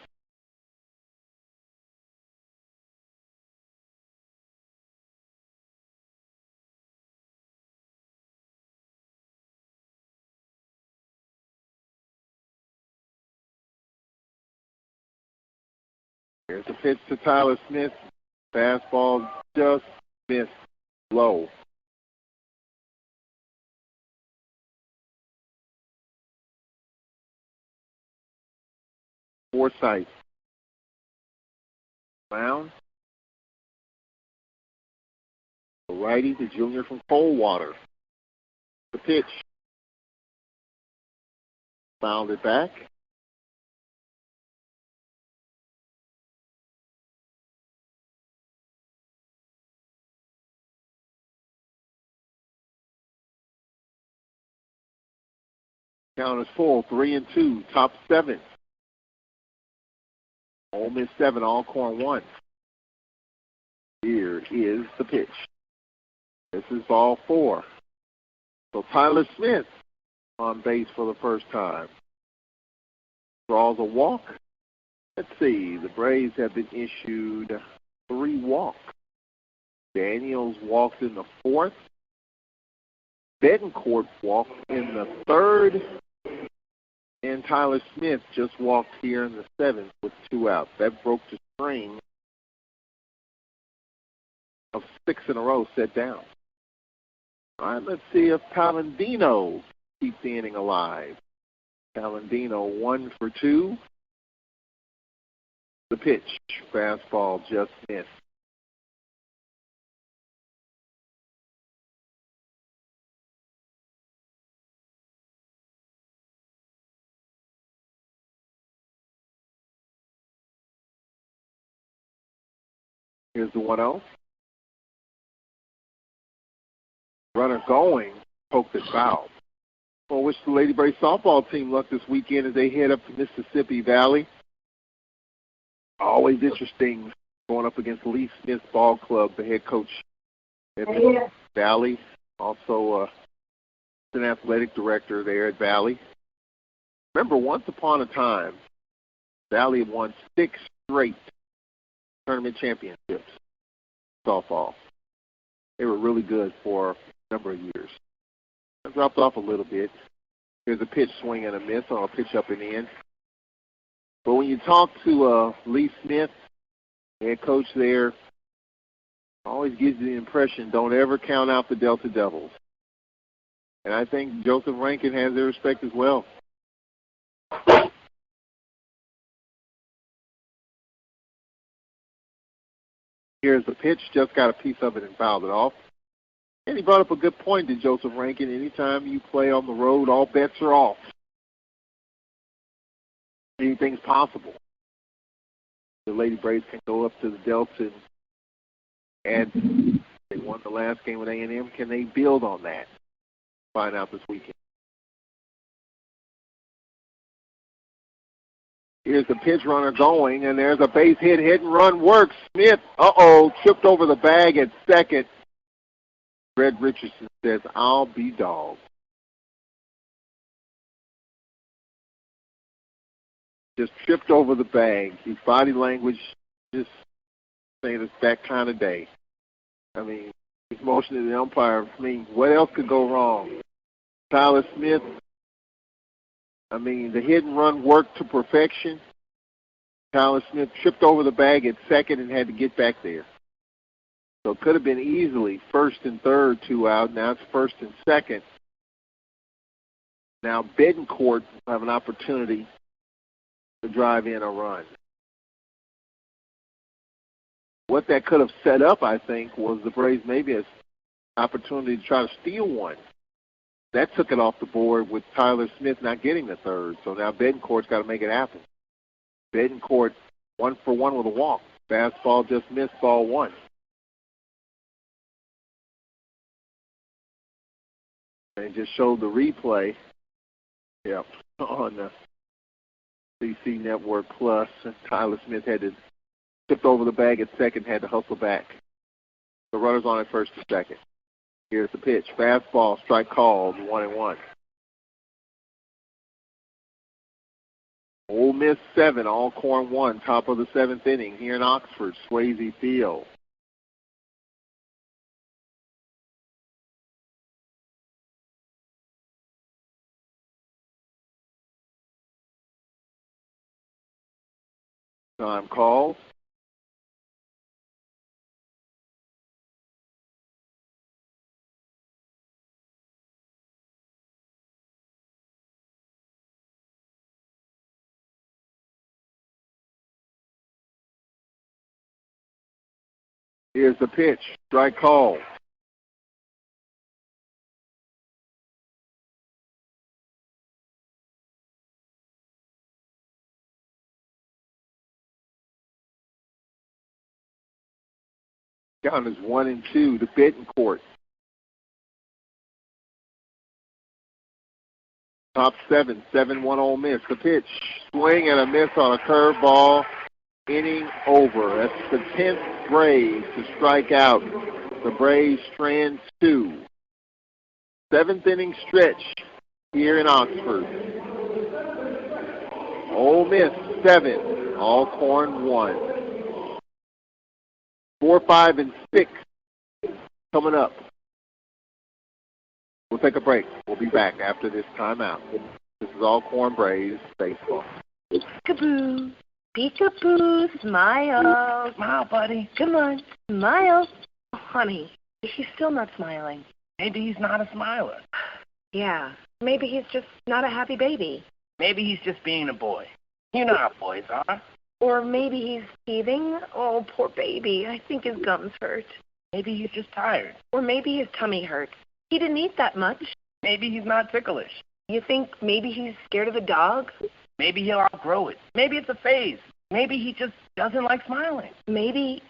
Speaker 1: Here's the pitch to Tyler Smith. Fastball just missed low. Forsythe. Mound. The righty, the junior from Coldwater. The pitch. Fouled it back. Count is full, 3-2, top 7. Ole Miss 7, Alcorn 1. Here is the pitch. This is ball 4. So Tyler Smith on base for the first time. Draws a walk. Let's see, the Braves have been issued 3 walks. Daniels walked in the 4th. Betancourt walked in the 3rd. And Tyler Smith just walked here in the 7th with 2 outs. That broke the string of 6 in a row set down. All right, let's see if Palladino keeps the inning alive. Palladino 1 for 2. The pitch, fastball just missed. Here's the 1-0. Runner going, poked it foul. Well, wish the Lady Braves softball team luck this weekend as they head up to Mississippi Valley. Always interesting going up against Lee Smith Ball Club, the head coach at Valley, also an athletic director there at Valley. Remember, once upon a time, Valley won 6 straight tournament championships, softball. They were really good for a number of years. I dropped off a little bit. Here's a pitch, swing and a miss on a pitch up and in. But when you talk to Lee Smith, head coach there, always gives you the impression, don't ever count out the Delta Devils. And I think Joseph Rankin has their respect as well. Here's the pitch, just got a piece of it and fouled it off. And he brought up a good point to Joseph Rankin. Anytime you play on the road, all bets are off. Anything's possible. The Lady Braves can go up to the Delta and they won the last game with A&M. Can they build on that? Find out this weekend. Here's the pitch, runner going, and there's a base hit. Hit and run works. Smith, tripped over the bag at second. Fred Richardson says, I'll be dogged. Just tripped over the bag. His body language just saying it's that kind of day. I mean, he's motioning the umpire. I mean, what else could go wrong? Tyler Smith, I mean, the hit and run worked to perfection. Tyler Smith tripped over the bag at second and had to get back there. So it could have been easily first and third, 2 out. Now it's first and second. Now Betancourt will have an opportunity to drive in a run. What that could have set up, I think, was the Braves maybe an opportunity to try to steal one. That took it off the board with Tyler Smith not getting the third. So now Betancourt's got to make it happen. Betancourt 1 for 1 with a walk. Fastball just missed, ball 1. And it just showed the replay. Yep, on the CC Network Plus. Tyler Smith had to tip over the bag at second, had to hustle back. The runner's on at first and second. Here's the pitch. Fastball, strike called, 1-1. Ole Miss 7, Alcorn 1, top of the 7th inning here in Oxford, Swayze Field. Time called. Here's the pitch. Strike call. Count is 1-2 to Betancourt. Top 7, 7-1 Ole Miss. The pitch. Swing and a miss on a curveball. Inning over. That's the 10th Braves to strike out. The Braves strand 2. 7th inning stretch here in Oxford. Ole Miss 7, Alcorn 1. 4, 5, and 6 coming up. We'll take a break. We'll be back after this timeout. This is Alcorn Braves baseball.
Speaker 14: Peekaboo. Peekaboo. Smile. Smile, buddy. Come on. Smile. Oh, honey, he's still not smiling.
Speaker 15: Maybe he's not a smiler.
Speaker 14: Yeah. Maybe he's just not a happy baby.
Speaker 15: Maybe he's just being a boy. You know how boys are.
Speaker 14: Or maybe he's teething. Oh, poor baby. I think his gums hurt.
Speaker 15: Maybe he's just tired.
Speaker 14: Or maybe his tummy hurts. He didn't eat that much.
Speaker 15: Maybe he's not ticklish.
Speaker 14: You think maybe he's scared of the dog?
Speaker 15: Maybe he'll outgrow it. Maybe it's a phase. Maybe he just doesn't like smiling.
Speaker 14: Maybe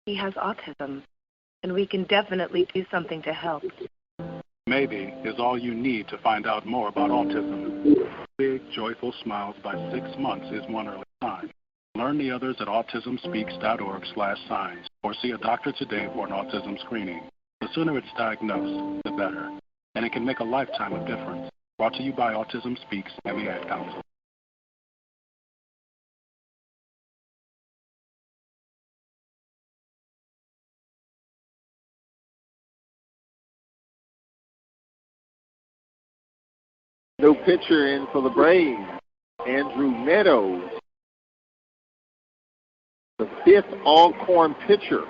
Speaker 14: he has autism, and we can definitely do something to help.
Speaker 16: Maybe is all you need to find out more about autism. Big, joyful smiles by 6 months is one early sign. Learn the others at autismspeaks.org/signs or see a doctor today for an autism screening. The sooner it's diagnosed, the better. And it can make a lifetime of difference. Brought to you by Autism Speaks and the Ad Council.
Speaker 1: No pitcher in for the Braves. Andrew Meadows, the 5th Alcorn pitcher.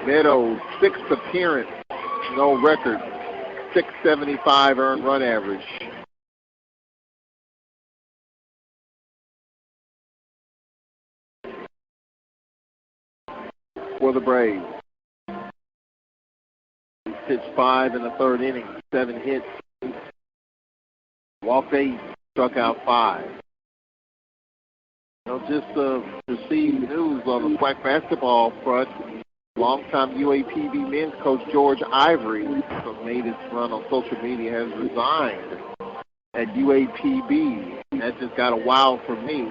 Speaker 1: Meadows, 6th appearance, no record, 675 earned run average. For the Braves. He pitched 5 in the 3rd inning, 7 hits, walked 8, struck out 5. Just received news on the black basketball front. Longtime UAPB men's coach George Ivory, who made his run on social media, has resigned at UAPB. That just got a wow for me.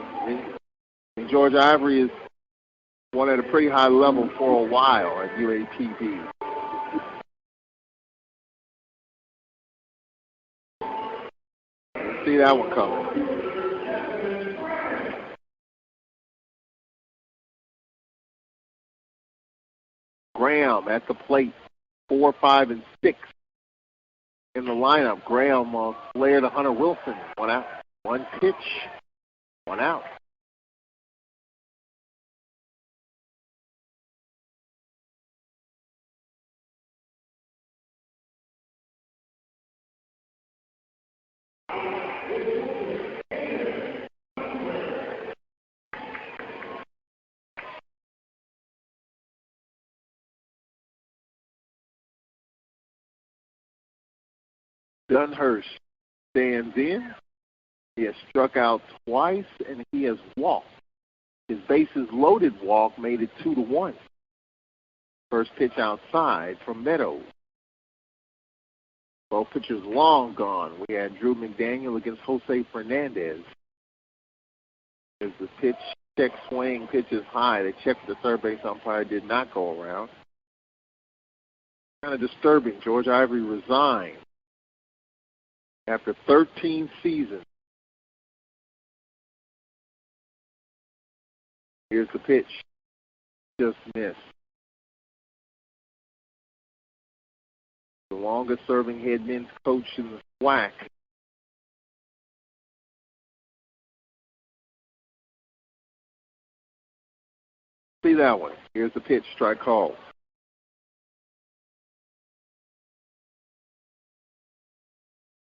Speaker 1: And George Ivory has won at a pretty high level for a while at UAPB. Let's see that one coming. Graham at the plate, 4, 5, and 6 in the lineup. Graham flared to Hunter Wilson. 1 out. 1 pitch. 1 out. Dunhurst stands in. He has struck out twice, and he has walked. His bases loaded walk made it 2-1. First pitch outside from Meadows. Both pitchers long gone. We had Drew McDaniel against Jose Fernandez. As the pitch, check swing, pitches high. They checked the third base umpire, did not go around. Kind of disturbing. George Ivory resigned after 13 seasons. Here's the pitch. Just missed. The longest-serving head men's coach in the SWAC. See that one. Here's the pitch. Strike called.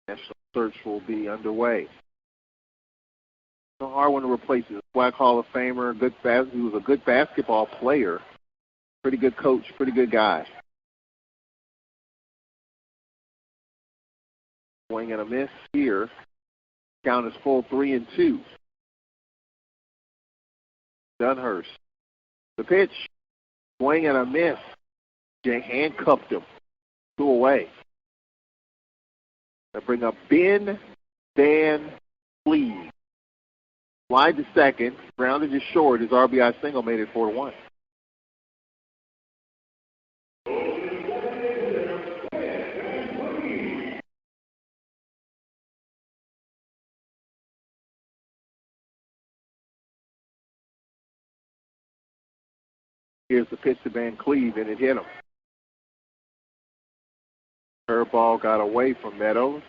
Speaker 1: National search will be underway. It's a hard one to replace. He's a SWAC Hall of Famer. He was a good basketball player. Pretty good coach. Pretty good guy. Swing and a miss here. Count is full 3-2. Dunhurst. The pitch. Swing and a miss. Jay handcuffed him. 2 away. They bring up Ben Van Fleet. Slide to second. Grounded to short. His RBI single made it 4-1. Here's the pitch to Van Cleve, and it hit him. Curveball got away from Meadows.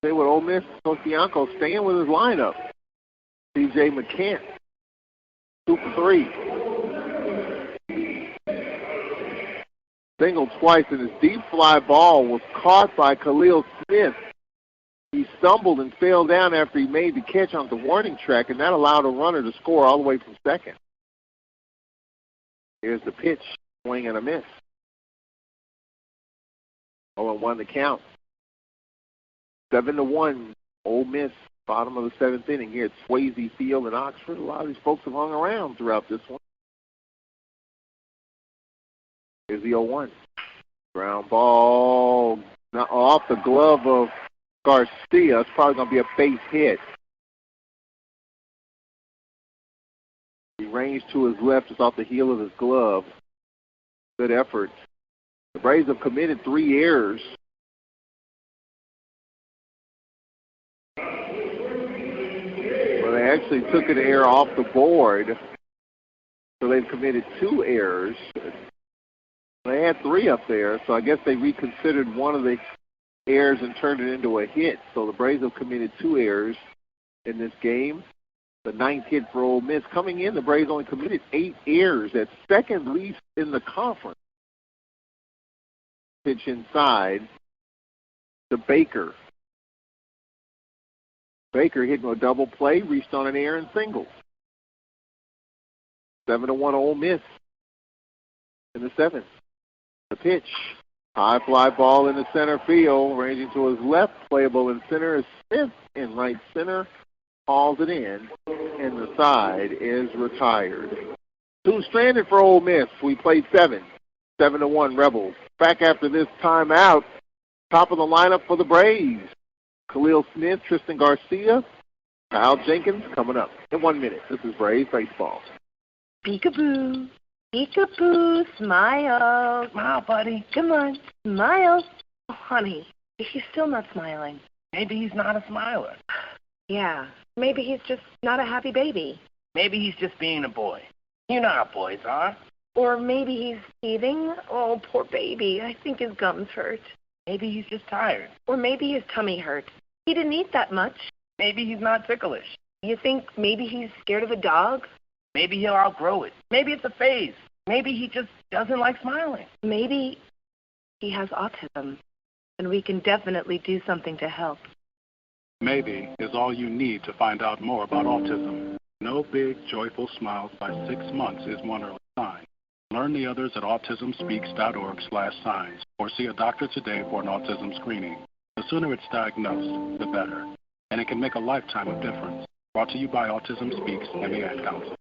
Speaker 1: Say what Ole Miss, Coach Bianco staying with his lineup. C.J. McCants, 2 for 3. Singled twice, and his deep fly ball was caught by Khalil Smith. He stumbled and fell down after he made the catch on the warning track, and that allowed a runner to score all the way from second. Here's the pitch, swing and a miss. 0-1 the count. 7-1, Ole Miss, bottom of the 7th inning here at Swayze Field in Oxford. A lot of these folks have hung around throughout this one. Here's the 0-1. Ground ball off the glove of Garcia. It's probably going to be a base hit. He ranged to his left just off the heel of his glove. Good effort. The Braves have committed 3 errors. Well, they actually took an error off the board. So they've committed 2 errors. They had 3 up there, so I guess they reconsidered one of the errors and turned it into a hit. So the Braves have committed 2 errors in this game. The 9th hit for Ole Miss. Coming in, the Braves only committed 8 errors. That's second least in the conference. Pitch inside to Baker. Baker hitting a double play, reached on an error and singled. 7-1 Ole Miss in the 7th. The pitch. High fly ball in the center field, ranging to his left, playable in center is Smith in right center, hauls it in, and the side is retired. 2 stranded for Ole Miss. We played 7-1 Rebels. Back after this timeout, top of the lineup for the Braves. Khalil Smith, Tristan Garcia, Kyle Jenkins coming up in 1 minute. This is Braves Baseball.
Speaker 14: Peekaboo. Peekaboo, smile.
Speaker 15: Smile, buddy.
Speaker 14: Come on, smile. Oh, honey, he's still not smiling.
Speaker 15: Maybe he's not a smiler.
Speaker 14: Yeah, maybe he's just not a happy baby.
Speaker 15: Maybe he's just being a boy. You know how boys are.
Speaker 14: Or maybe he's teething. Oh, poor baby. I think his gums hurt.
Speaker 15: Maybe he's just tired.
Speaker 14: Or maybe his tummy hurts. He didn't eat that much.
Speaker 15: Maybe he's not ticklish.
Speaker 14: You think maybe he's scared of a dog?
Speaker 15: Maybe he'll outgrow it. Maybe it's a phase. Maybe he just doesn't like smiling.
Speaker 14: Maybe he has autism, and we can definitely do something to help.
Speaker 16: Maybe is all you need to find out more about autism. No big, joyful smiles by 6 months is one early sign. Learn the others at autismspeaks.org/signs or see a doctor today for an autism screening. The sooner it's diagnosed, the better. And it can make a lifetime of difference. Brought to you by Autism Speaks and the Ad Council.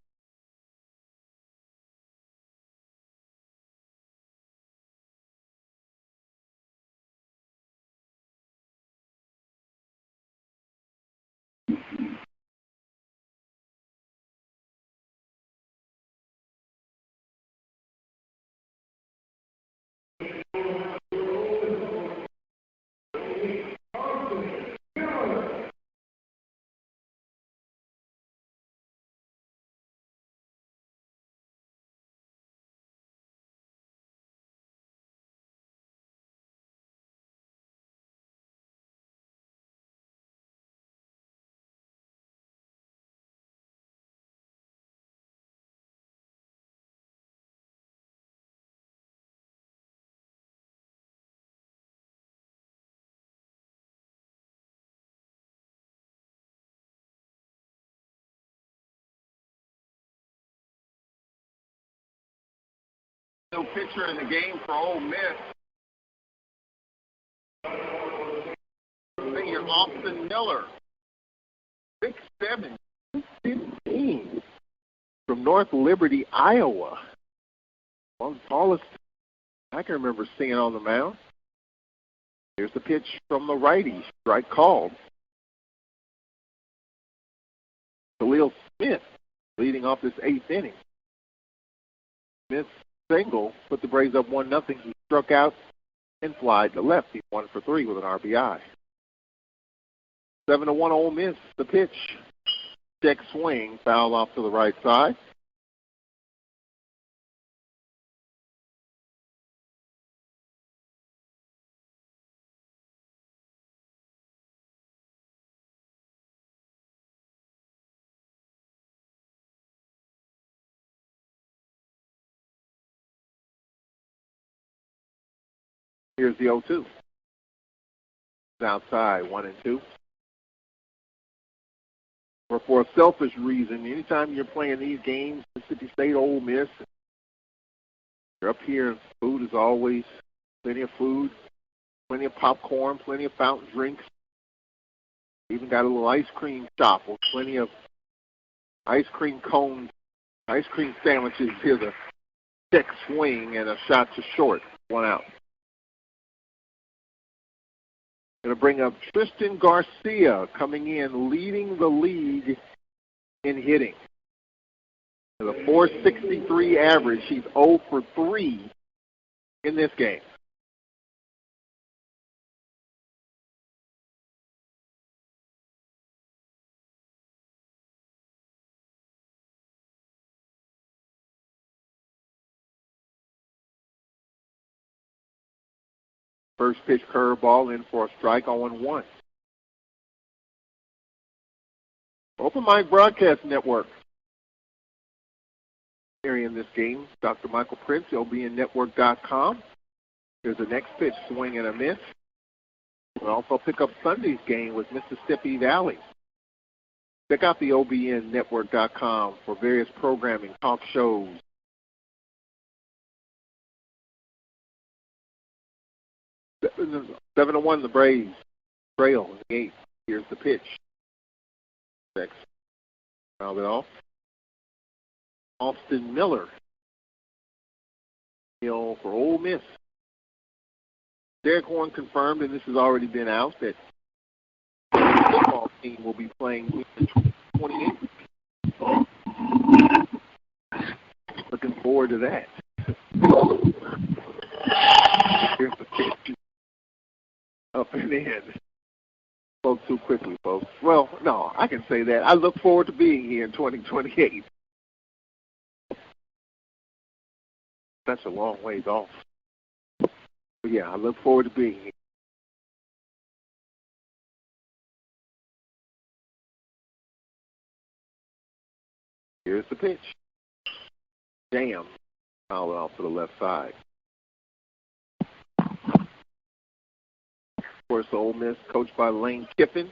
Speaker 1: No pitcher in the game for Ole Miss. Senior Austin Miller, 6'7", 215, from North Liberty, Iowa. One of the tallest I can remember seeing on the mound. Here's the pitch from the righty, strike called. Khalil Smith leading off this 8th inning. Smith single put the Braves up 1-0. He struck out and flied to left. He's 1 for 3 with an RBI. 7-1 Ole Miss. The pitch. Check swing, foul off to the right side. Here's the 0-2. It's outside, 1-2. Or for a selfish reason, anytime you're playing these games, Mississippi State, Ole Miss, you're up here, food is always plenty of food, plenty of popcorn, plenty of fountain drinks. Even got a little ice cream shop with plenty of ice cream cones, ice cream sandwiches. Here's a check swing and a shot to short, 1 out. Going to bring up Tristan Garcia coming in, leading the league in hitting. With a .463 average, he's 0 for 3 in this game. First pitch curveball in for a strike, 0-1. Open Mic Broadcast Network. Here in this game, Dr. Michael Prince, obnnetwork.com. There's the next pitch, swing and a miss. We'll also pick up Sunday's game with Mississippi Valley. Check out the obnnetwork.com for various programming, talk shows. 7-1, the Braves trail in the 8th. Here's the pitch. Next, fouled it off. Austin Miller, for Ole Miss. Derek Horn confirmed, and this has already been out, that the football team will be playing in 2028. Looking forward to that. Here's the pitch. Up and in. Spoke too quickly, folks. Well, no, I can say that. I look forward to being here in 2028. That's a long ways off. But yeah, I look forward to being here. Here's the pitch. Jam. Foul it off to the left side. Of course, Ole Miss, coached by Lane Kiffin.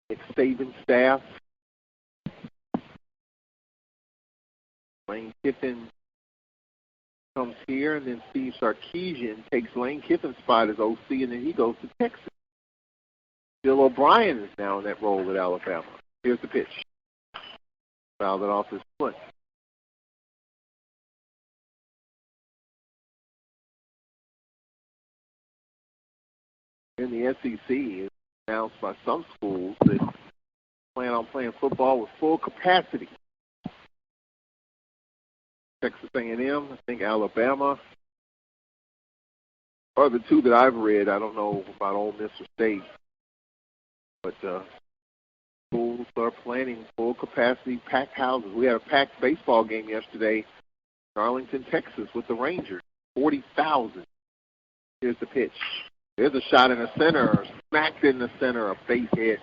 Speaker 1: Nick Saban staff. Lane Kiffin comes here, and then Steve Sarkisian takes Lane Kiffin's spot as OC, and then he goes to Texas. Bill O'Brien is now in that role at Alabama. Here's the pitch. Fouled it off his foot. In the SEC, it's announced by some schools that plan on playing football with full capacity. Texas A&M, I think Alabama are the two that I've read. I don't know about Ole Miss or State, but schools are planning full capacity, packed houses. We had a packed baseball game yesterday in Arlington, Texas with the Rangers, 40,000. Here's the pitch. There's a shot in the center, smacked in the center, a base hit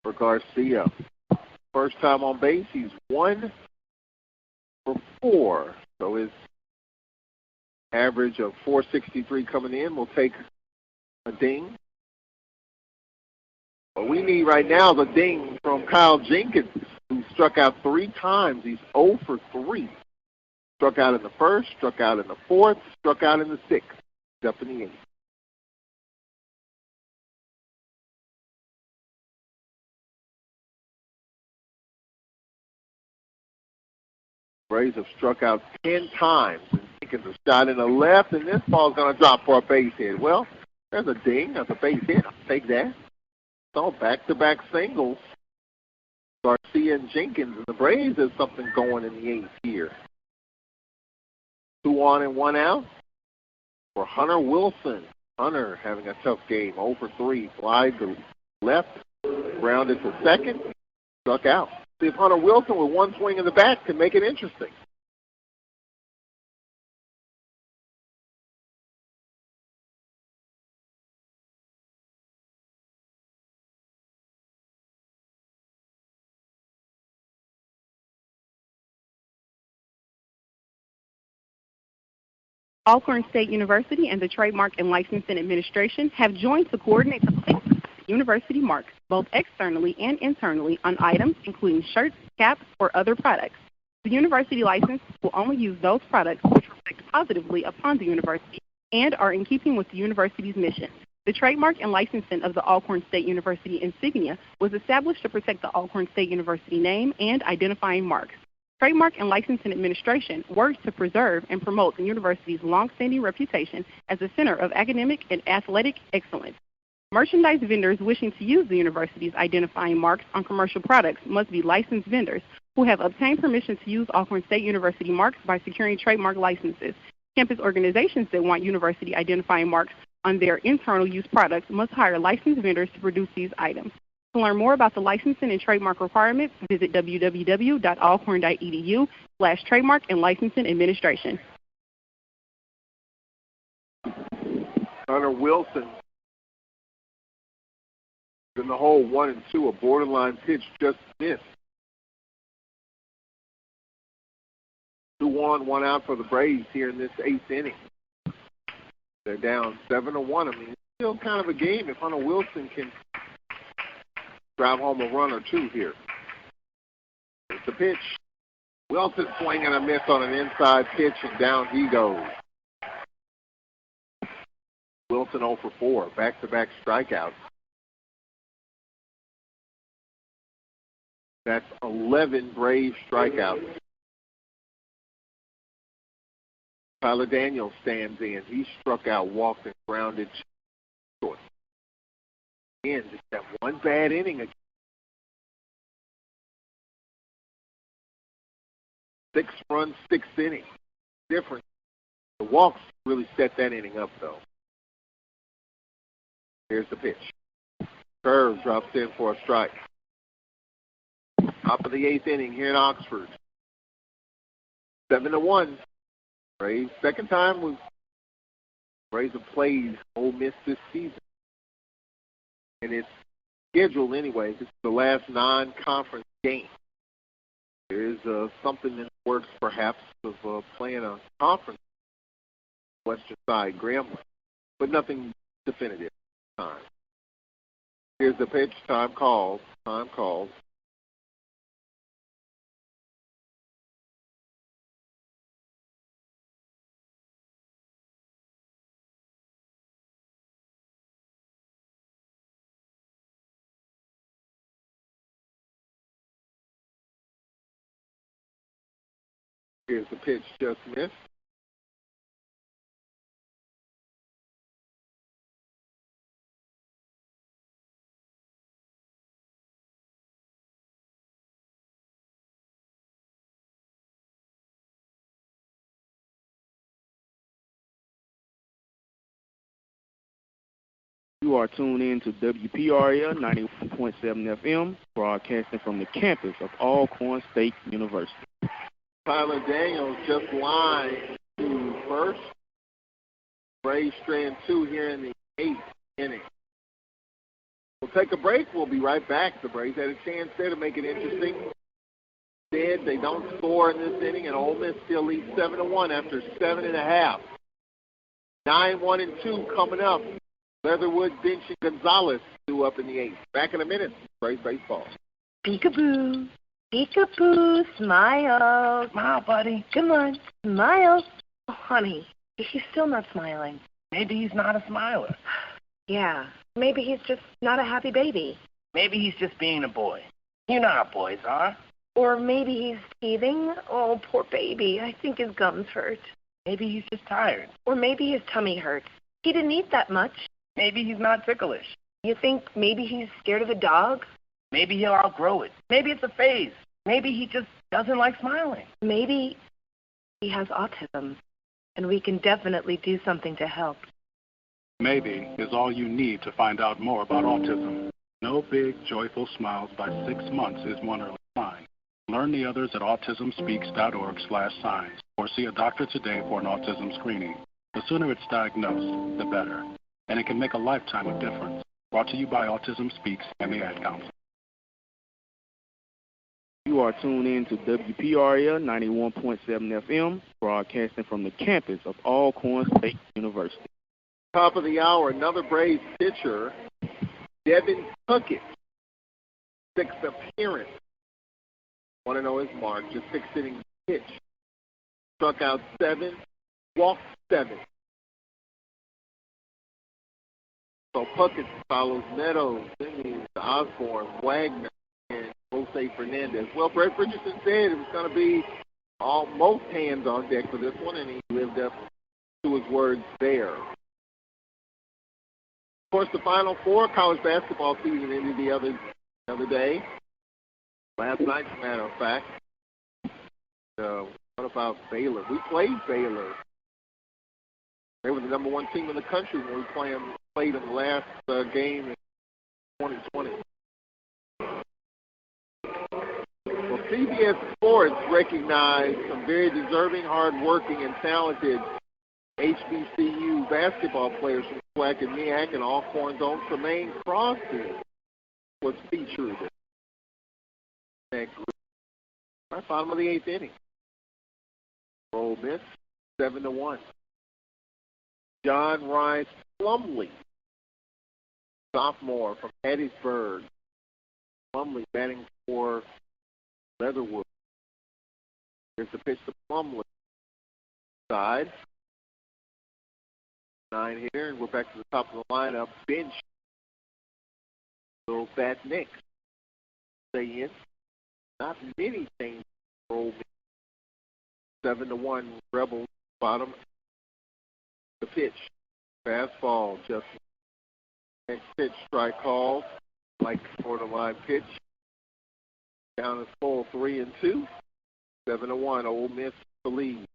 Speaker 1: for Garcia. First time on base, he's 1 for 4. So his average of 463 coming in will take a ding. What we need right now is a ding from Kyle Jenkins, who struck out 3 times. He's 0 for 3. Struck out in the first, struck out in the fourth, struck out in the sixth, up in the eighth. Braves have struck out 10 times. And Jenkins a shot in the left, and this ball's going to drop for a base hit. Well, there's a ding. That's a base hit. I'll take that. So back-to-back singles. Garcia and Jenkins. And the Braves have something going in the 8th here. 2 on and 1 out for Hunter Wilson. Hunter having a tough game. 0 for 3. Fly to left. Grounded to second. Struck out. See if Hunter Wilson with 1 swing in the bat can make it interesting.
Speaker 2: Alcorn State University and the Trademark and Licensing Administration have joined to coordinate the placement of the university marks, both externally and internally, on items including shirts, caps, or other products. The university license will only use those products which reflect positively upon the university and are in keeping with the university's mission. The trademark and licensing of the Alcorn State University insignia was established to protect the Alcorn State University name and identifying marks. Trademark and Licensing Administration works to preserve and promote the university's longstanding reputation as a center of academic and athletic excellence. Merchandise vendors wishing to use the university's identifying marks on commercial products must be licensed vendors who have obtained permission to use Alcorn State University marks by securing trademark licenses. Campus organizations that want university identifying marks on their internal use products must hire licensed vendors to produce these items. To learn more about the licensing and trademark requirements, visit www.alcorn.edu/trademark and licensing administration.
Speaker 1: Hunter Wilson in the hole 1 and 2, a borderline pitch just missed. 2 on, 1 out for the Braves here in this 8th inning. They're down 7-1. I mean, it's still kind of a game if Hunter Wilson can drive home a run or 2 here. It's the pitch. Wilson swinging a miss on an inside pitch, and down he goes. Wilson 0 for 4, back-to-back strikeouts. That's 11 Brave strikeouts. Tyler Daniels stands in. He struck out, walked, and grounded short. Again, just that one bad inning again. 6 runs, 6 innings. Different. The walks really set that inning up, though. Here's the pitch. Curve drops in for a strike. Top of the 8th inning here in Oxford. 7-1. Braves. Second time Braves have played Ole Miss this season. And it's scheduled anyway. This is the last non-conference game. There is something in the works, perhaps, of playing a conference Western Side Grambling, but nothing definitive at the time. Here's the pitch. Time called. Here's the pitch, just missed.
Speaker 13: You are tuned in to WPRL 91.7 FM, broadcasting from the campus of Alcorn State University.
Speaker 1: Tyler Daniels just lined to first. Braves strand 2 here in the 8th inning. We'll take a break. We'll be right back. The Braves had a chance there to make it interesting. Instead, they don't score in this inning, and Ole Miss still leads 7-1 after 7.5. 9-1-2 coming up. Leatherwood, Bench, and Gonzalez due up in the 8th. Back in a minute. Braves baseball.
Speaker 14: Peekaboo. Peekaboo. Smile. Smile, buddy. Come on. Smile. Oh, honey, he's still not smiling.
Speaker 15: Maybe he's not a smiler.
Speaker 14: Yeah. Maybe he's just not a happy baby.
Speaker 15: Maybe he's just being a boy. You know how boys are.
Speaker 14: Or maybe he's teething. Oh, poor baby. I think his gums hurt.
Speaker 15: Maybe he's just tired.
Speaker 14: Or maybe his tummy hurts. He didn't eat that much.
Speaker 15: Maybe he's not ticklish.
Speaker 14: You think maybe he's scared of the dog?
Speaker 15: Maybe he'll outgrow it. Maybe it's a phase. Maybe he just doesn't like smiling.
Speaker 14: Maybe he has autism, and we can definitely do something to help.
Speaker 16: Maybe is all you need to find out more about autism. No big, joyful smiles by 6 months is one early sign. Learn the others at autismspeaks.org/signs or see a doctor today for an autism screening. The sooner it's diagnosed, the better. And it can make a lifetime of difference. Brought to you by Autism Speaks and the Ad Council.
Speaker 13: You are tuned in to WPRL 91.7 FM, broadcasting from the campus of Alcorn State University.
Speaker 1: Top of the hour, another Braves pitcher, Devin Puckett. 6th appearance. Want to know his mark, just 6 innings pitch. Struck out 7, walked 7. So Puckett follows Meadows, Simmons, Osborne, Wagner, and Jose Fernandez. Well, Brett Richardson said it was going to be most hands on deck for this one, and he lived up to his words there. Of course, the Final Four college basketball season ended the other day. Last night, as a matter of fact. What about Baylor? We played Baylor. They were the number 1 team in the country when we played them last game in 2020. Well, CBS Sports recognized some very deserving, hard-working, and talented HBCU basketball players from SWAC and MEAC, and Alcorn's own Tremaine Crosby was featured in that group. Right, bottom of the 8th inning. Ole Miss, 7-1. John Rice Plumlee, sophomore from Hattiesburg. Plumlee batting for Leatherwood. Here's the pitch to Plumlee. Side. 9 here, and we're back to the top of the lineup. Bench. Little Fat Nick. Stay in. Not many things for Ole Miss. 7-1 Rebels bottom. The pitch. Fastball, just next pitch, strike called. Like borderline pitch. Down is full 3-2. 7-1. Ole Miss the lead.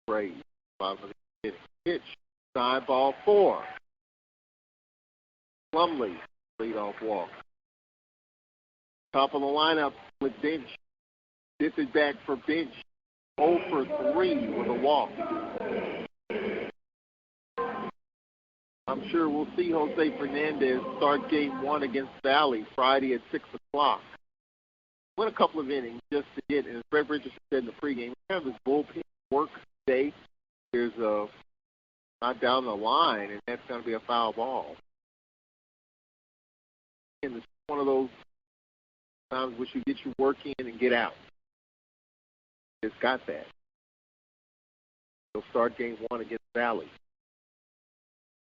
Speaker 1: Braves. Bottom of the pitch. Side ball 4. Plumlee, leadoff walk. Top of the lineup with Bench. This is back for Bench. 0 for 3 with a walk. I'm sure we'll see Jose Fernandez start game 1 against Valley Friday at 6 o'clock. Went a couple of innings just to get, and as Brett Richardson said in the pregame, we have this bullpen work today. There's a not down the line, and that's going to be a foul ball. And it's one of those times which you get your work in and get out. It's got that. They'll start game 1 against Valley.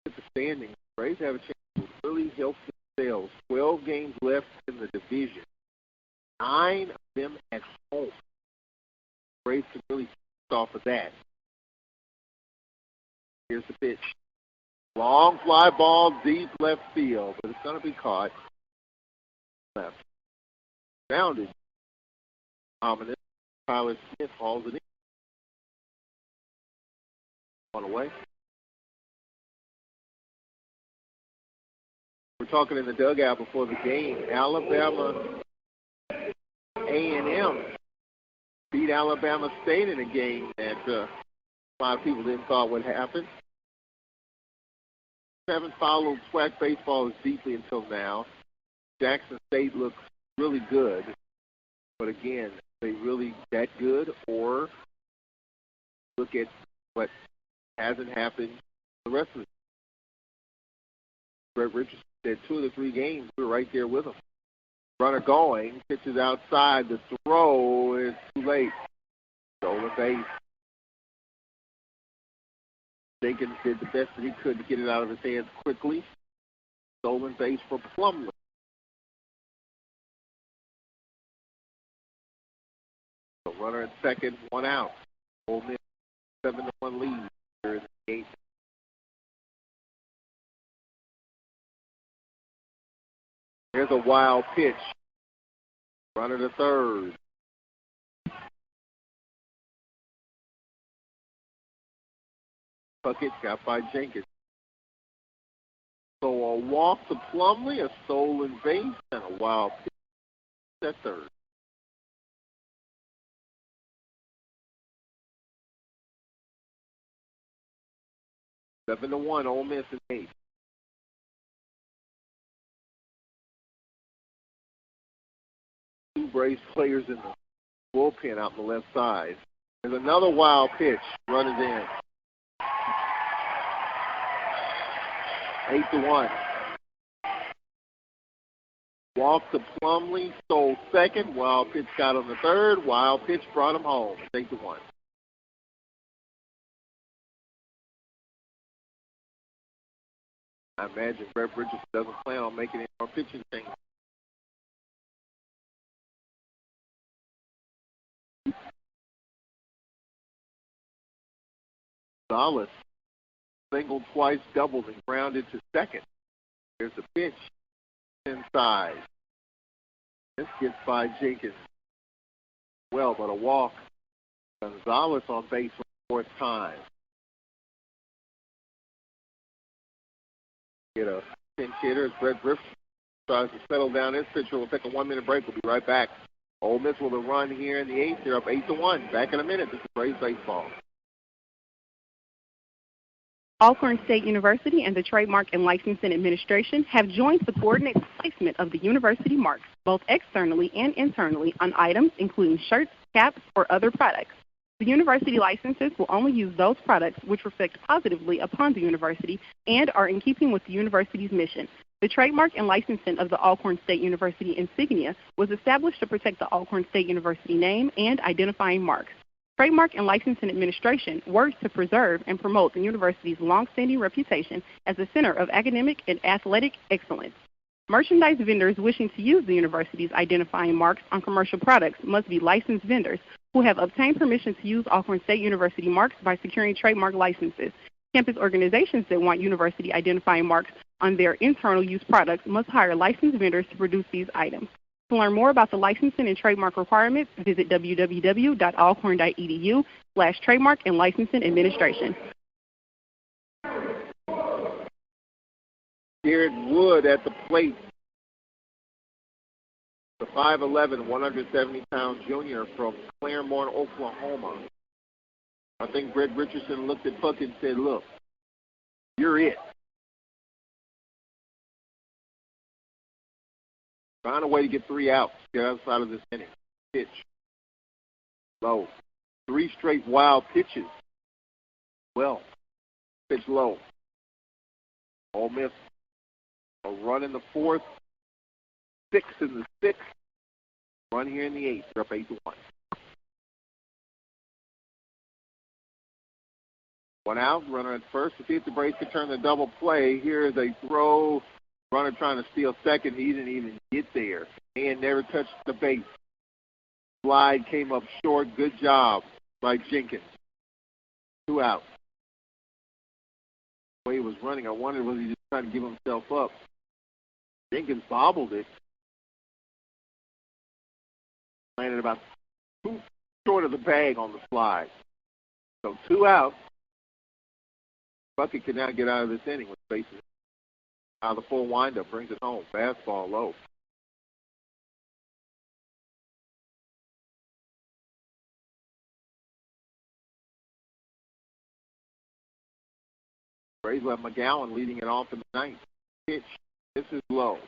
Speaker 1: At the standings, Braves have a chance to really help themselves. 12 games left in the division. 9 of them at home. Braves can really off of that. Here's the pitch. Long fly ball, deep left field, but it's going to be caught. Left. Grounded. Ominous. Tyler Smith hauls it in. On the way. We're talking in the dugout before the game. Alabama A&M beat Alabama State in a game that a lot of people didn't thought would happen. Haven't followed SWAC baseball as deeply until now. Jackson State looks really good, but again, are they really that good? Or look at what hasn't happened the rest of the Brett Richardson said 2 of the 3 games we were right there with them. Runner going, pitches outside, the throw is too late. Stolen base. Jenkins did the best that he could to get it out of his hands quickly. Stolen base for Plumlee. So runner at second, 1 out. Ole Miss 7-1 lead here in the 8th. Here's a wild pitch. Runner to third. Puckett got by Jenkins. So a walk to Plumlee, a stolen base, and a wild pitch at third. Seven to 1, Ole Miss in 8th. Two Braves players in the bullpen out on the left side. There's another wild pitch. Run is in. 8 to 1. Walk to Plumlee, stole second. Wild pitch got on the third. Wild pitch brought him home. 8 to 1. I imagine Brett Richardson doesn't plan on making any more pitching changes. Gonzalez singled twice, doubled, and grounded to second. There's a pitch inside. This gets by Jenkins. Well, but a walk. Gonzalez on base for the 4th time. Get a pinch hitter as Brett Griffin tries to settle down his pitcher. We'll take a 1-minute break. We'll be right back. Ole Miss will run here in the 8th. They're up 8 to 1. Back in a minute. This is Braves baseball.
Speaker 2: Alcorn State University and the Trademark and Licensing Administration have joined to coordinate the placement of the university marks, both externally and internally, on items including shirts, caps, or other products. The university licenses will only use those products which reflect positively upon the university and are in keeping with the university's mission. The trademark and licensing of the Alcorn State University insignia was established to protect the Alcorn State University name and identifying marks. Trademark and Licensing Administration works to preserve and promote the university's long-standing reputation as a center of academic and athletic excellence. Merchandise vendors wishing to use the university's identifying marks on commercial products must be licensed vendors who have obtained permission to use Alcorn State University marks by securing trademark licenses. Campus organizations that want university identifying marks on their internal use products must hire licensed vendors to produce these items. To learn more about the licensing and trademark requirements, visit www.alcorn.edu/trademark and licensing administration.
Speaker 1: Garrett Wood at the plate. The 5'11", 170-pound junior from Claremont, Oklahoma. I think Brett Richardson looked at Puckett and said, look, you're it. Find a way to get 3 outs. Get outside of this inning. Pitch. Low. 3 straight wild pitches. Well, pitch low. Ole Miss a run in the 4th. 6 in the 6th. Run here in the 8th. They're up 8-1. 1 out. Runner at first. To see if the Braves can turn the double play. Here is a throw. Runner trying to steal second. He didn't even get there. And never touched the base. Slide came up short. Good job by Jenkins. 2 out. The way he was running, I wondered was he just trying to give himself up. Jenkins bobbled it. Landed about 2 short of the bag on the slide. So 2 out. Bucket can now get out of this inning with bases. The full windup brings it home. Fastball low. Braves left McGowan leading it off in the 9th. Pitch. This is low.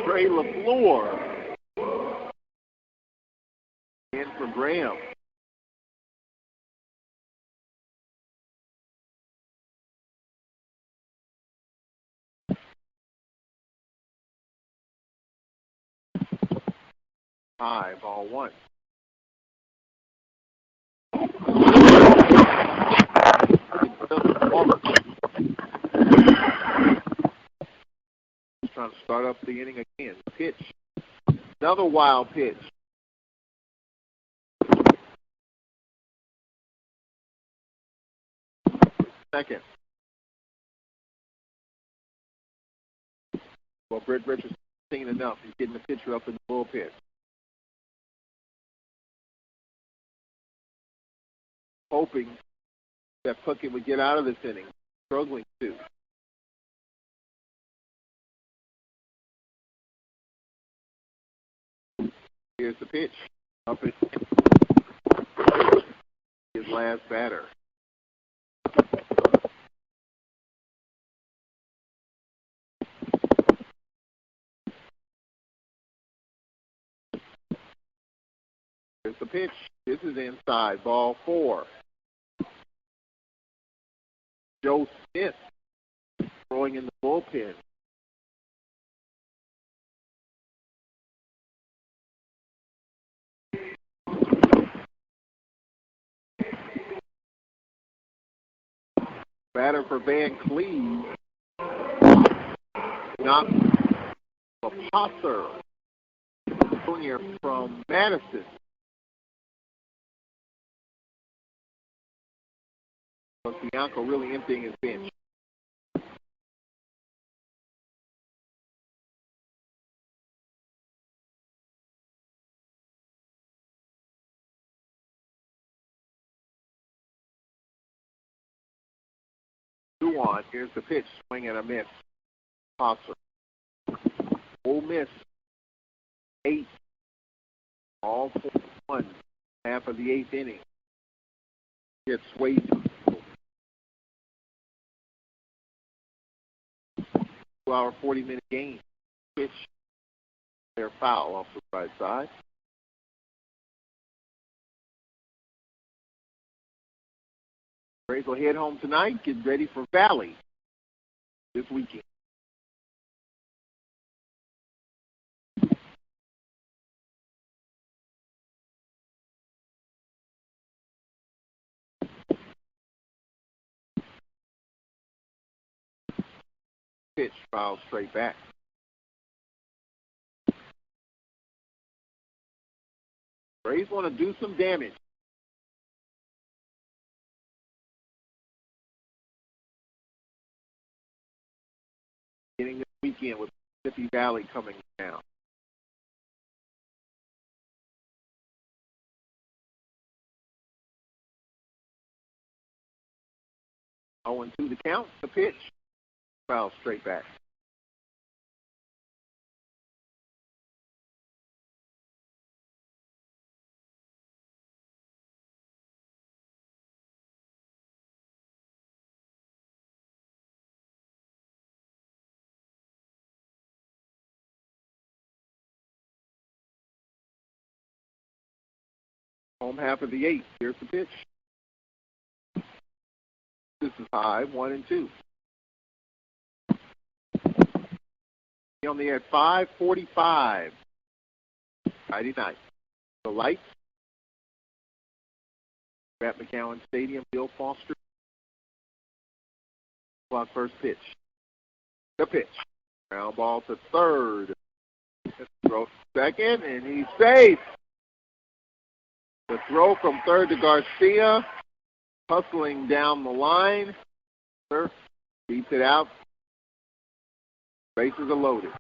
Speaker 1: Trey LaFleur. In for Graham. High, ball 1. Trying to start up the inning again. Pitch. Another wild pitch. Second. Well, Brett Richardson's seen enough. He's getting the pitcher up in the bullpen. Hoping that Puckett would get out of this inning. Struggling to. Here's the pitch. Up it. His last batter. Here's the pitch. This is inside. Ball 4. Joe Smith throwing in the bullpen. Batter for Van Cleve. Not a Posser. Junior from Madison. So Bianco really emptying his bench. On. Here's the pitch. Swing and a miss. Posser. Ole Miss. 8. All 4-1. Half of the 8th inning. Gets Swayze. 2-hour, 40-minute game. Pitch. They're foul off the right side. Braves will head home tonight, get ready for Valley this weekend. Pitch foul straight back. Braves want to do some damage. Getting this weekend with Mississippi Valley coming down. 0-2 the count. The pitch. Foul straight back. Home half of the 8th. Here's the pitch. This is high, 1-2. On the at 5:45. Friday night. The lights. At McCowan Stadium, Bill Foster. Clock first pitch. The pitch. Ground ball to third. Throw second, and he's safe. The throw from third to Garcia. Hustling down the line. Beats it out. Bases are loaded.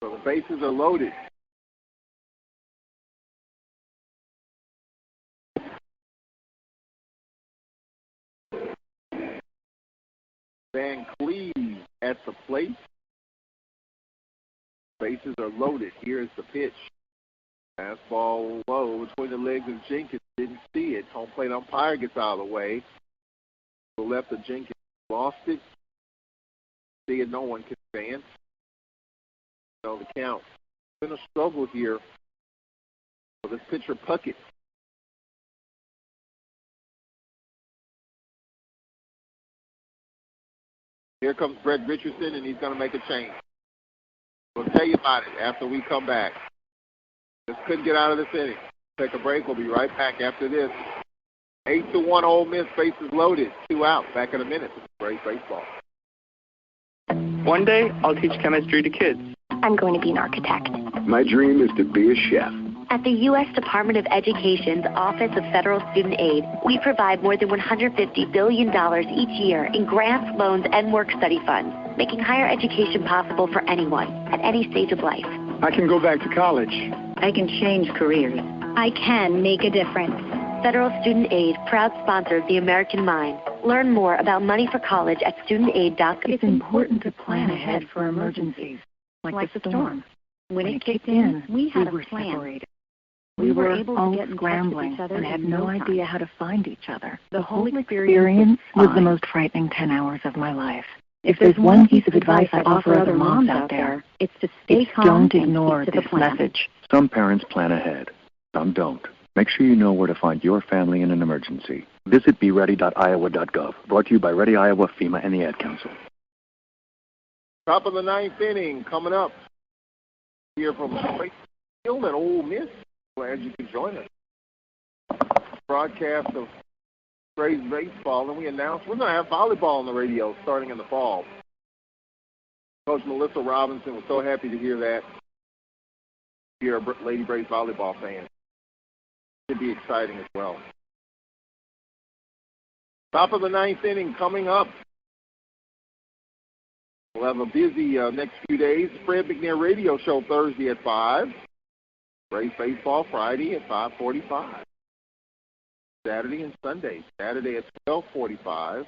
Speaker 1: So the bases are loaded. Van Cleve at the plate. Bases are loaded. Here's the pitch. Fastball low between the legs of Jenkins. Didn't see it. Home plate umpire gets out of the way. To the left of Jenkins. Lost it. See it. No one can advance. So the count. It's been a struggle here for this pitcher Puckett. Here comes Brett Richardson, and he's going to make a change. We'll tell you about it after we come back. Just couldn't get out of this inning. Take a break. We'll be right back after this. 8-1 Ole Miss, bases loaded. 2 out. Back in a minute. This is great baseball.
Speaker 11: One day, I'll teach chemistry to kids.
Speaker 7: I'm going to be an architect.
Speaker 5: My dream is to be a chef.
Speaker 4: At the U.S. Department of Education's Office of Federal Student Aid, we provide more than $150 billion each year in grants, loans, and work-study funds, making higher education possible for anyone at any stage of life.
Speaker 5: I can go back to college.
Speaker 6: I can change careers.
Speaker 7: I can make a difference.
Speaker 4: Federal Student Aid, proud sponsor of the American Mind. Learn more about money for college at studentaid.gov.
Speaker 3: It's important to plan ahead for emergencies, like the storm. When it kicked in, we were separated. We were able to get scrambling each other and had no idea how to find each other. The whole experience was the most frightening 10 hours of my life. If there's one piece of advice I offer other moms out there, it's to stay calm. Don't ignore this message.
Speaker 8: Some parents plan ahead. Some don't. Make sure you know where to find your family in an emergency. Visit beready.iowa.gov. Brought to you by Ready Iowa, FEMA, and the Ad Council.
Speaker 1: Top of the 9th inning coming up. Here from Field at Ole Miss. Glad you could join us. Broadcast of Braves baseball, and we announced we're going to have volleyball on the radio starting in the fall. Coach Melissa Robinson was so happy to hear that. If you're a Lady Braves volleyball fan, should be exciting as well. Top of the 9th inning coming up. We'll have a busy next few days. Fred McNair Radio Show Thursday at 5. Braves baseball Friday at 5:45. Saturday and Sunday. Saturday at 12:45.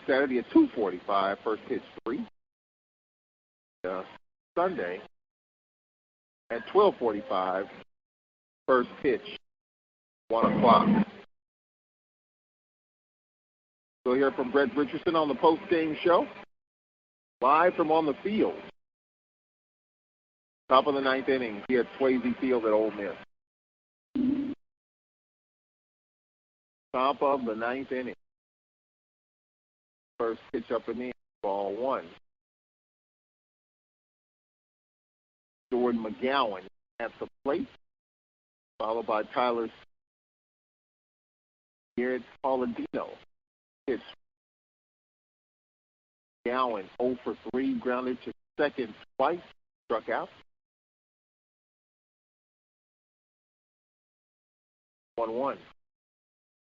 Speaker 1: Saturday at 2:45. First pitch 3. Sunday at 12:45. First pitch 1 o'clock. We'll hear from Brett Richardson on the post-game show. Live from on the field. Top of the 9th inning here at Swayze Field at Ole Miss. Top of the 9th inning. First pitch up in the air, ball 1. Jordan McGowan at the plate, followed by Tyler Garrett Palladino. Pitch. McGowan 0 for 3, grounded to second twice, struck out. 1-1.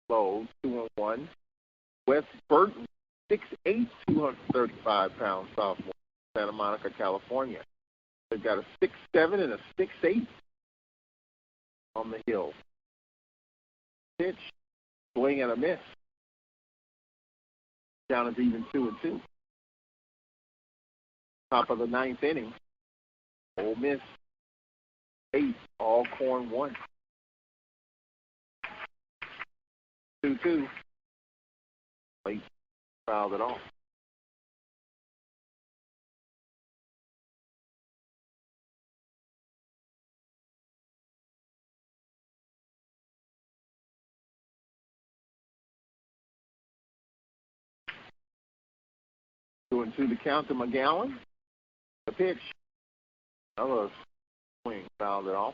Speaker 1: Low, 2-1. Wes Burton, 6'8", 235-pound sophomore, Santa Monica, California. They've got a 6'7" and a 6'8" on the hill. Pitch, swing and a miss. Down is even 2-2. Top of the ninth inning. Ole Miss 8, Alcorn 1. 2-2. Late fouled it off. Two and two to count to McGowan. The pitch. Another swing, fouled it off.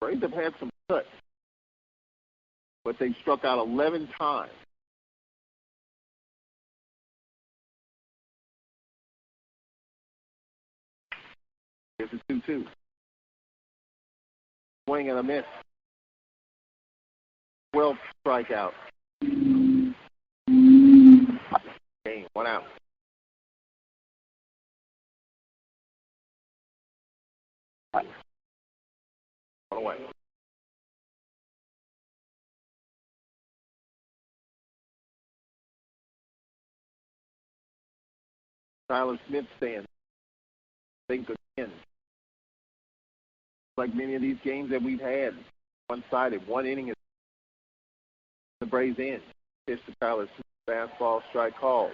Speaker 1: Braves have had some cuts, but they've struck out 11 times. Here's a 2-2. Swing and a miss. 12 strikeout. Game, 1 out. One away. Tyler Smith saying things again. Like many of these games that we've had, one-sided, one inning is the Braves in. Pitch to Tyler Smith, fastball, strike called.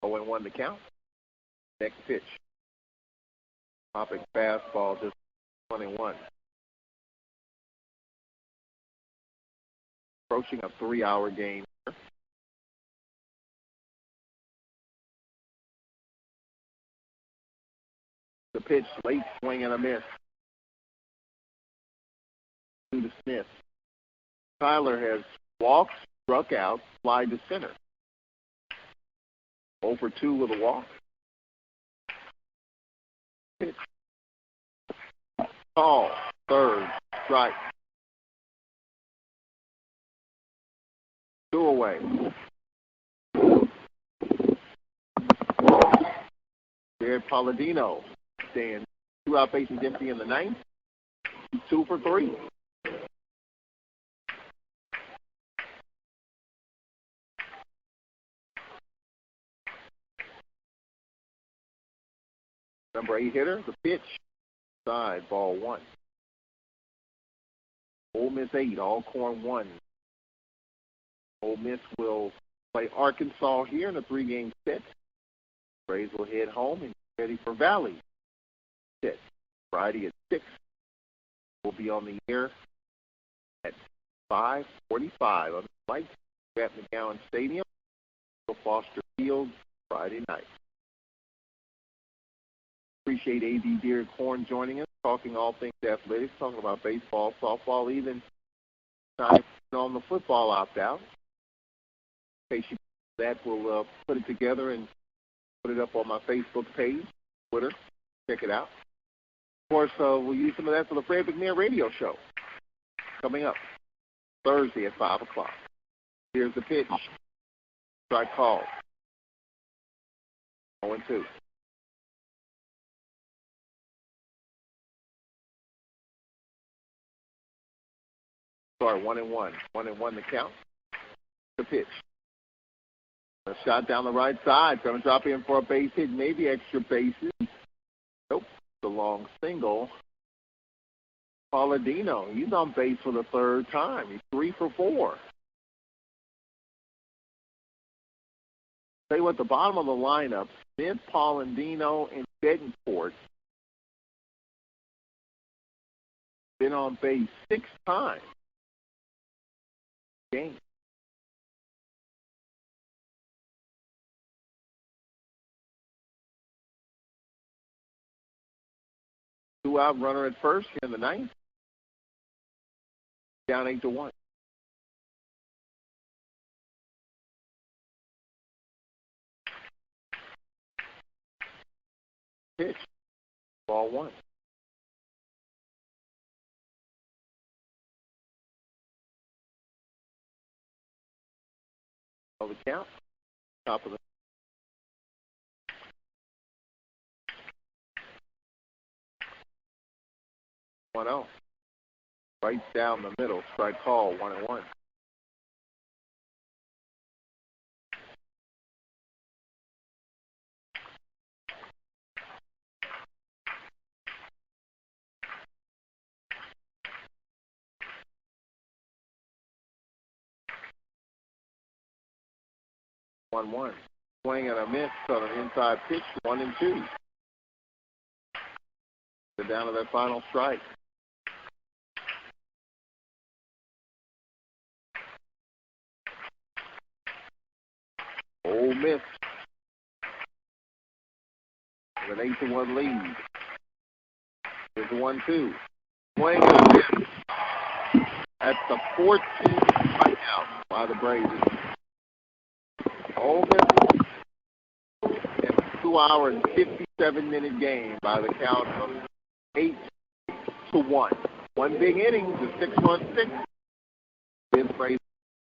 Speaker 1: Oh, and 1 to count. Next pitch. Popping fastball, just 21. Approaching a 3-hour game. The pitch, late swing and a miss. To Smith. Tyler has walked, struck out, fly to center. 0 for 2 with a walk. Pitch. Call, third, strike. 2 away. Jared Palladino staying 2 out bases empty in the ninth. 2 for 3. Number 8 hitter, the pitch, side, ball 1. Ole Miss 8, Alcorn 1. Ole Miss will play Arkansas here in a 3-game set. Braves will head home and get ready for Valley set. Friday at 6. We'll be on the air at 5:45 on the lights at McGowan Stadium, Foster Field, Friday night. Appreciate A.D. Deere Corn joining us, talking all things athletics, talking about baseball, softball, even time on the football opt-out. In case you that, we'll put it together and put it up on my Facebook page, Twitter. Check it out. Of course, we'll use some of that for the Fred McNair radio show coming up Thursday at 5 o'clock. Here's the pitch. Strike call. 0-2. Sorry, 1-1. 1-1 to count. The pitch. A shot down the right side. Going to drop in for a base hit, maybe extra bases. Nope. The long single. Palladino, he's on base for the 3rd time. He's 3 for 4. Tell you what, the bottom of the lineup, Smith, Palladino, and Betancourt been on base 6 times. Game. Two-out runner at first here in the ninth. Down 8-1. Pitch. Ball 1. the count. Top of the 1-0. Right down the middle. Strike call, 1-1. One. Swing and a miss on an inside pitch, 1-2. They're down to that final strike. Ole Miss with an 8-1 lead. Here's the 1-2. Swing and a miss. That's the 14th strikeout by the Braves. Ole Miss in a 2-hour and 57-minute game by the count of 8-1. One big inning, the 6-run six. Braves